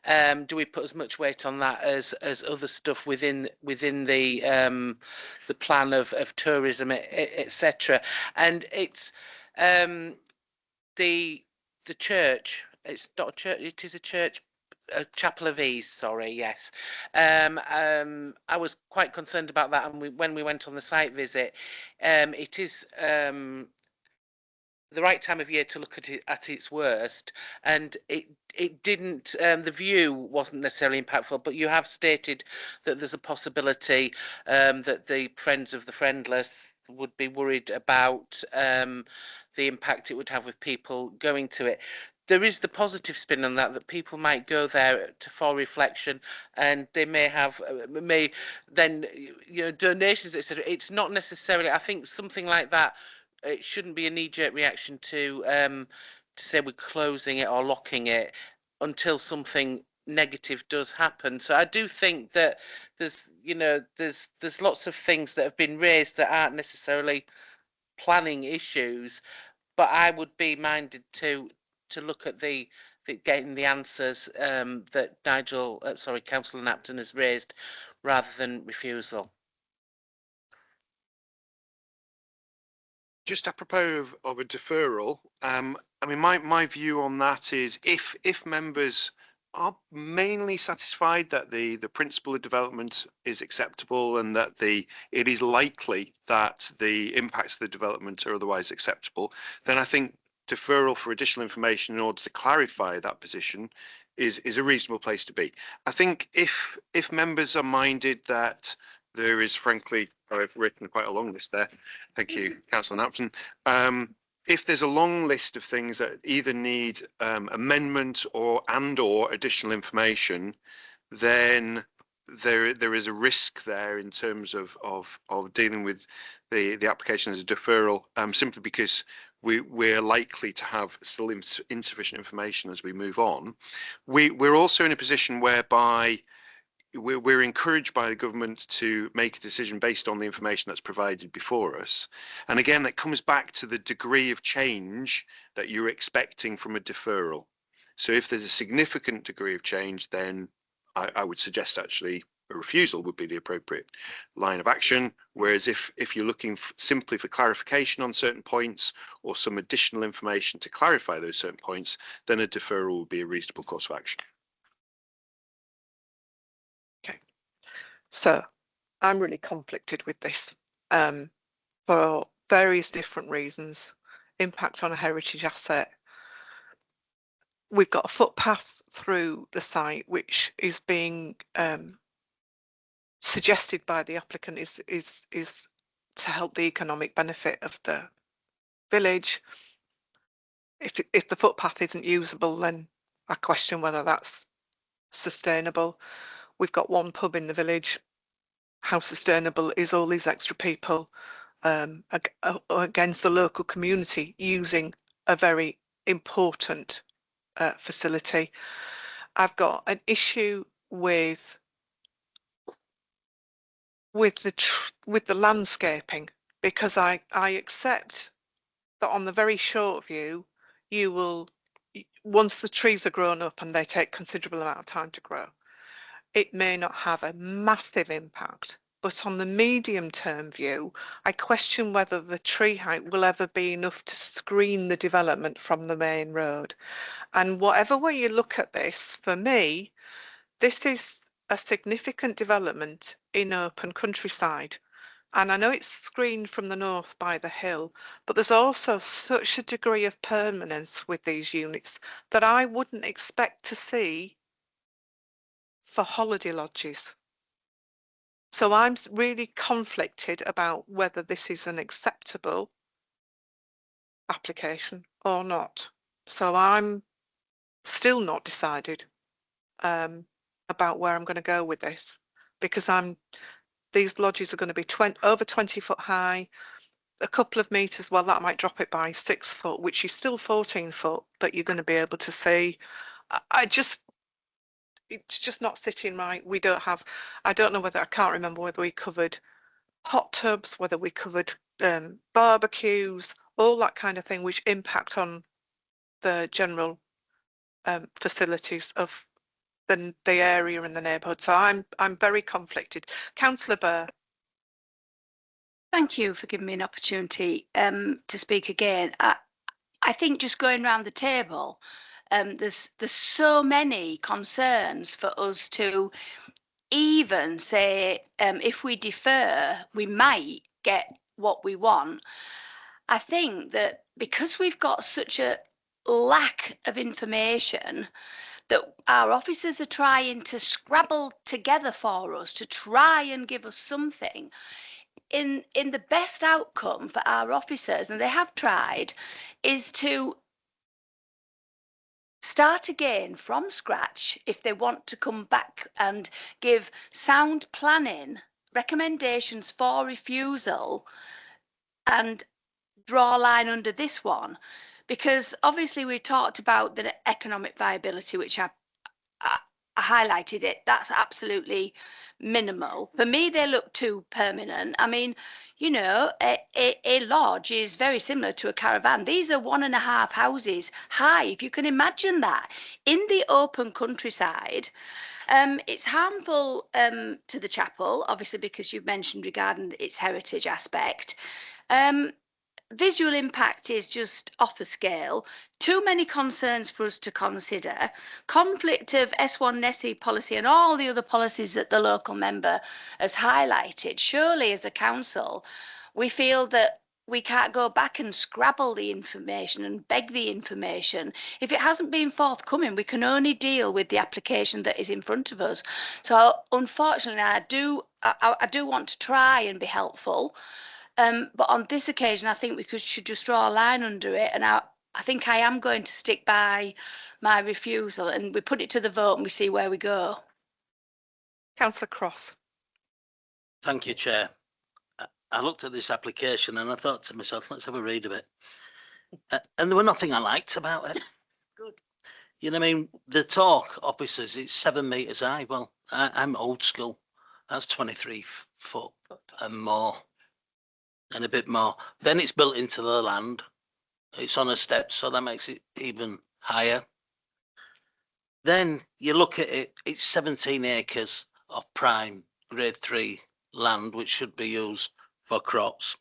Do we put as much weight on that as other stuff within the plan of tourism, etc.? And it's the church. It's not a church. It is a church. A chapel of ease, sorry, yes. I was quite concerned about that, and when we went on the site visit, it is the right time of year to look at it at its worst, and it didn't, the view wasn't necessarily impactful, but you have stated that there's a possibility that the Friends of the Friendless would be worried about the impact it would have with people going to it. There is the positive spin on that people might go there for reflection, and they may have then, you know, donations, etc. It's not necessarily, I think something like that, it shouldn't be a knee-jerk reaction to say we're closing it or locking it until something negative does happen. So I do think that there's lots of things that have been raised that aren't necessarily planning issues, but I would be minded to look at getting the answers that Councillor Napton has raised, rather than refusal. Just apropos of a deferral, I mean, my view on that is if members are mainly satisfied that the principle of development is acceptable and that it is likely that the impacts of the development are otherwise acceptable, then I think deferral for additional information in order to clarify that position is a reasonable place to be. I think if members are minded that there is, frankly, I've written quite a long list there. Thank you, Councillor Malton. If there's a long list of things that either need amendment or additional information, then there is a risk there in terms of dealing with the application as a deferral, simply because we're likely to have still insufficient information as we move on. We're also in a position whereby we're encouraged by the government to make a decision based on the information that's provided before us. And again, that comes back to the degree of change that you're expecting from a deferral. So if there's a significant degree of change, then I would suggest actually a refusal would be the appropriate line of action. Whereas if you're looking simply for clarification on certain points or some additional information to clarify those certain points, then a deferral would be a reasonable course of action. Okay, so I'm really conflicted with this for various different reasons. Impact on a heritage asset. We've got a footpath through the site which is being suggested by the applicant is to help the economic benefit of the village. If the footpath isn't usable, then I question whether that's sustainable. We've got one pub in the village. How sustainable is all these extra people against the local community using a very important facility? I've got an issue with the landscaping, because I accept that on the very short view, you will, once the trees are grown up and they take considerable amount of time to grow, it may not have a massive impact. But on the medium term view, I question whether the tree height will ever be enough to screen the development from the main road. And whatever way you look at this, for me, this is a significant development in open countryside. And I know it's screened from the north by the hill, but there's also such a degree of permanence with these units that I wouldn't expect to see for holiday lodges. So I'm really conflicted about whether this is an acceptable application or not. So I'm still not decided about where I'm going to go with this, because these lodges are going to be over 20 foot high, a couple of meters, well, that might drop it by 6 foot, which is still 14 foot that you're going to be able to see. It's just not sitting right. We don't have, I don't know whether, I can't remember whether we covered hot tubs, whether we covered barbecues, all that kind of thing, which impact on the general facilities of the area and the neighbourhood. So I'm very conflicted. Councillor Burr. Thank you for giving me an opportunity to speak again. I think just going around the table, there's so many concerns for us to even say if we defer, we might get what we want. I think that because we've got such a lack of information, that our officers are trying to scrabble together for us to try and give us something in the best outcome for our officers, and they have tried, is to start again from scratch if they want to come back and give sound planning recommendations for refusal and draw a line under this one. Because obviously we talked about the economic viability, which I highlighted it. That's absolutely minimal. For me, they look too permanent. I mean, you know, a lodge is very similar to a caravan. These are 1.5 houses high, if you can imagine that, in the open countryside. It's harmful to the chapel, obviously, because you've mentioned regarding its heritage aspect. Visual impact is just off the scale. Too many concerns for us to consider. Conflict of S1 NESI policy and all the other policies that the local member has highlighted. Surely as a council, we feel that we can't go back and scrabble the information and beg the information. If it hasn't been forthcoming, we can only deal with the application that is in front of us. So unfortunately, I do want to try and be helpful. But on this occasion, I think we should just draw a line under it. And I think I am going to stick by my refusal, and we put it to the vote and we see where we go. Councillor Cross. Thank you, Chair. I looked at this application and I thought to myself, let's have a read of it. And there was nothing I liked about it. Good. You know what I mean? The talk officers, it's 7 metres high. Well, I'm old school. That's 23 foot and more. And a bit more. Then it's built into the land. It's on a step, so that makes it even higher. Then you look at it, it's 17 acres of prime grade 3 land, which should be used for crops.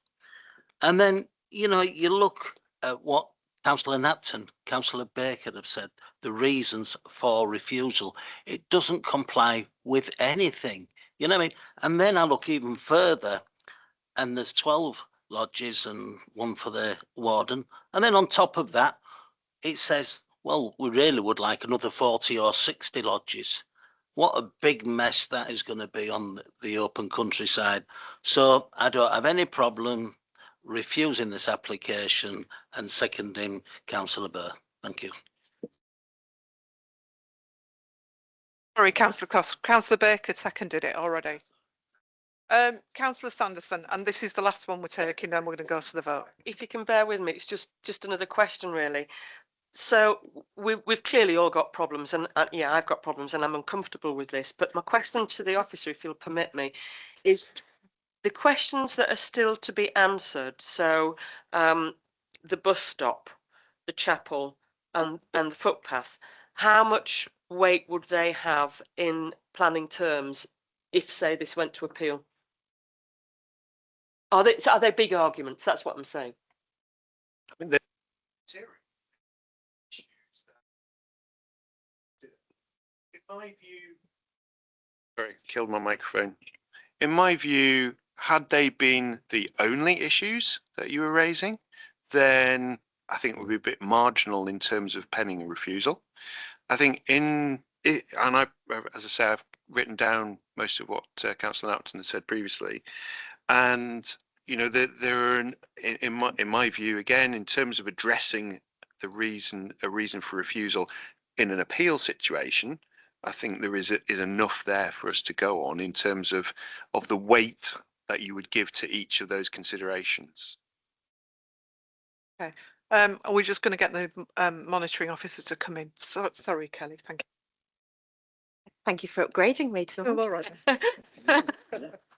And then, you know, you look at what Councillor Napton, Councillor Baker have said, the reasons for refusal. It doesn't comply with anything, you know what I mean? And then I look even further, and there's 12 lodges and one for the warden. And then on top of that, it says, well, we really would like another 40 or 60 lodges. What a big mess that is going to be on the open countryside. So I don't have any problem refusing this application and seconding Councillor Burr. Thank you. Sorry, Councillor Cross. Councillor Baker seconded it already. Councillor Sanderson, and this is the last one we're taking, then we're going to go to the vote. If you can bear with me, it's just another question, really. So we've clearly all got problems, and yeah, I've got problems, and I'm uncomfortable with this. But my question to the officer, if you'll permit me, is the questions that are still to be answered. So the bus stop, the chapel, and the footpath. How much weight would they have in planning terms if, say, this went to appeal? Are they big arguments? That's what I'm saying. I mean, in my view, sorry, killed my microphone. In my view, had they been the only issues that you were raising, then I think it would be a bit marginal in terms of penning a refusal. I think and as I say, I've written down most of what Councillor Napton has said previously, and you know, there are, in my view, again, in terms of addressing a reason for refusal in an appeal situation, I think there is enough there for us to go on in terms of the weight that you would give to each of those considerations. Okay. Are we just going to get the monitoring officer to come in? Sorry, Kelly. Thank you. Thank you for upgrading me to. Oh, all right.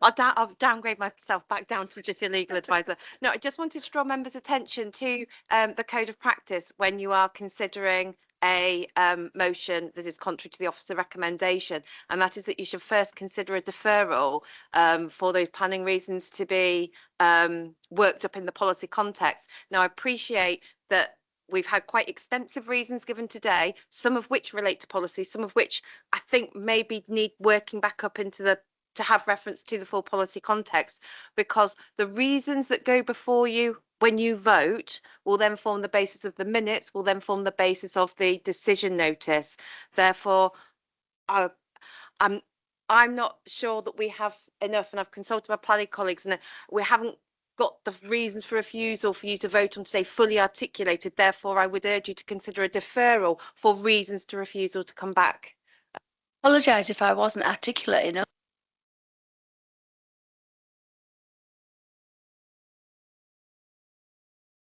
I'll downgrade myself back down to just your legal advisor. No, I just wanted to draw members' attention to the code of practice when you are considering a motion that is contrary to the officer recommendation, and that is that you should first consider a deferral for those planning reasons to be worked up in the policy context. Now, I appreciate that we've had quite extensive reasons given today, some of which relate to policy, some of which I think maybe need working back up into to have reference to the full policy context, because the reasons that go before you when you vote will then form the basis of the minutes, will then form the basis of the decision notice. Therefore, I'm not sure that we have enough, and I've consulted my planning colleagues, and we haven't got the reasons for refusal for you to vote on today fully articulated. Therefore, I would urge you to consider a deferral for reasons to refusal to come back. Apologise if I wasn't articulate enough.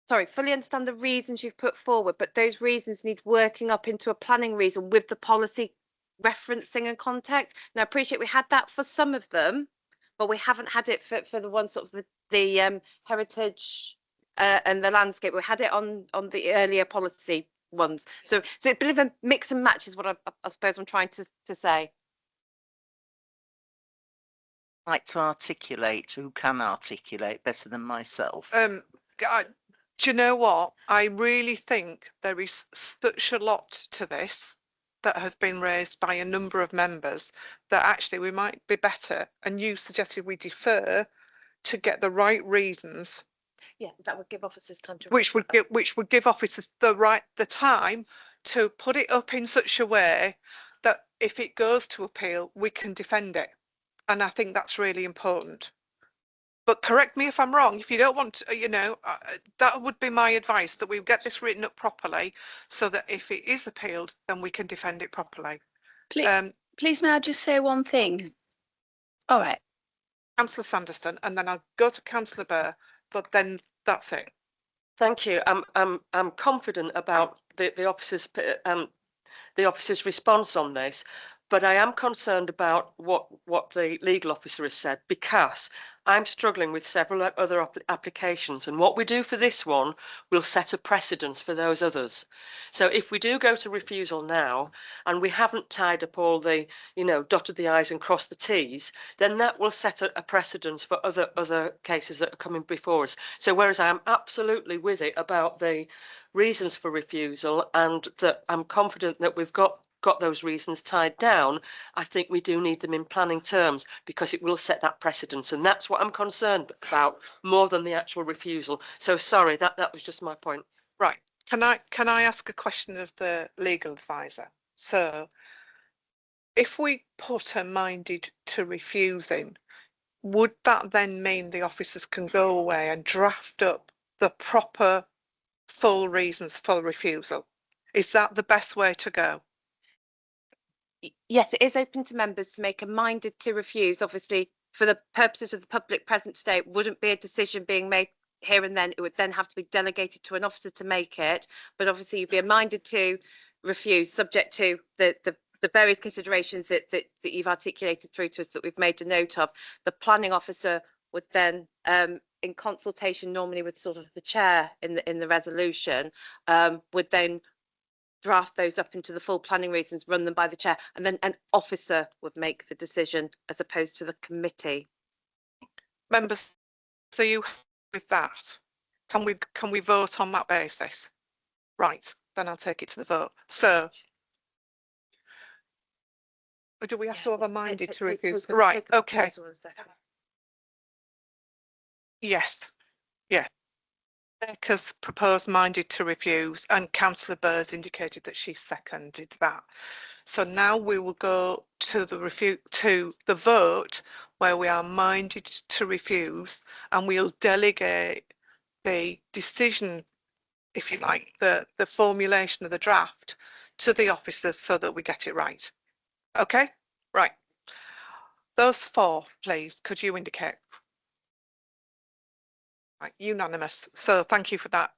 Sorry, fully understand the reasons you've put forward, but those reasons need working up into a planning reason with the policy referencing and context. Now, I appreciate we had that for some of them, but we haven't had it for the ones sort of the heritage and the landscape. We had it on the earlier policy ones. So it's a bit of a mix and match is what I suppose I'm trying to say. Like to articulate, who can articulate better than myself? Do you know what? I really think there is such a lot to this that has been raised by a number of members that actually we might be better, and you suggested we defer to get the right reasons Yeah, that would give officers time to. Which would give officers the time to put it up in such a way that if it goes to appeal, we can defend it. And I think that's really important. But correct me if I'm wrong. If you don't want to, that would be my advice, that we get this written up properly so that if it is appealed, then we can defend it properly. Please, may I just say one thing? All right. Councillor Sanderson, and then I'll go to Councillor Burr, but then that's it. Thank you. I'm confident about the officer's response on this, but I am concerned about what the legal officer has said, because I'm struggling with several other applications, and what we do for this one will set a precedence for those others. So if we do go to refusal now and we haven't tied up all the, dotted the I's and crossed the T's, then that will set a precedence for other cases that are coming before us. So whereas I am absolutely with it about the reasons for refusal, and that I'm confident that we've got those reasons tied down, I think we do need them in planning terms, because it will set that precedence, and that's what I'm concerned about more than the actual refusal. So sorry, that was just my point. Right. Can I ask a question of the legal advisor? So if we put a minded to refusing, would that then mean the officers can go away and draft up the proper full reasons for refusal? Is that the best way to go? Yes, it is open to members to make a minded to refuse. Obviously, for the purposes of the public present today, it wouldn't be a decision being made here and then. It would then have to be delegated to an officer to make it. But obviously, you'd be minded to refuse, subject to the various considerations that you've articulated through to us, that we've made a note of. The planning officer would then, in consultation normally with sort of the chair in the resolution, would then draft those up into the full planning reasons, run them by the chair, and then an officer would make the decision as opposed to the committee. Members, are you with that? Can we vote on that basis? Right, then I'll take it to the vote. So do we have to have a minded to refuse? Right, okay. Yes, yeah. Because proposed minded to refuse, and Councillor Burrs indicated that she seconded that. So now we will go to the vote where we are minded to refuse, and we'll delegate the decision, if you like, the formulation of the draft to the officers so that we get it right. Okay, right. Those four, please, could you indicate? Right, unanimous. So thank you for that.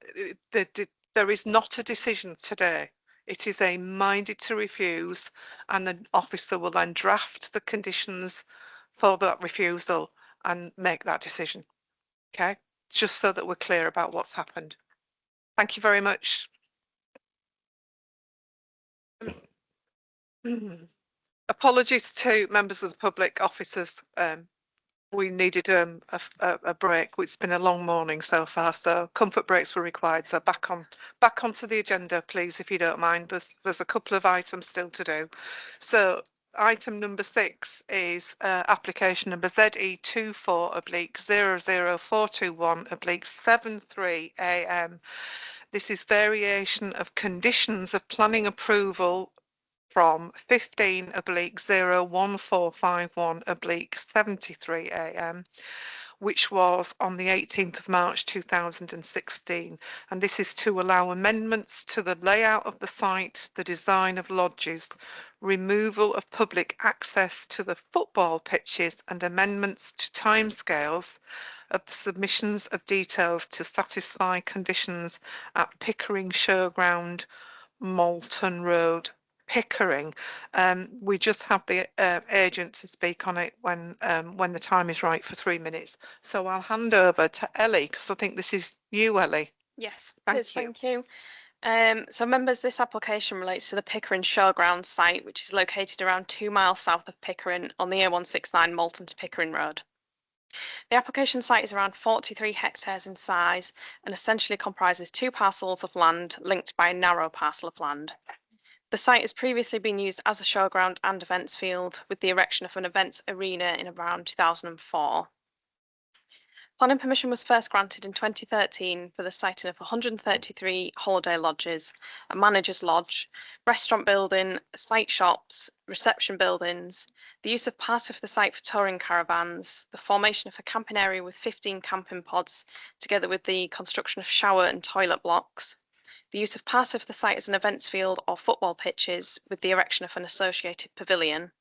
There is not a decision today. It is a minded to refuse, and an officer will then draft the conditions for that refusal and make that decision. Okay, just so that we're clear about what's happened. Thank you very much. Apologies to members of the public, officers. We needed a break. It's been a long morning so far, so comfort breaks were required. So back onto the agenda, please, if you don't mind. There's a couple of items still to do. So item number 6 is application number ZE24/00421/73 AM. This is variation of conditions of planning approval from 15/01451/73 AM, which was on the 18th of March 2016. And this is to allow amendments to the layout of the site, the design of lodges, removal of public access to the football pitches, and amendments to timescales of the submissions of details to satisfy conditions at Pickering Showground, Malton Road, Pickering. We just have the agent to speak on it when the time is right for 3 minutes. So I'll hand over to Ellie, because I think this is you, Ellie. Yes, Thank you. So members, this application relates to the Pickering Showground site, which is located around 2 miles south of Pickering on the A169 Malton to Pickering Road. The application site is around 43 hectares in size and essentially comprises 2 parcels of land linked by a narrow parcel of land. The site has previously been used as a showground and events field, with the erection of an events arena in around 2004. Planning permission was first granted in 2013 for the siting of 133 holiday lodges, a manager's lodge, restaurant building, site shops, reception buildings, the use of part of the site for touring caravans, the formation of a camping area with 15 camping pods, together with the construction of shower and toilet blocks, the use of part of the site as an events field or football pitches with the erection of an associated pavilion,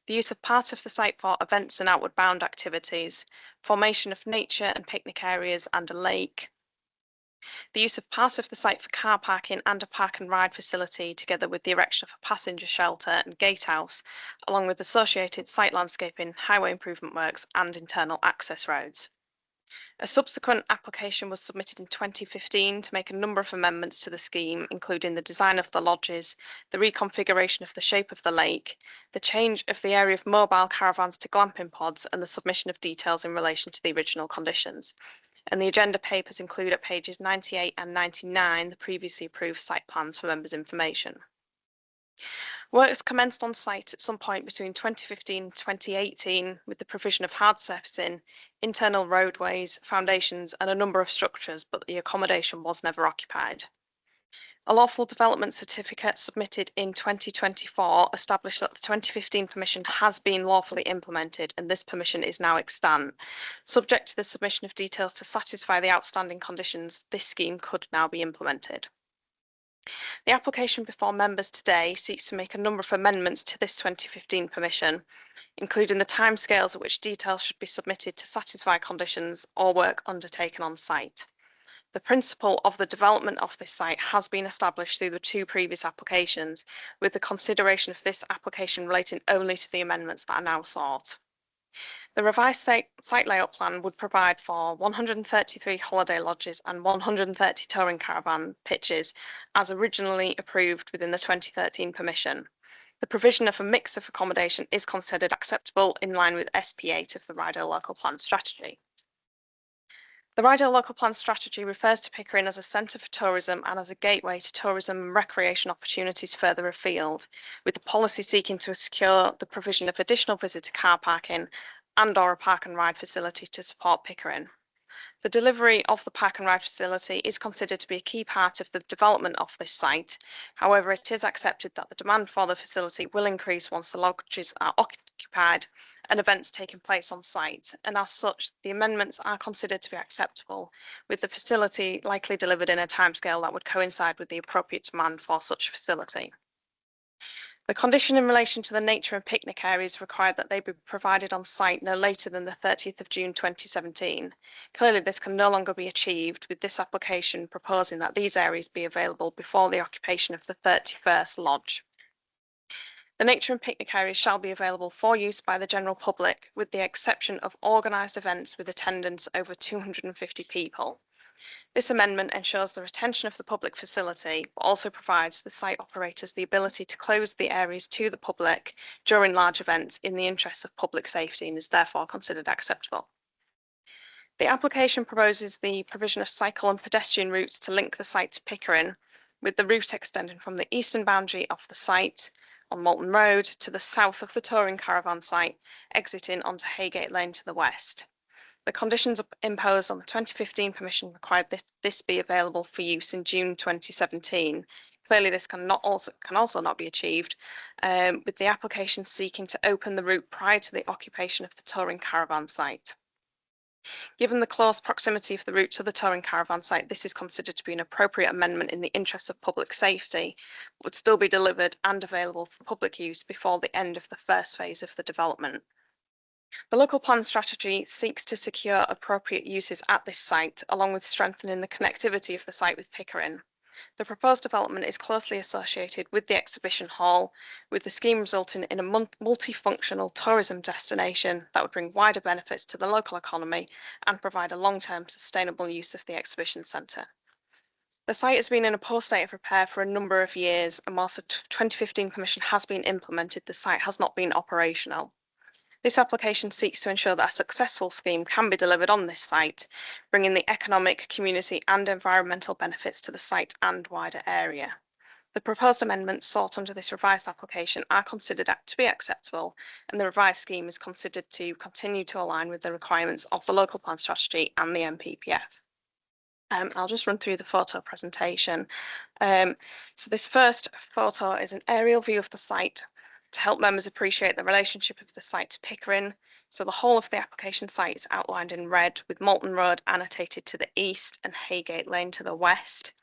the use of part of the site for events and outward bound activities, formation of nature and picnic areas and a lake, the use of part of the site for car parking and a park and ride facility, together with the erection of a passenger shelter and gatehouse, along with associated site landscaping, highway improvement works and internal access roads. A subsequent application was submitted in 2015 to make a number of amendments to the scheme, including the design of the lodges, the reconfiguration of the shape of the lake, the change of the area of mobile caravans to glamping pods, and the submission of details in relation to the original conditions. And the agenda papers include at pages 98 and 99 the previously approved site plans for members' information. Works commenced on site at some point between 2015 and 2018 with the provision of hard surfacing, internal roadways, foundations and a number of structures, but the accommodation was never occupied. A lawful development certificate submitted in 2024 established that the 2015 permission has been lawfully implemented and this permission is now extant. Subject to the submission of details to satisfy the outstanding conditions, this scheme could now be implemented. The application before members today seeks to make a number of amendments to this 2015 permission, including the timescales at which details should be submitted to satisfy conditions or work undertaken on site. The principle of the development of this site has been established through the two previous applications, with the consideration of this application relating only to the amendments that are now sought. The revised site layout plan would provide for 133 holiday lodges and 130 touring caravan pitches as originally approved within the 2013 permission. The provision of a mix of accommodation is considered acceptable in line with SP8 of the Rydal Local Plan Strategy. The Rydal Local Plan Strategy refers to Pickering as a centre for tourism and as a gateway to tourism and recreation opportunities further afield, with the policy seeking to secure the provision of additional visitor car parking and/or a park and ride facility to support Pickering. The delivery of the park and ride facility is considered to be a key part of the development of this site. However, it is accepted that the demand for the facility will increase once the lodges are occupied and events taking place on site, and as such, the amendments are considered to be acceptable, with the facility likely delivered in a timescale that would coincide with the appropriate demand for such facility. The condition in relation to the nature and picnic areas required that they be provided on site no later than the 30th of June 2017. Clearly, this can no longer be achieved, with this application proposing that these areas be available before the occupation of the 31st lodge. The nature and picnic areas shall be available for use by the general public, with the exception of organised events with attendance over 250 people. This amendment ensures the retention of the public facility, but also provides the site operators the ability to close the areas to the public during large events in the interests of public safety and is therefore considered acceptable. The application proposes the provision of cycle and pedestrian routes to link the site to Pickering, with the route extending from the eastern boundary of the site on Malton Road to the south of the touring caravan site, exiting onto Haygate Lane to the west. The conditions imposed on the 2015 permission required this be available for use in June 2017. Clearly, this can also not be achieved, with the application seeking to open the route prior to the occupation of the touring caravan site. Given the close proximity of the route to the touring caravan site, this is considered to be an appropriate amendment in the interest of public safety, but would still be delivered and available for public use before the end of the first phase of the development. The local plan strategy seeks to secure appropriate uses at this site, along with strengthening the connectivity of the site with Pickering. The proposed development is closely associated with the exhibition hall, with the scheme resulting in a multifunctional tourism destination that would bring wider benefits to the local economy and provide a long-term sustainable use of the exhibition centre. The site has been in a poor state of repair for a number of years, and whilst the 2015 permission has been implemented, the site has not been operational. This application seeks to ensure that a successful scheme can be delivered on this site, bringing the economic, community and environmental benefits to the site and wider area. The proposed amendments sought under this revised application are considered to be acceptable, and the revised scheme is considered to continue to align with the requirements of the local plan strategy and the MPPF. I'll just run through the photo presentation. So this first photo is an aerial view of the site to help members appreciate the relationship of the site to Pickering. So the whole of the application site is outlined in red, with Malton Road annotated to the east and Haygate Lane to the west.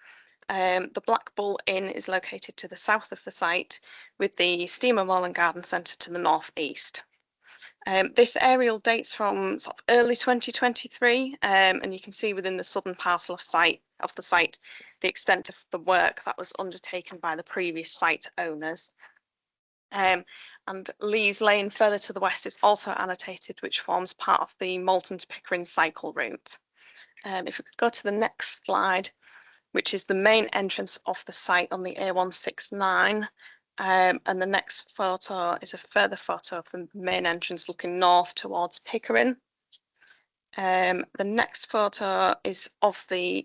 The Black Bull Inn is located to the south of the site, with the Steamer Mall and Garden Centre to the northeast. This aerial dates from sort of early 2023, and you can see within the southern parcel of the site the extent of the work that was undertaken by the previous site owners. And Lees Lane further to the west is also annotated, which forms part of the Malton to Pickering cycle route. If we could go to the next slide, which is the main entrance of the site on the A169. And the next photo is a further photo of the main entrance looking north towards Pickering. The next photo is of the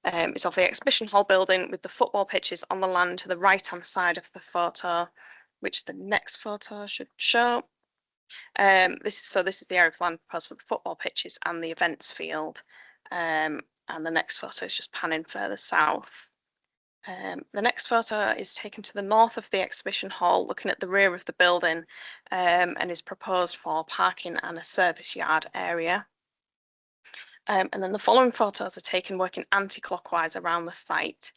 exhibition hall building with the football pitches on the land to the right hand side of the photo, which the next photo should show. This is the area of land proposed for the football pitches and the events field. And the next photo is just panning further south. The next photo is taken to the north of the exhibition hall, looking at the rear of the building, and is proposed for parking and a service yard area. And then the following photos are taken working anti-clockwise around the site.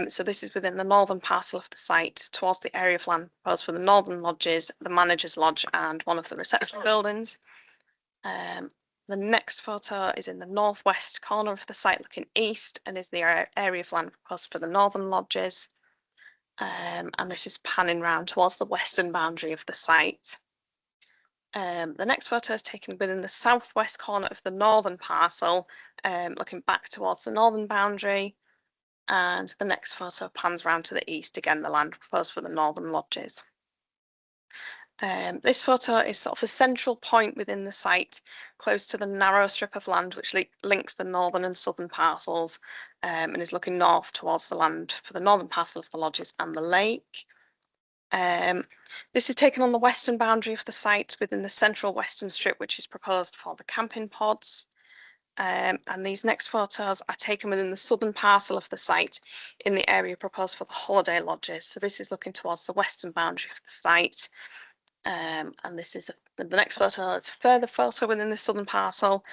So this is within the northern parcel of the site towards the area of land proposed for the northern lodges, the manager's lodge and one of the reception buildings. The next photo is in the northwest corner of the site looking east and is the area of land proposed for the northern lodges. And this is panning round towards the western boundary of the site. The next photo is taken within the southwest corner of the northern parcel, looking back towards the northern boundary. And the next photo pans round to the east, again the land proposed for the northern lodges. This photo is sort of a central point within the site, close to the narrow strip of land which links the northern and southern parcels, and is looking north towards the land for the northern parcel of the lodges and the lake. This is taken on the western boundary of the site within the central western strip, which is proposed for the camping pods. And these next photos are taken within the southern parcel of the site in the area proposed for the holiday lodges. So this is looking towards the western boundary of the site. And this is the next photo. It's a further photo within the southern parcel.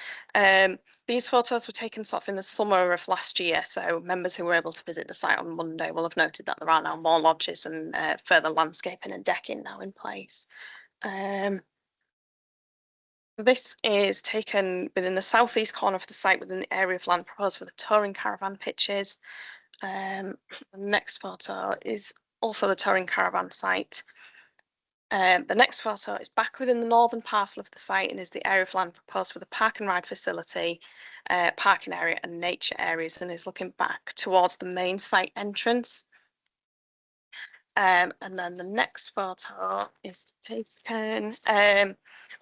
These photos were taken sort of in the summer of last year, so members who were able to visit the site on Monday will have noted that there are now more lodges and further landscaping and decking now in place. This is taken within the southeast corner of the site within the area of land proposed for the touring caravan pitches. The next photo is also the touring caravan site. The next photo is back within the northern parcel of the site and is the area of land proposed for the park and ride facility, parking area and nature areas, and is looking back towards the main site entrance. And then the next photo is taken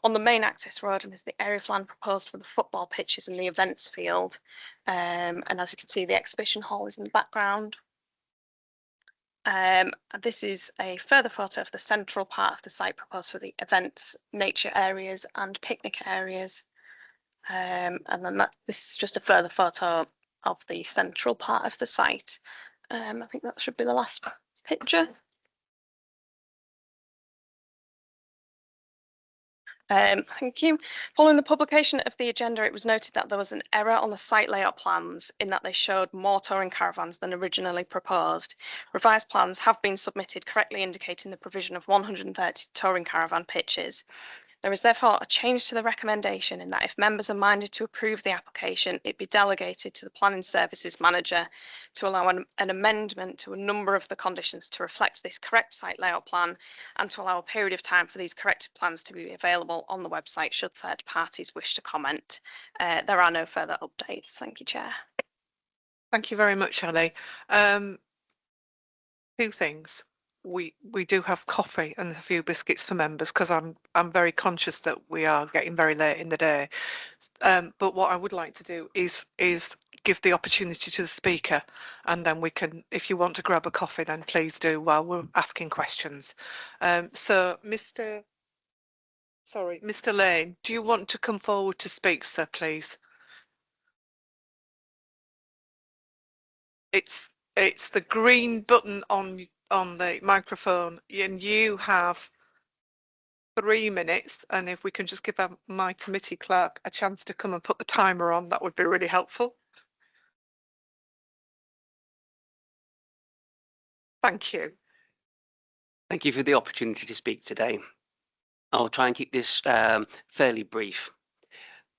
on the main access road and is the area of land proposed for the football pitches and the events field. And as you can see, the exhibition hall is in the background. This is a further photo of the central part of the site proposed for the events, nature areas and picnic areas. And then this is just a further photo of the central part of the site. I think that should be the last picture. Thank you. Following the publication of the agenda, it was noted that there was an error on the site layout plans in that they showed more touring caravans than originally proposed. Revised plans have been submitted, correctly indicating the provision of 130 touring caravan pitches. There is therefore a change to the recommendation in that if members are minded to approve the application, it be delegated to the Planning Services Manager to allow an amendment to a number of the conditions to reflect this correct site layout plan and to allow a period of time for these corrected plans to be available on the website should third parties wish to comment. There are no further updates. Thank you, Chair. Thank you very much, Annie. Two things. We do have coffee and a few biscuits for members because I'm very conscious that we are getting very late in the day. But what I would like to do is give the opportunity to the speaker, and then we can, if you want to grab a coffee, then please do while we're asking questions. So Mr. Lane, do you want to come forward to speak, sir, please? It's the green button on the microphone, and you have 3 minutes, and if we can just give my committee clerk a chance to come and put the timer on, that would be really helpful. Thank you. Thank you for the opportunity to speak today. I'll try and keep this fairly brief.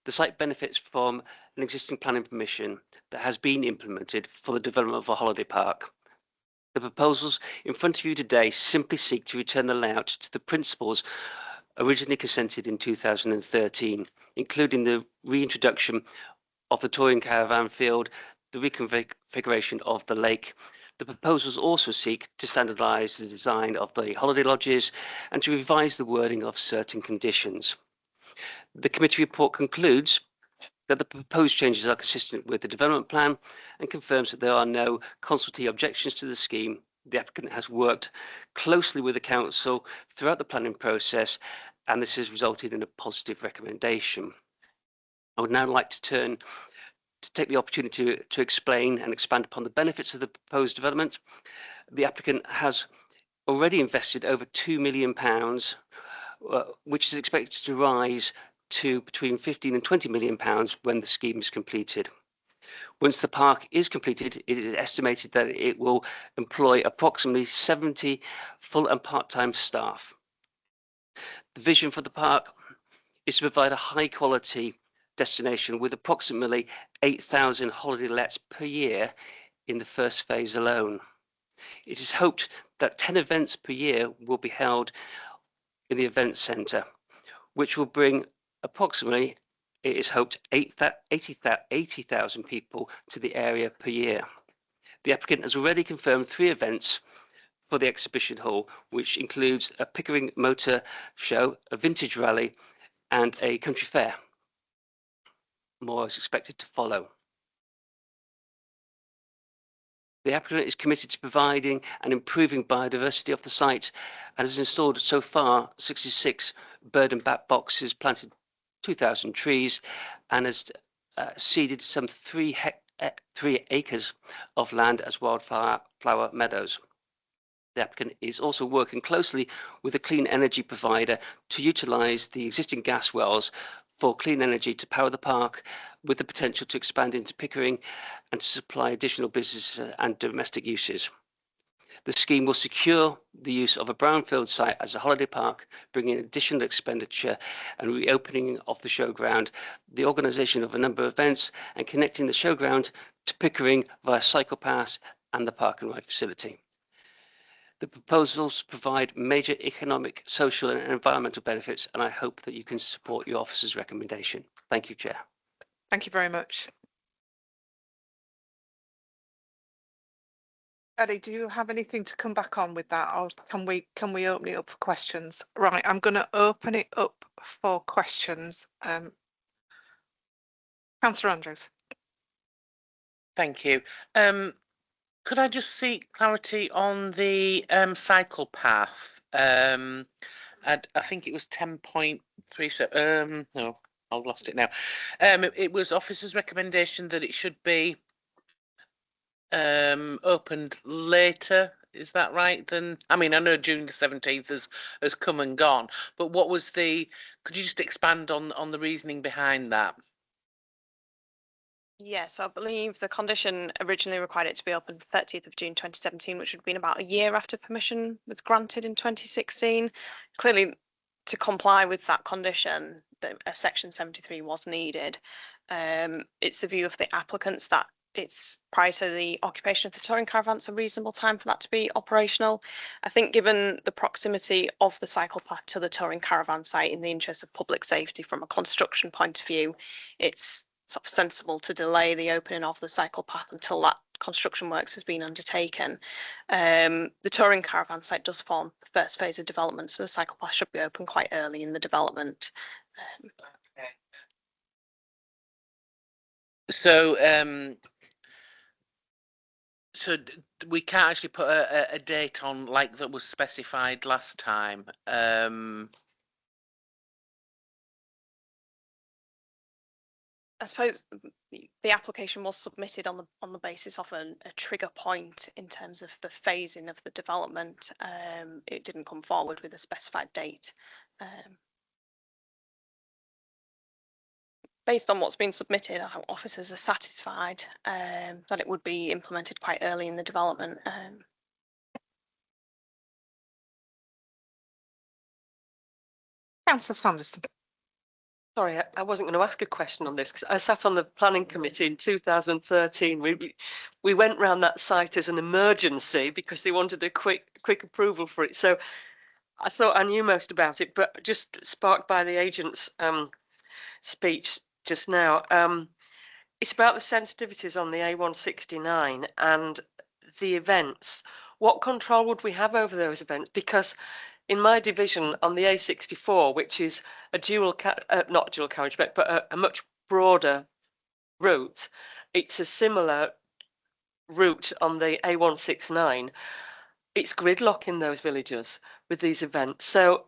The site benefits from an existing planning permission that has been implemented for the development of a holiday park. The proposals in front of you today simply seek to return the layout to the principles originally consented in 2013, including the reintroduction of the touring caravan field, the reconfiguration of the lake. The proposals also seek to standardise the design of the holiday lodges and to revise the wording of certain conditions. The committee report concludes that the proposed changes are consistent with the development plan and confirms that there are no consultee objections to the scheme. The applicant has worked closely with the council throughout the planning process, and this has resulted in a positive recommendation. I would now like to take the opportunity to explain and expand upon the benefits of the proposed development. The applicant has already invested over £2 million, which is expected to rise to between £15 and £20 million when the scheme is completed. Once the park is completed, it is estimated that it will employ approximately 70 full and part-time staff. The vision for the park is to provide a high-quality destination with approximately 8,000 holiday lets per year in the first phase alone. It is hoped that 10 events per year will be held in the event centre, which will bring approximately, it is hoped, 80,000 people to the area per year. The applicant has already confirmed 3 events for the exhibition hall, which includes a Pickering motor show, a vintage rally, and a country fair. More is expected to follow. The applicant is committed to providing and improving biodiversity of the site and has installed so far 66 bird and bat boxes, planted 2,000 trees, and has seeded some 3 acres of land as wildflower meadows. The applicant is also working closely with a clean energy provider to utilise the existing gas wells for clean energy to power the park, with the potential to expand into Pickering and to supply additional business and domestic uses. The scheme will secure the use of a brownfield site as a holiday park, bringing additional expenditure and reopening of the showground, the organisation of a number of events, and connecting the showground to Pickering via cycle pass and the park and ride facility. The proposals provide major economic, social and environmental benefits, and I hope that you can support your officer's recommendation. Thank you, Chair. Thank you very much. Eddie, do you have anything to come back on with that, or can we open it up for questions? Right, I'm going to open it up for questions. Councillor Andrews. Thank you. Could I just seek clarity on the cycle path? I think it was 10.3. So, no, I've lost it now. It was officer's recommendation that it should be opened later. Is that right? Then I mean, I know June the 17th has come and gone, but what was the? Could you just expand on the reasoning behind that? Yes, I believe the condition originally required it to be open 30th of June 2017, which would have been about a year after permission was granted in 2016. Clearly, to comply with that condition, a section 73 was needed. It's the view of the applicants that it's prior to the occupation of the touring caravans a reasonable time for that to be operational. I think given the proximity of the cycle path to the touring caravan site, in the interest of public safety from a construction point of view, it's sort of sensible to delay the opening of the cycle path until that construction works has been undertaken. The touring caravan site does form the first phase of development, so the cycle path should be open quite early in the development. So So we can't actually put a date on like that was specified last time. I suppose the application was submitted on the basis of a trigger point in terms of the phasing of the development. It didn't come forward with a specified date. Based on what's been submitted, our officers are satisfied that it would be implemented quite early in the development. Councillor Sanderson. Sorry, I wasn't going to ask a question on this because I sat on the planning committee in 2013. We went round that site as an emergency because they wanted a quick approval for it. So I thought I knew most about it, but just sparked by the agent's speech just now. It's about the sensitivities on the A169 and the events. What control would we have over those events? Because in my division on the A64, which is a not dual carriage, but a much broader route, it's a similar route on the A169. It's gridlock in those villages with these events. So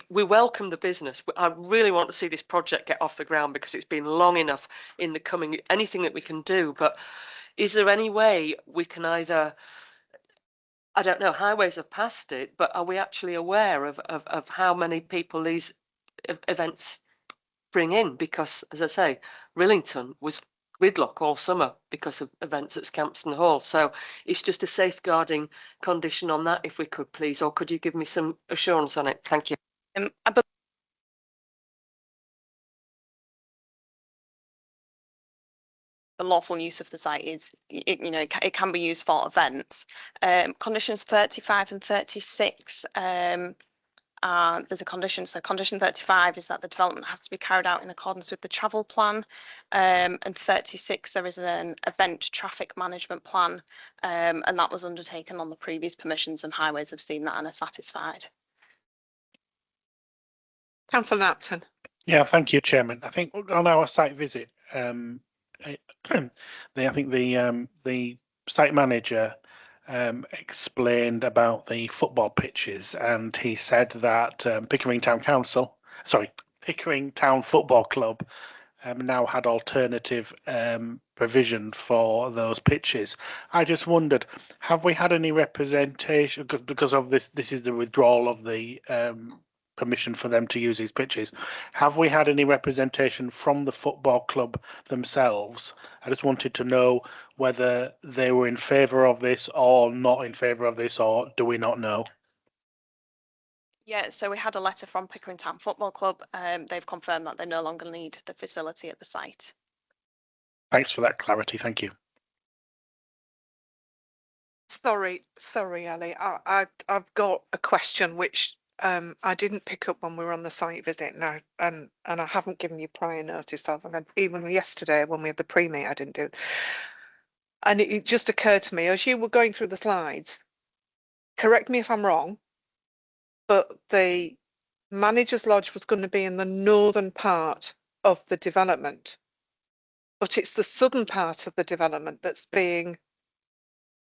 we welcome the business. I really want to see this project get off the ground because it's been long enough in the coming, anything that we can do. But is there any way we can either, I don't know, highways have passed it, but are we actually aware of how many people these events bring in? Because, as I say, Rillington was gridlock all summer because of events at Scampston Hall. So it's just a safeguarding condition on that, if we could, please, or could you give me some assurance on it? Thank you. The lawful use of the site is, it can be used for events. Conditions 35 and 36, there's a condition. So condition 35 is that the development has to be carried out in accordance with the travel plan. And 36, there is an event traffic management plan, and that was undertaken on the previous permissions, and highways have seen that and are satisfied. Councillor Napton. Yeah, thank you, Chairman. I think on our site visit, I think the site manager explained about the football pitches, and he said that Pickering Town Football Club now had alternative provision for those pitches. I just wondered, have we had any representation because of this? This is the withdrawal of the permission for them to use these pitches. Have we had any representation from the football club themselves? I just wanted to know whether they were in favour of this or not in favour of this, or do we not know? Yeah, so we had a letter from Pickering Town Football Club. They've confirmed that they no longer need the facility at the site. Thanks for that clarity. Thank you. Sorry, Ali. I've got a question which I didn't pick up when we were on the site visit now, and I haven't given you prior notice of, and even yesterday when we had the pre-meet I didn't do it. And it just occurred to me as you were going through the slides, correct me if I'm wrong, but the manager's lodge was going to be in the northern part of the development, but it's the southern part of the development that's being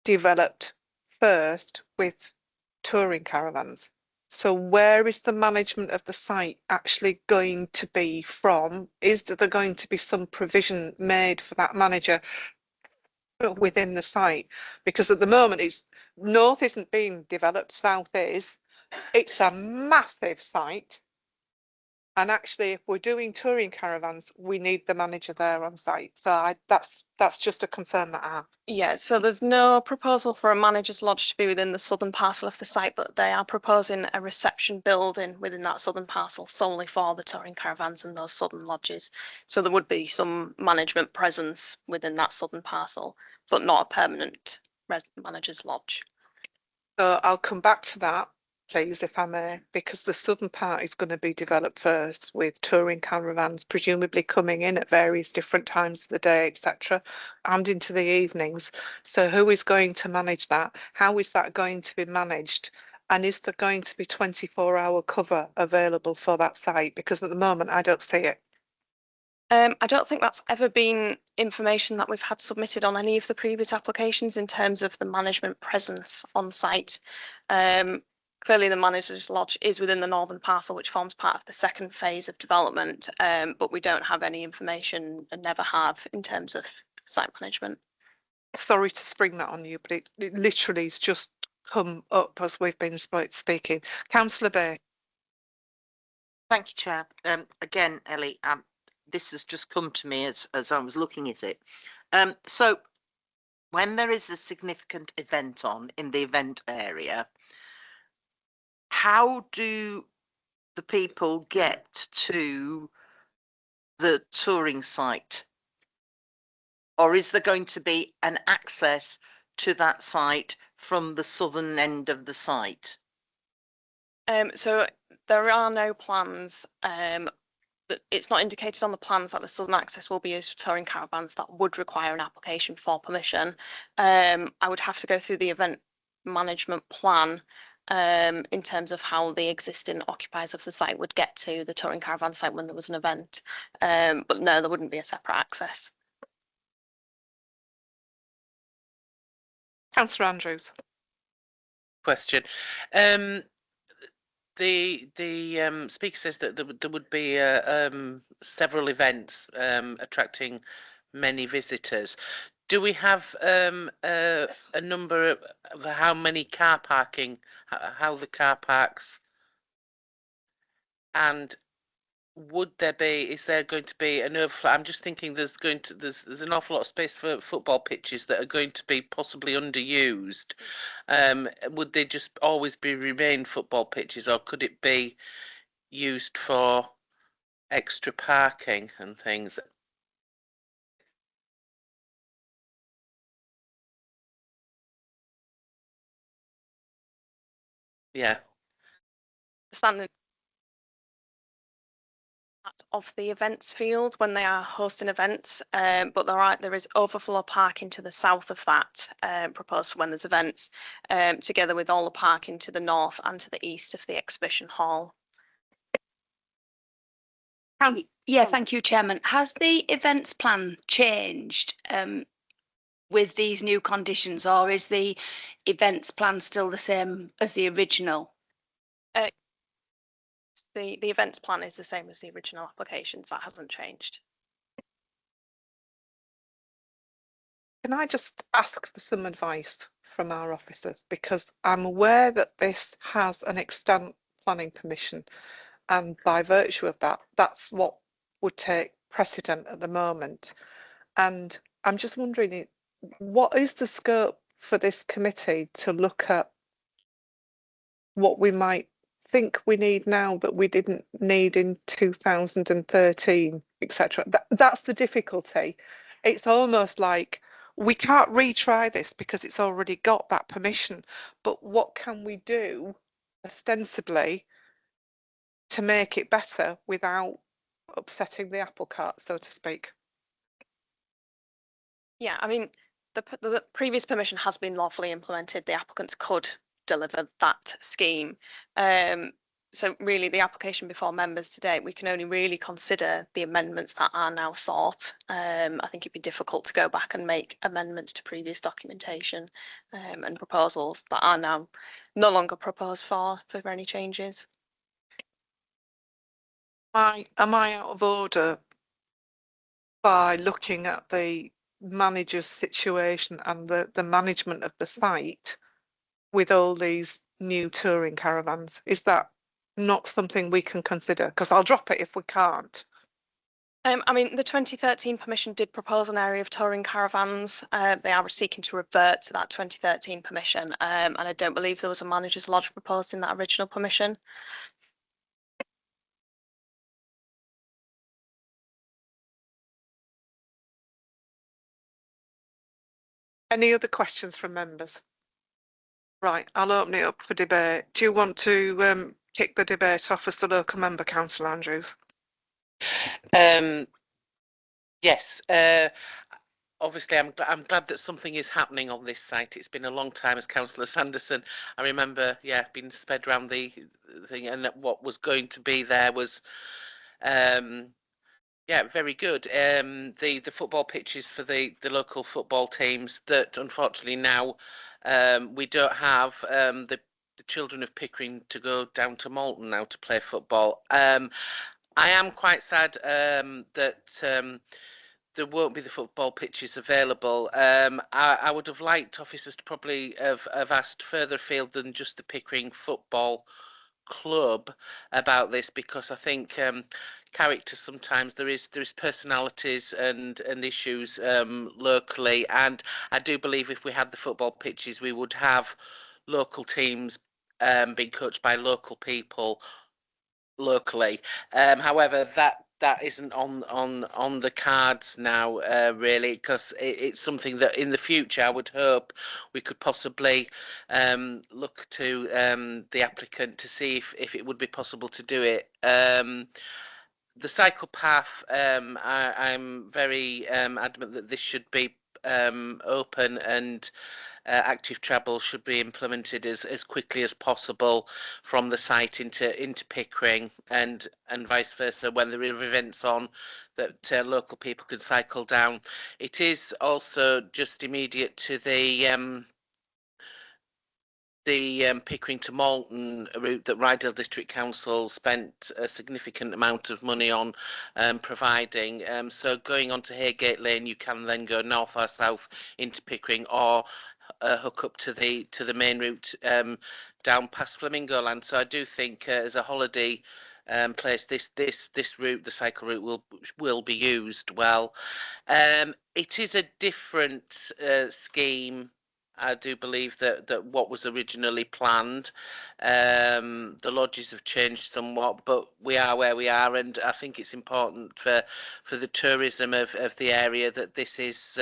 developed first with touring caravans. So where is the management of the site actually going to be from? Is there going to be some provision made for that manager within the site? Because at the moment it's north isn't being developed, south is. It's a massive site. And actually, if we're doing touring caravans, we need the manager there on site. So that's just a concern that I have. Yeah, so there's no proposal for a manager's lodge to be within the southern parcel of the site, but they are proposing a reception building within that southern parcel solely for the touring caravans and those southern lodges. So there would be some management presence within that southern parcel, but not a permanent manager's lodge. So I'll come back to that, please, if I may, because the southern part is going to be developed first with touring caravans presumably coming in at various different times of the day, etc., and into the evenings. So who is going to manage that? How is that going to be managed? And is there going to be 24-hour cover available for that site? Because at the moment I don't see it. I don't think that's ever been information that we've had submitted on any of the previous applications in terms of the management presence on site. Clearly the manager's lodge is within the northern parcel, which forms part of the second phase of development, but we don't have any information and never have in terms of site management. Sorry to spring that on you, but it literally has just come up as we've been speaking. Councillor Bay. Thank you, Chair. Again, Ellie, this has just come to me as I was looking at it. So when there is a significant event on in the event area, how do the people get to the touring site? Or is there going to be an access to that site from the southern end of the site? So there are no plans. It's not indicated on the plans that the southern access will be used for touring caravans. That would require an application for permission. I would have to go through the event management plan in terms of how the existing occupiers of the site would get to the touring caravan site when there was an event. But no, there wouldn't be a separate access. Councillor Andrews. Question. The speaker says that there would be several events attracting many visitors. Do we have a number of how many car parking, how the car parks, and would there be, is there going to be an overflow? I'm just thinking there's an awful lot of space for football pitches that are going to be possibly underused. Would they just always remain football pitches, or could it be used for extra parking and things? Yeah. Standing of the events field when they are hosting events, but there is overflow parking to the south of that proposed for when there's events, together with all the parking to the north and to the east of the exhibition hall. Yeah, thank you, Chairman. Has the events plan changed with these new conditions, or is the events plan still the same as the original? The events plan is the same as the original applications. That hasn't changed. Can I just ask for some advice from our officers, because I'm aware that this has an extant planning permission, and by virtue of that, that's what would take precedent at the moment. And I'm just wondering, what is the scope for this committee to look at what we might think we need now that we didn't need in 2013, etc. That's the difficulty. It's almost like we can't retry this because it's already got that permission, but what can we do ostensibly to make it better without upsetting the apple cart, so to speak? Yeah, I mean, the previous permission has been lawfully implemented. The applicants could deliver that scheme. So really the application before members today, we can only really consider the amendments that are now sought. I think it'd be difficult to go back and make amendments to previous documentation and proposals that are now no longer proposed for any changes. Am I out of order by looking at the manager's situation and the management of the site with all these new touring caravans? Is that not something we can consider? Because I'll drop it if we can't. I mean, the 2013 permission did propose an area of touring caravans. They are seeking to revert to that 2013 permission, and I don't believe there was a manager's lodge proposed in that original permission. Any other questions from members? Right, I'll open it up for debate. Do you want to kick the debate off as the local member, Councillor Andrews? Yes. Obviously, I'm glad that something is happening on this site. It's been a long time, as Councillor Sanderson. I remember, yeah, being sped around the thing, and what was going to be there was, yeah, Yeah, very good. The football pitches for the local football teams that unfortunately now we don't have the children of Pickering to go down to Malton now to play football. I am quite sad that there won't be the football pitches available. I would have liked officers to probably have asked further afield than just the Pickering Football Club about this, because I think character sometimes there's personalities and issues locally, and I do believe if we had the football pitches we would have local teams being coached by local people locally. However, that isn't on the cards now, really, because it's something that in the future I would hope we could possibly look to the applicant to see if it would be possible to do it. The cycle path, I'm very adamant that this should be open, and active travel should be implemented as quickly as possible from the site into Pickering, and vice versa when there are events on that local people can cycle down. It is also just immediate to the Pickering to Malton route that Rydal District Council spent a significant amount of money on providing. So going on to Haygate Lane, you can then go north or south into Pickering, or hook up to the main route down past Flamingo Land. So I do think as a holiday place, this route, the cycle route, will be used well. It is a different scheme. I do believe that what was originally planned, the lodges have changed somewhat, but we are where we are, and I think it's important for the tourism of the area that this is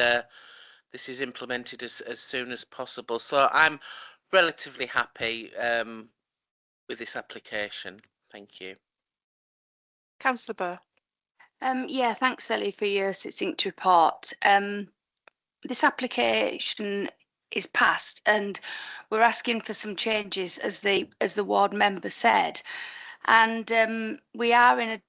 implemented as soon as possible. So I'm relatively happy with this application. Thank you. Councillor Burr. Yeah, thanks, Ellie, for your succinct report. This application is passed, and we're asking for some changes, as the ward member said, and we are in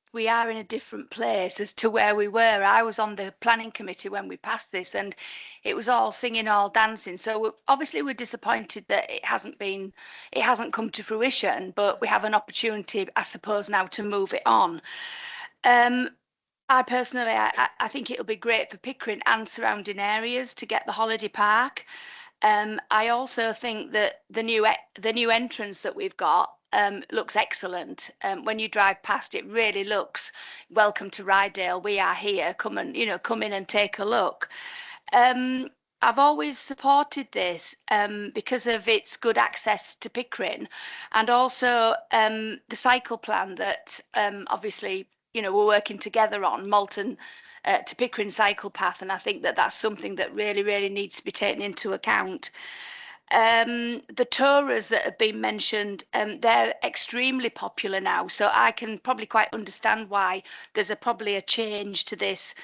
a different place as to where we were. I was on the planning committee when we passed this, and it was all singing, all dancing. So obviously we're disappointed that it hasn't come to fruition, but we have an opportunity, I suppose, now to move it on. I personally, I think it'll be great for Pickering and surrounding areas to get the holiday park. I also think that the new entrance that we've got looks excellent. When you drive past, it really looks welcome to Rydal. We are here. Come in and take a look. I've always supported this because of its good access to Pickering, and also the cycle plan that obviously we're working together on, Malton to Pickering cycle path, and I think that that's something that really needs to be taken into account. The tourers that have been mentioned, they're extremely popular now, so I can probably quite understand why there's probably a change to this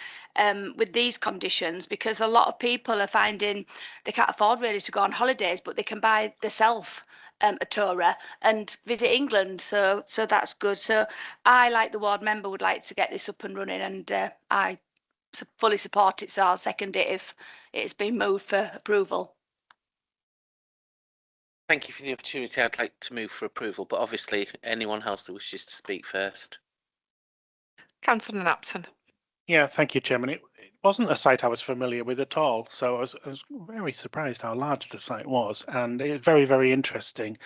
with these conditions, because a lot of people are finding they can't afford really to go on holidays, but they can buy themselves a tourer and visit England, so that's good. So I, like the ward member, would like to get this up and running, and I fully support it, so I'll second it if it's been moved for approval. Thank you for the opportunity. I'd like to move for approval, but obviously anyone else that wishes to speak first. Councillor Napton. Yeah, thank you, Chairman. It wasn't a site I was familiar with at all, so I was very surprised how large the site was, and it was very interesting.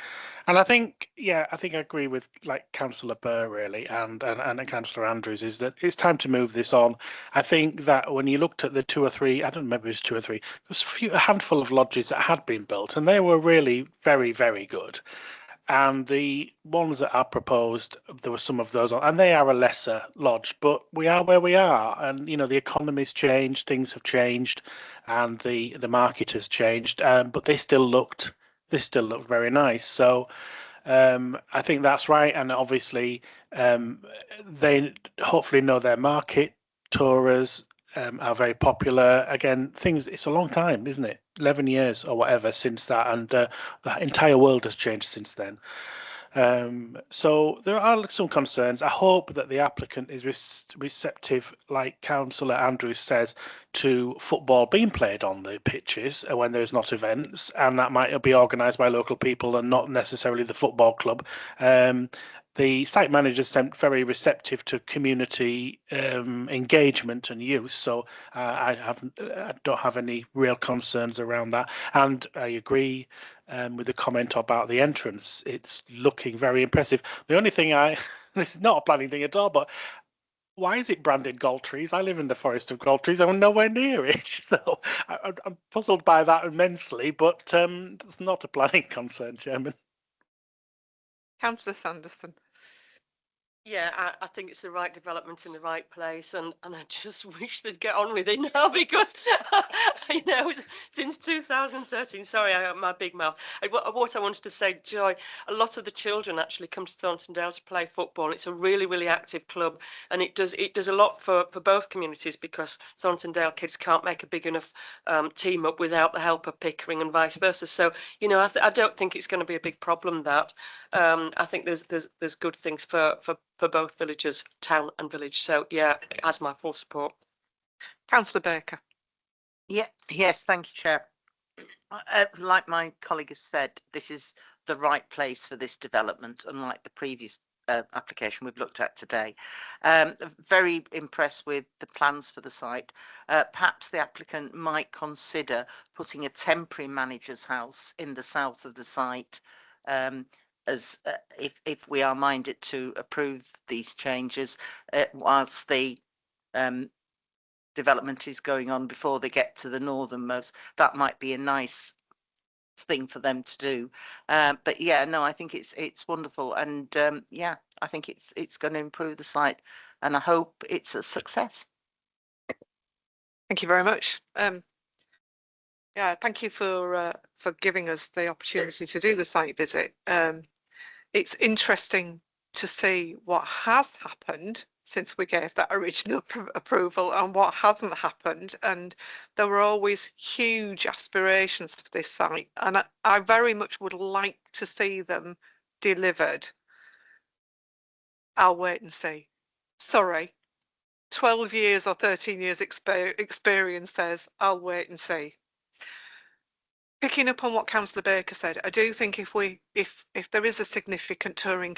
And I think, I agree with Councillor Burr really, and Councillor Andrews, is that it's time to move this on. I think that when you looked at the 2 or 3, I don't remember if it was 2 or 3, there was a handful of lodges that had been built, and they were really very good. And the ones that are proposed, there were some of those on, and they are a lesser lodge, but we are where we are, and the economy's changed, things have changed, and the market has changed, but they still looked very nice. So I think that's right, and obviously they hopefully know their market. Tourers are very popular. Again, it's a long time, isn't it? 11 years or whatever since that, and the entire world has changed since then. So there are some concerns. I hope that the applicant is receptive, like Councillor Andrews says, to football being played on the pitches when there's not events, and that might be organised by local people and not necessarily the football club. The site manager seemed very receptive to community engagement and use, so I don't have any real concerns around that. And I agree with the comment about the entrance. It's looking very impressive. The only thing this is not a planning thing at all, but why is it branded Galtrees? I live in the Forest of Galtrees. I'm nowhere near it. So I'm puzzled by that immensely, but it's not a planning concern, Chairman. Councillor Sanderson. Yeah, I think it's the right development in the right place, and I just wish they'd get on with it now because, you know, since 2013, sorry, I have my big mouth. What I wanted to say, Joy, a lot of the children actually come to Thorntondale to play football. It's a really, really active club, and it does a lot for both communities because Thorntondale kids can't make a big enough team up without the help of Pickering and vice versa. So, you know, I don't think it's going to be a big problem that. I think there's good things for both villages, town and village. So yeah, it has my full support. Councillor Baker. Yeah, yes, thank you, Chair. Like my colleague has said, this is the right place for this development, unlike the previous application we've looked at today. Very impressed with the plans for the site. Perhaps the applicant might consider putting a temporary manager's house in the south of the site, as if we are minded to approve these changes whilst the development is going on before they get to the northernmost. That might be a nice thing for them to do. But yeah, no, I think it's wonderful, and yeah, I think it's going to improve the site, and I hope it's a success. Thank you very much. Yeah, thank you for giving us the opportunity to do the site visit. It's interesting to see what has happened since we gave that original approval and what hasn't happened. And there were always huge aspirations for this site, and I very much would like to see them delivered. I'll wait and see. Sorry, 12 years or 13 years experience says I'll wait and see. Picking up on what Councillor Baker said, I do think if there is a significant touring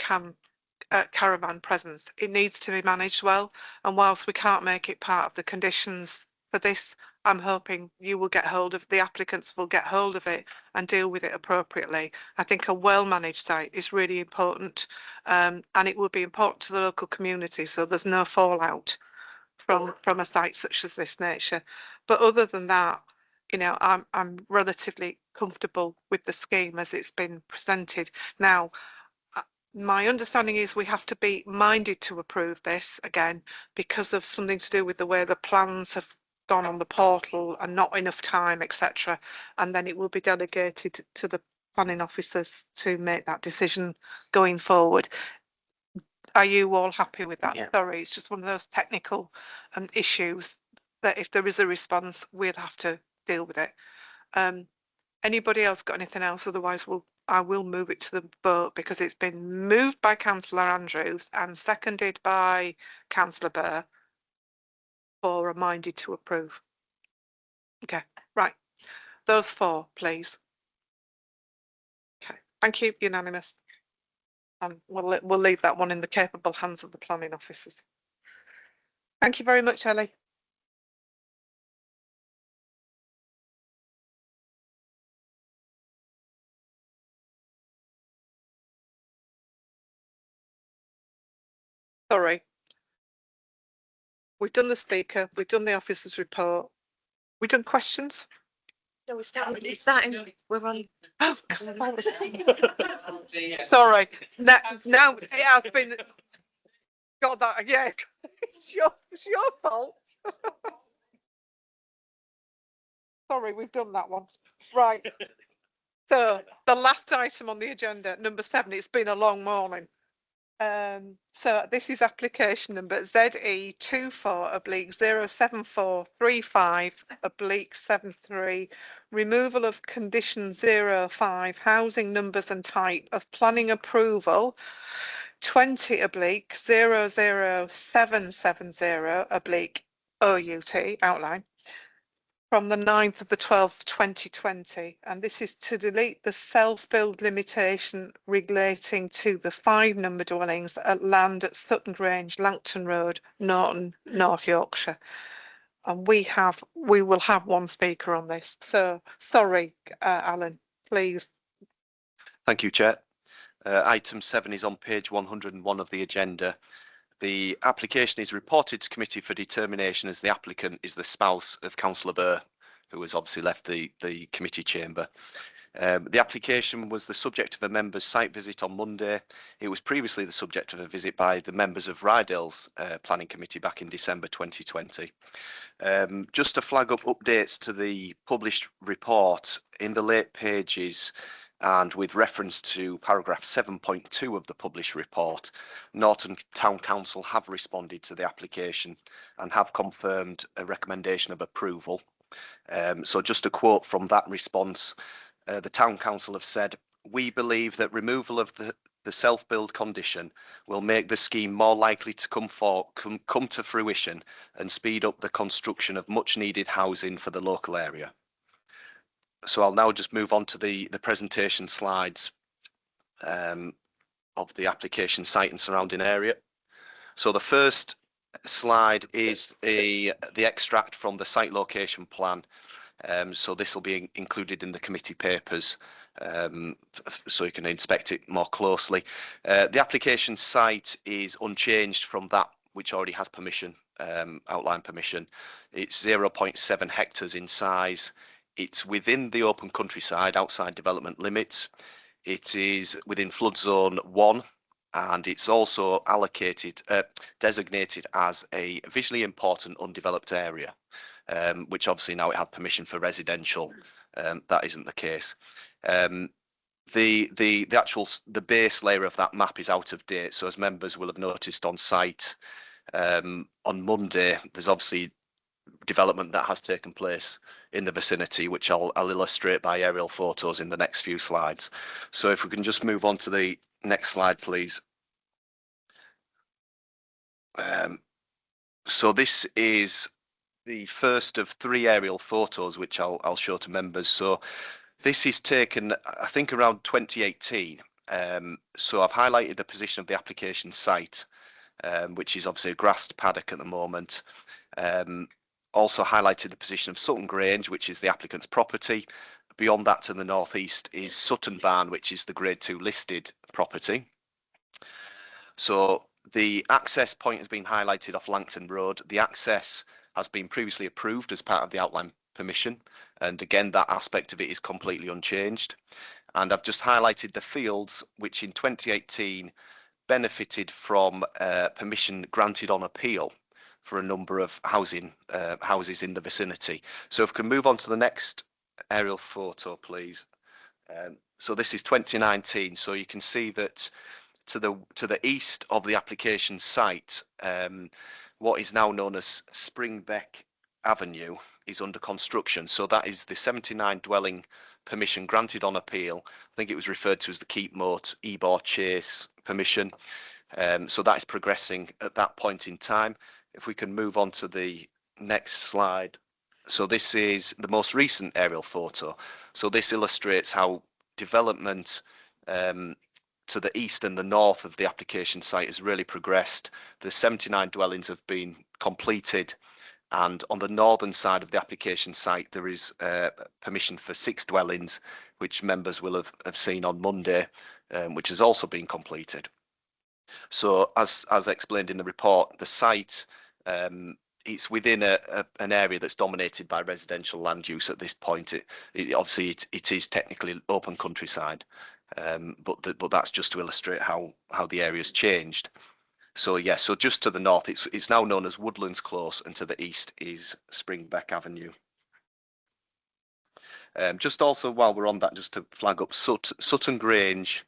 caravan presence, it needs to be managed well. And whilst we can't make it part of the conditions for this, I'm hoping you will get hold of, the applicants will get hold of it and deal with it appropriately. I think a well-managed site is really important, and it will be important to the local community, so there's no fallout from a site such as this nature. But other than that, you know, I'm relatively comfortable with the scheme as it's been presented. Now, my understanding is we have to be minded to approve this again because of something to do with the way the plans have gone on the portal and not enough time, etc. And then it will be delegated to the planning officers to make that decision going forward. Are you all happy with that? Yeah. Sorry, it's just one of those technical issues that if there is a response, we'll have to deal with it. Anybody else got anything else? Otherwise, I will move it to the vote because it's been moved by Councillor Andrews and seconded by Councillor Burr for reminded to approve. Okay, right. Those four, please. Okay, thank you. Unanimous. And we'll leave that one in the capable hands of the planning officers. Thank you very much, Ellie. Sorry. We've done the speaker, we've done the officer's report. We've done questions? No, we're starting. We're on. Oh, sorry. Now it has been. Got that? Yeah. It's your fault. Sorry, we've done that one. Right. So the last item on the agenda, number 7. It's been a long morning. So this is application number ZE 24/07435/73, removal of condition 05, housing numbers and type of planning approval 20/00770/OUT outline from the 9th of the 12th 2020, and this is to delete the self-build limitation relating to the 5 number dwellings at land at Sutton Grange, Langton Road, Norton, North Yorkshire. And we will have one speaker on this. So sorry, Alan, please. Thank you, Chair. Item 7 is on page 101 of the agenda. The application is reported to committee for determination as the applicant is the spouse of Councillor Burr, who has obviously left the committee chamber. The application was the subject of a member's site visit on Monday. It was previously the subject of a visit by the members of Rydale's planning committee back in December 2020. Just to flag up updates to the published report in the late pages, and with reference to paragraph 7.2 of the published report, Norton Town Council have responded to the application and have confirmed a recommendation of approval. So just a quote from that response, the Town Council have said, "We believe that removal of the self-build condition will make the scheme more likely to come to fruition and speed up the construction of much needed housing for the local area." So I'll now just move on to the presentation slides of the application site and surrounding area. So the first slide is the extract from the site location plan. So this will be included in the committee papers, so you can inspect it more closely. The application site is unchanged from that which already has permission, outline permission. It's 0.7 hectares in size. It's within the open countryside, outside development limits. It is within flood zone 1, and it's also designated as a visually important undeveloped area, which obviously now it had permission for residential. That isn't the case. The base layer of that map is out of date. So as members will have noticed on site on Monday, there's obviously development that has taken place in the vicinity, which I'll illustrate by aerial photos in the next few slides. So if we can just move on to the next slide, please. So this is the first of 3 aerial photos, which I'll show to members. So this is taken, I think, around 2018. So I've highlighted the position of the application site, which is obviously a grassed paddock at the moment. Also highlighted the position of Sutton Grange, which is the applicant's property. Beyond that to the northeast is Sutton Barn, which is the grade 2 listed property. So the access point has been highlighted off Langton Road. The access has been previously approved as part of the outline permission. And again, that aspect of it is completely unchanged. And I've just highlighted the fields, which in 2018 benefited from permission granted on appeal for a number of houses in the vicinity. So if we can move on to the next aerial photo, please. So this is 2019. So you can see that to the east of the application site, what is now known as Springbeck Avenue is under construction. So that is the 79 dwelling permission granted on appeal. I think it was referred to as the Keep Moat Ebor Chase permission. So that is progressing at that point in time. If we can move on to the next slide. So this is the most recent aerial photo. So this illustrates how development to the east and the north of the application site has really progressed. The 79 dwellings have been completed, and on the northern side of the application site there is permission for 6 dwellings, which members will have seen on Monday, which has also been completed. So as explained in the report, the site it's within an area that's dominated by residential land use at this point. Obviously it is technically open countryside, but that's just to illustrate how the area's changed. So yeah, so just to the north, it's now known as Woodlands Close, and to the east is Springbeck Avenue. Just also while we're on that, just to flag up Sutton Grange,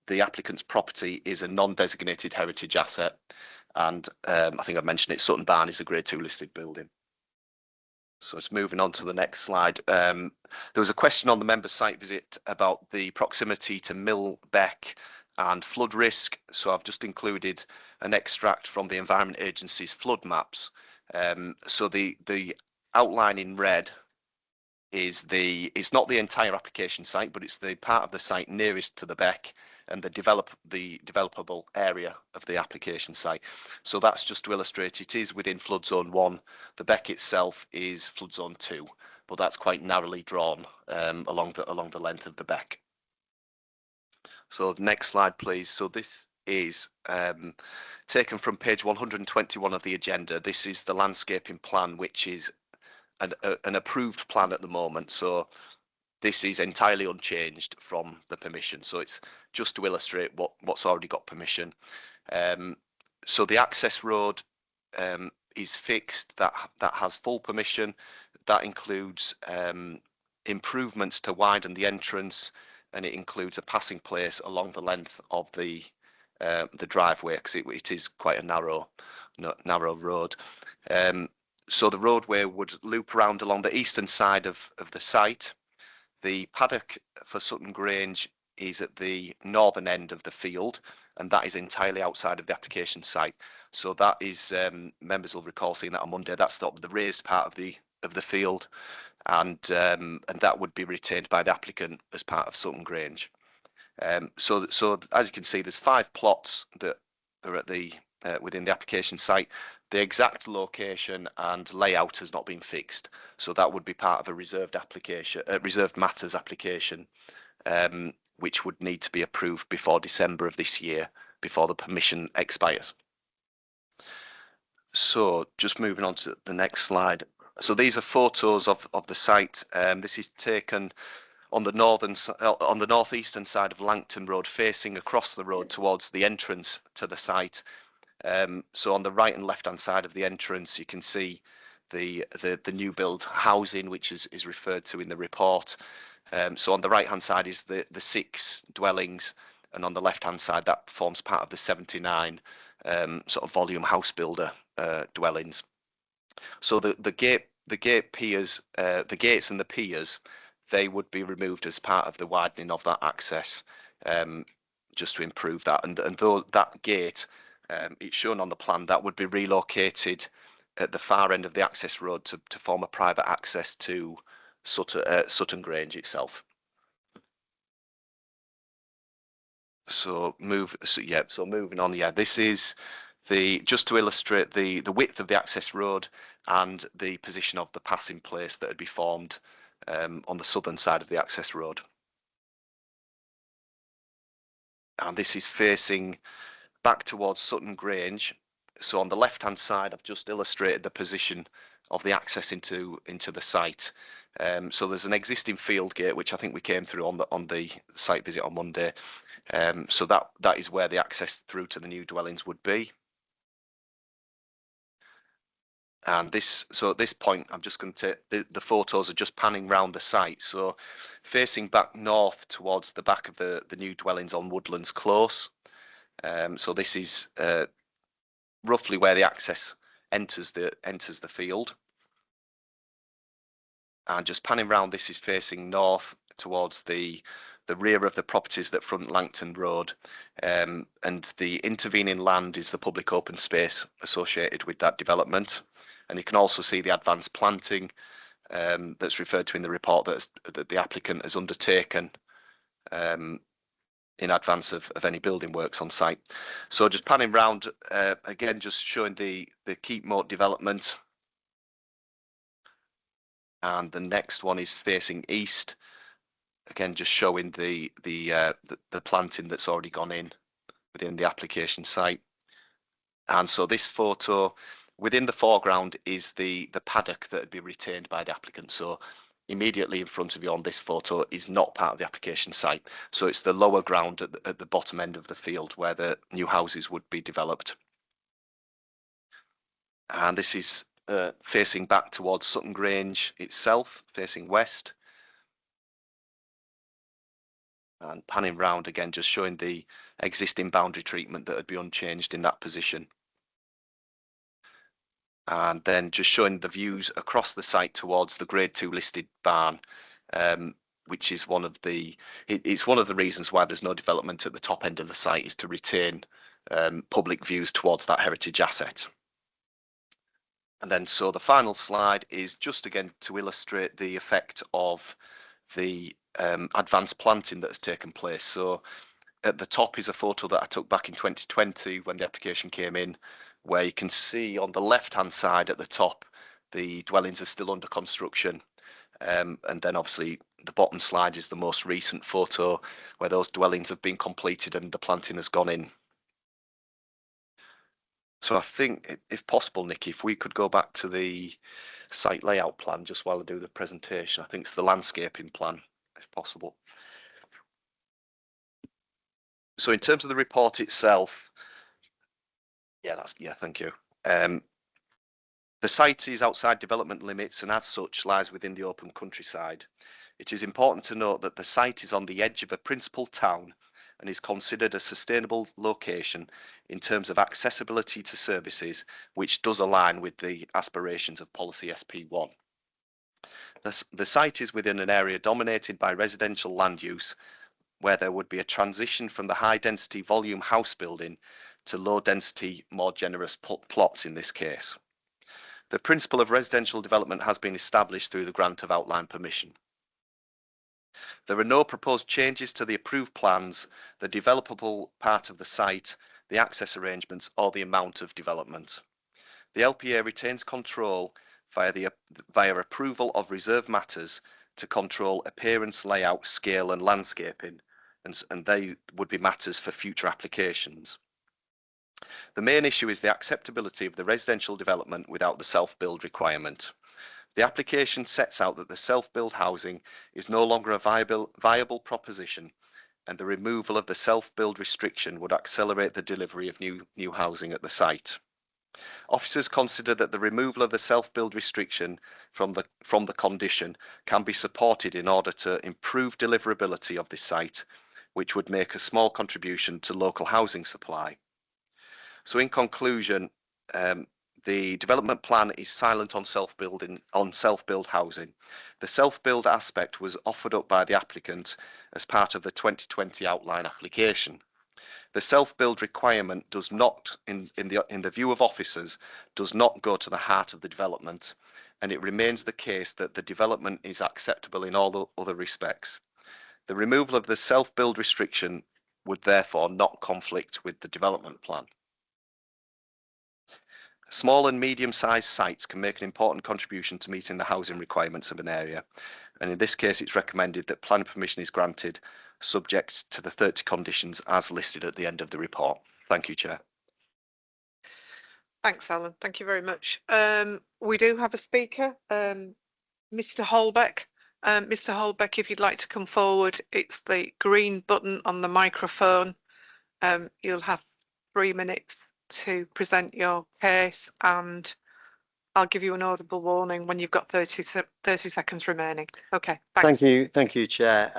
the applicant's property is a non-designated heritage asset, and I think I mentioned it, Sutton Barn is a Grade 2 listed building. So it's moving on to the next slide. There was a question on the member site visit about the proximity to Mill Beck and flood risk. So I've just included an extract from the Environment Agency's flood maps. So the outline in red is it's not the entire application site, but it's the part of the site nearest to the beck and the developable area of the application site. So that's just to illustrate it is within flood zone 1. The beck itself is flood zone 2, but that's quite narrowly drawn along the length of the beck. So next slide, please. So this is taken from page 121 of the agenda. This is the landscaping plan, which is an approved plan at the moment. So this is entirely unchanged from the permission. So it's just to illustrate what's already got permission. So the access road is fixed. That has full permission. That includes improvements to widen the entrance, and it includes a passing place along the length of the driveway, because it is quite a narrow road. So the roadway would loop around along the eastern side of the site. The paddock for Sutton Grange is at the northern end of the field, and that is entirely outside of the application site. So that is, members will recall seeing that on Monday. That's not the raised part of the field, and that would be retained by the applicant as part of Sutton Grange. So as you can see, there's 5 plots that are at the within the application site. The exact location and layout has not been fixed, so that would be part of a reserved matters application, which would need to be approved before December of this year, before the permission expires. So just moving on to the next slide. So these are photos of the site. This is taken on the northeastern side of Langton Road, facing across the road towards the entrance to the site. So on the right and left hand side of the entrance, you can see the new build housing, which is referred to in the report. So on the right hand side is the 6 dwellings, and on the left hand side that forms part of the 79 sort of volume house builder dwellings. So the gate piers, the gates and the piers, they would be removed as part of the widening of that access, just to improve that. And though that gate, it's shown on the plan, that would be relocated at the far end of the access road to form a private access to Sutton Grange itself. So moving on, this is just to illustrate the width of the access road and the position of the passing place that would be formed on the southern side of the access road. And this is facing back towards Sutton Grange. So on the left hand side, I've just illustrated the position of the access into the site. So there's an existing field gate, which I think we came through on the site visit on Monday. So that is where the access through to the new dwellings would be. And so at this point, I'm just going to take the photos are just panning round the site. So facing back north towards the back of the new dwellings on Woodlands Close. So this is roughly where the access enters the field. And just panning round, this is facing north towards the rear of the properties that front Langton Road, and the intervening land is the public open space associated with that development. And you can also see the advanced planting that's referred to in the report that the applicant has undertaken in advance of any building works on site. So just panning round, again, just showing the Keep Moat development. And the next one is facing east. Again, just showing the planting that's already gone in within the application site. And so this photo, within the foreground is the paddock that would be retained by the applicant. So immediately in front of you on this photo is not part of the application site. So it's the lower ground at the bottom end of the field where the new houses would be developed. And this is facing back towards Sutton Grange itself, facing west. And panning round again, just showing the existing boundary treatment that would be unchanged in that position. And then just showing the views across the site towards the grade 2 listed barn, which is one of the, it's one of the reasons why there's no development at the top end of the site, is to retain public views towards that heritage asset. And then so the final slide is just again to illustrate the effect of the advanced planting that has taken place. So at the top is a photo that I took back in 2020 when the application came in, where you can see on the left hand side at the top the dwellings are still under construction, and then obviously the bottom slide is the most recent photo where those dwellings have been completed and the planting has gone in. So I think, if possible, Nick, if we could go back to the site layout plan just while I do the presentation. I think it's the landscaping plan, if possible. So in terms of the report itself, thank you. The site is outside development limits and as such lies within the open countryside. It is important to note that the site is on the edge of a principal town and is considered a sustainable location in terms of accessibility to services, which does align with the aspirations of Policy SP1. The site is within an area dominated by residential land use, where there would be a transition from the high density volume house building to low density, more generous plots in this case. The principle of residential development has been established through the grant of outline permission. There are no proposed changes to the approved plans, the developable part of the site, the access arrangements or the amount of development. The LPA retains control via approval of reserve matters to control appearance, layout, scale and landscaping, and they would be matters for future applications. The main issue is the acceptability of the residential development without the self-build requirement. The application sets out that the self-build housing is no longer a viable proposition, and the removal of the self-build restriction would accelerate the delivery of new housing at the site. Officers consider that the removal of the self-build restriction from the condition can be supported in order to improve deliverability of this site, which would make a small contribution to local housing supply. So in conclusion, the development plan is silent on self-build housing. The self-build aspect was offered up by the applicant as part of the 2020 outline application. The self-build requirement does not, in the view of officers, does not go to the heart of the development, and it remains the case that the development is acceptable in all the other respects. The removal of the self-build restriction would therefore not conflict with the development plan. Small and medium-sized sites can make an important contribution to meeting the housing requirements of an area, and in this case it's recommended that planning permission is granted subject to the 30 conditions as listed at the end of the report. Thank you, Chair. Thanks, Alan. Thank you very much. We do have a speaker, Mr. Holbeck. Mr. Holbeck, if you'd like to come forward, it's the green button on the microphone. You'll have 3 minutes to present your case, and I'll give you an audible warning when you've got 30 seconds remaining. Okay, thanks. Thank you, Chair.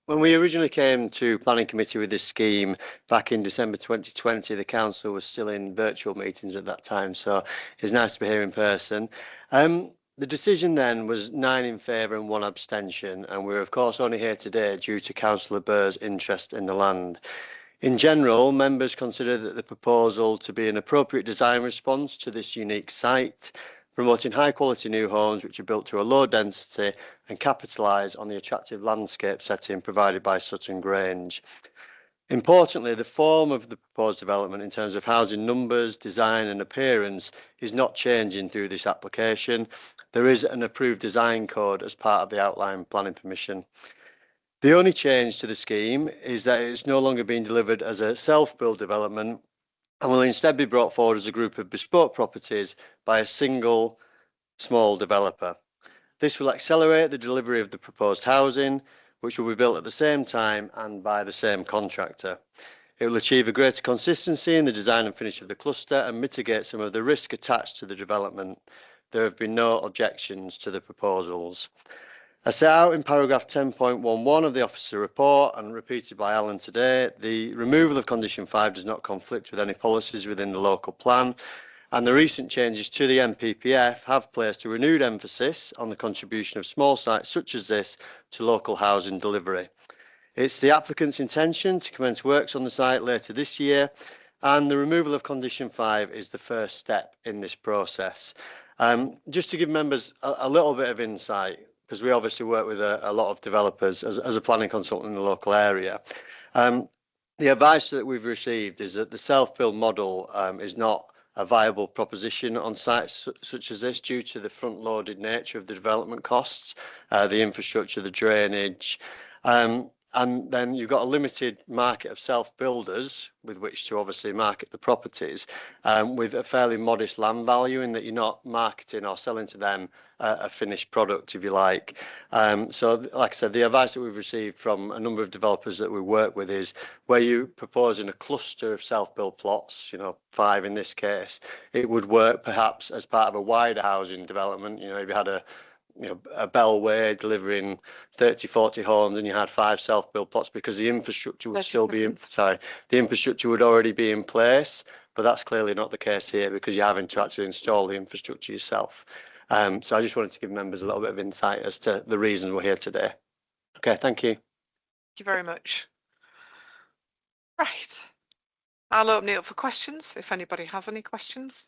When we originally came to Planning Committee with this scheme back in December 2020, the council was still in virtual meetings at that time, so it's nice to be here in person. The decision then was 9 in favour and 1 abstention, and we're of course only here today due to Councillor Burr's interest in the land. In general, members consider that the proposal to be an appropriate design response to this unique site, promoting high quality new homes which are built to a low density and capitalise on the attractive landscape setting provided by Sutton Grange. Importantly, the form of the proposed development in terms of housing numbers, design and appearance is not changing through this application. There is an approved design code as part of the outline planning permission. The only change to the scheme is that it's no longer being delivered as a self-build development and will instead be brought forward as a group of bespoke properties by a single small developer. This will accelerate the delivery of the proposed housing, which will be built at the same time and by the same contractor. It will achieve a greater consistency in the design and finish of the cluster and mitigate some of the risk attached to the development. There have been no objections to the proposals. As set out in paragraph 10.11 of the officer report and repeated by Alan today, the removal of condition 5 does not conflict with any policies within the local plan, and the recent changes to the MPPF have placed a renewed emphasis on the contribution of small sites such as this to local housing delivery. It's the applicant's intention to commence works on the site later this year, and the removal of condition 5 is the first step in this process. Just to give members a little bit of insight, because we obviously work with a lot of developers as a planning consultant in the local area. The advice that we've received is that the self-build model is not a viable proposition on sites such as this due to the front-loaded nature of the development costs, the infrastructure, the drainage, and then you've got a limited market of self-builders with which to obviously market the properties, with a fairly modest land value in that you're not marketing or selling to them a finished product, if you like. So, like I said, the advice that we've received from a number of developers that we work with is where you're proposing a cluster of self-build plots, 5 in this case, it would work perhaps as part of a wider housing development. If you had a Bellway delivering 30, 40 homes and you had 5 self-build plots, because the infrastructure would still be the infrastructure would already be in place, but that's clearly not the case here because you're having to actually install the infrastructure yourself. So I just wanted to give members a little bit of insight as to the reason we're here today. Okay, thank you. Thank you very much. Right. I'll open it up for questions if anybody has any questions.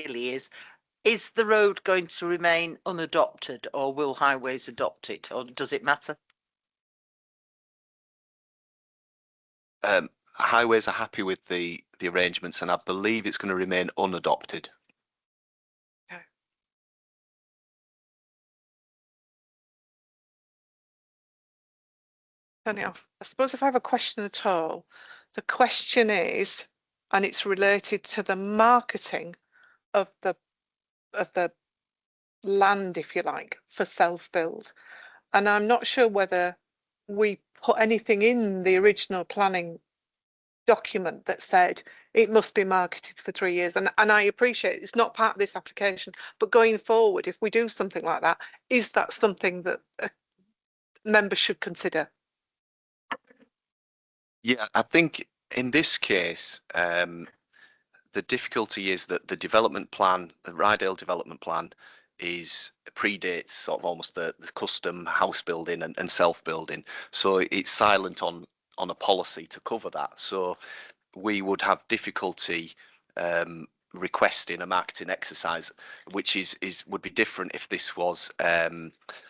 Really is the road going to remain unadopted, or will highways adopt it, or does it matter? Highways are happy with the arrangements, and I believe it's going to remain unadopted. Okay. Turn it off. I suppose if I have a question at all, the question is, and it's related to the marketing of the land, if you like, for self-build, and I'm not sure whether we put anything in the original planning document that said it must be marketed for 3 years, and I appreciate it's not part of this application, but going forward, if we do something like that, is that something that members should consider? Yeah, I think in this case, the difficulty is that the development plan, the Rydale development plan, predates sort of almost the custom house building and self-building. So it's silent on a policy to cover that. So we would have difficulty requesting a marketing exercise, which would be different if this was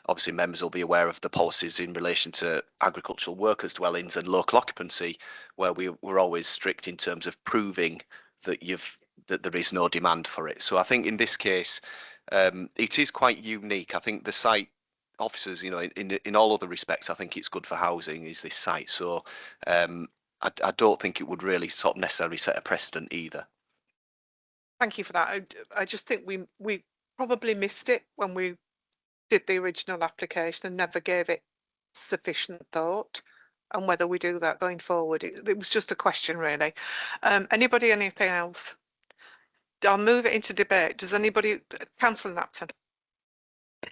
obviously members will be aware of the policies in relation to agricultural workers dwellings and local occupancy, where we're always strict in terms of proving that there is no demand for it. So I think in this case, it is quite unique. I think the site officers, in all other respects, I think it's good for housing, is this site. So I don't think it would really sort of necessarily set a precedent either. Thank you for that. I just think we probably missed it when we did the original application and never gave it sufficient thought. And whether we do that going forward, it was just a question, really. Anybody, anything else? I'll move it into debate. Does anybody, Councillor Napton?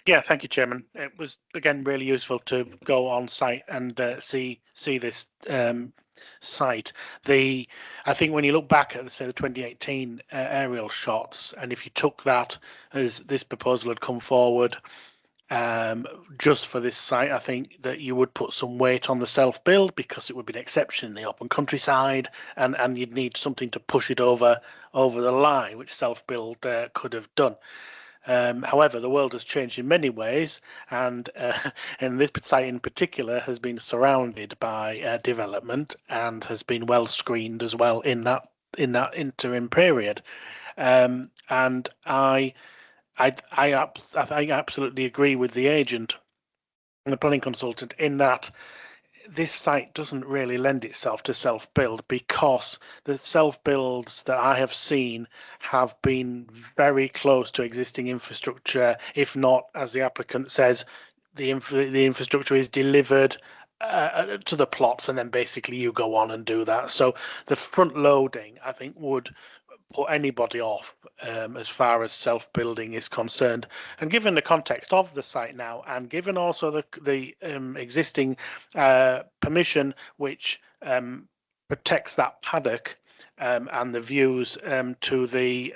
Yeah, thank you, Chairman. It was again really useful to go on site and see this site. I think when you look back at say the 2018 aerial shots, and if you took that as this proposal had come forward just for this site, I think that you would put some weight on the self-build because it would be an exception in the open countryside, and you'd need something to push it over the line, which self-build could have done. However, the world has changed in many ways, and this site in particular has been surrounded by development and has been well screened as well in that interim period. And I absolutely agree with the agent and the planning consultant in that this site doesn't really lend itself to self-build, because the self-builds that I have seen have been very close to existing infrastructure, if not, as the applicant says, the infrastructure is delivered to the plots, and then basically you go on and do that. So the front loading, I think, would put anybody off as far as self-building is concerned. And given the context of the site now, and given also the existing permission which protects that paddock and the views to the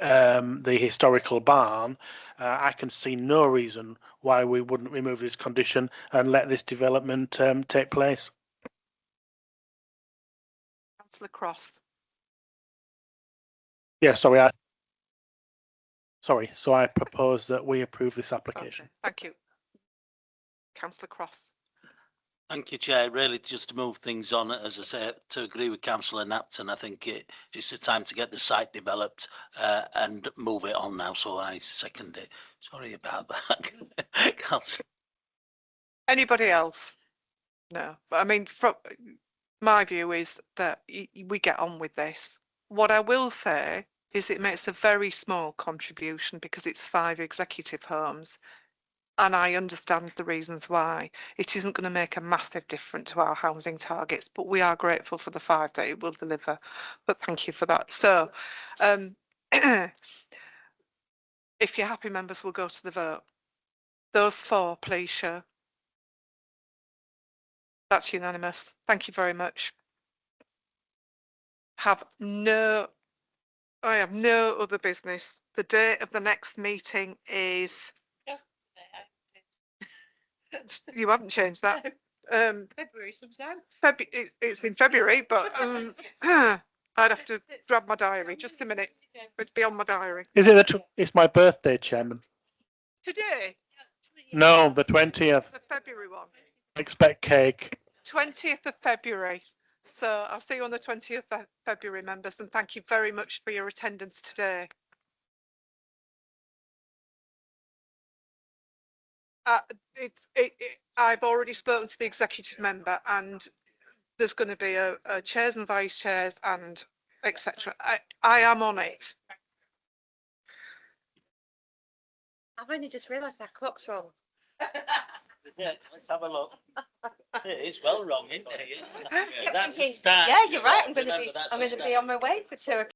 historical barn, I can see no reason why we wouldn't remove this condition and let this development take place. Councillor Cross. Yeah, sorry, so I propose that we approve this application. Okay, thank you. Councillor Cross. Thank you, Chair. Really, just to move things on, as I say, to agree with Councillor Napton, I think it's the time to get the site developed and move it on now. So I second it. Sorry about that. Councillor. Anybody else? No, but I mean, from my view is that we get on with this. What I will say is it makes a very small contribution because it's 5 executive homes. And I understand the reasons why. It isn't going to make a massive difference to our housing targets, but we are grateful for the 5 that it will deliver. But thank you for that. So, if you're happy, members, we'll go to the vote. Those 4, please show. That's unanimous. Thank you very much. I have no other business. The date of the next meeting is... You haven't changed that. February sometime. It's in February, but I'd have to grab my diary. Just a minute. It'd be on my diary. Is it it's my birthday, Chairman? Today? No, the 20th. The February one. Expect cake. 20th of February. So I'll see you on the 20th of February, members, and thank you very much for your attendance today. I've already spoken to the executive member, and there's going to be a chairs and vice chairs and etc. I am on it. I've only just realised our clock's wrong. Yeah, let's have a look. It's well wrong, isn't it? Yeah, you're right. I'm going to be on my way for 2 o'clock.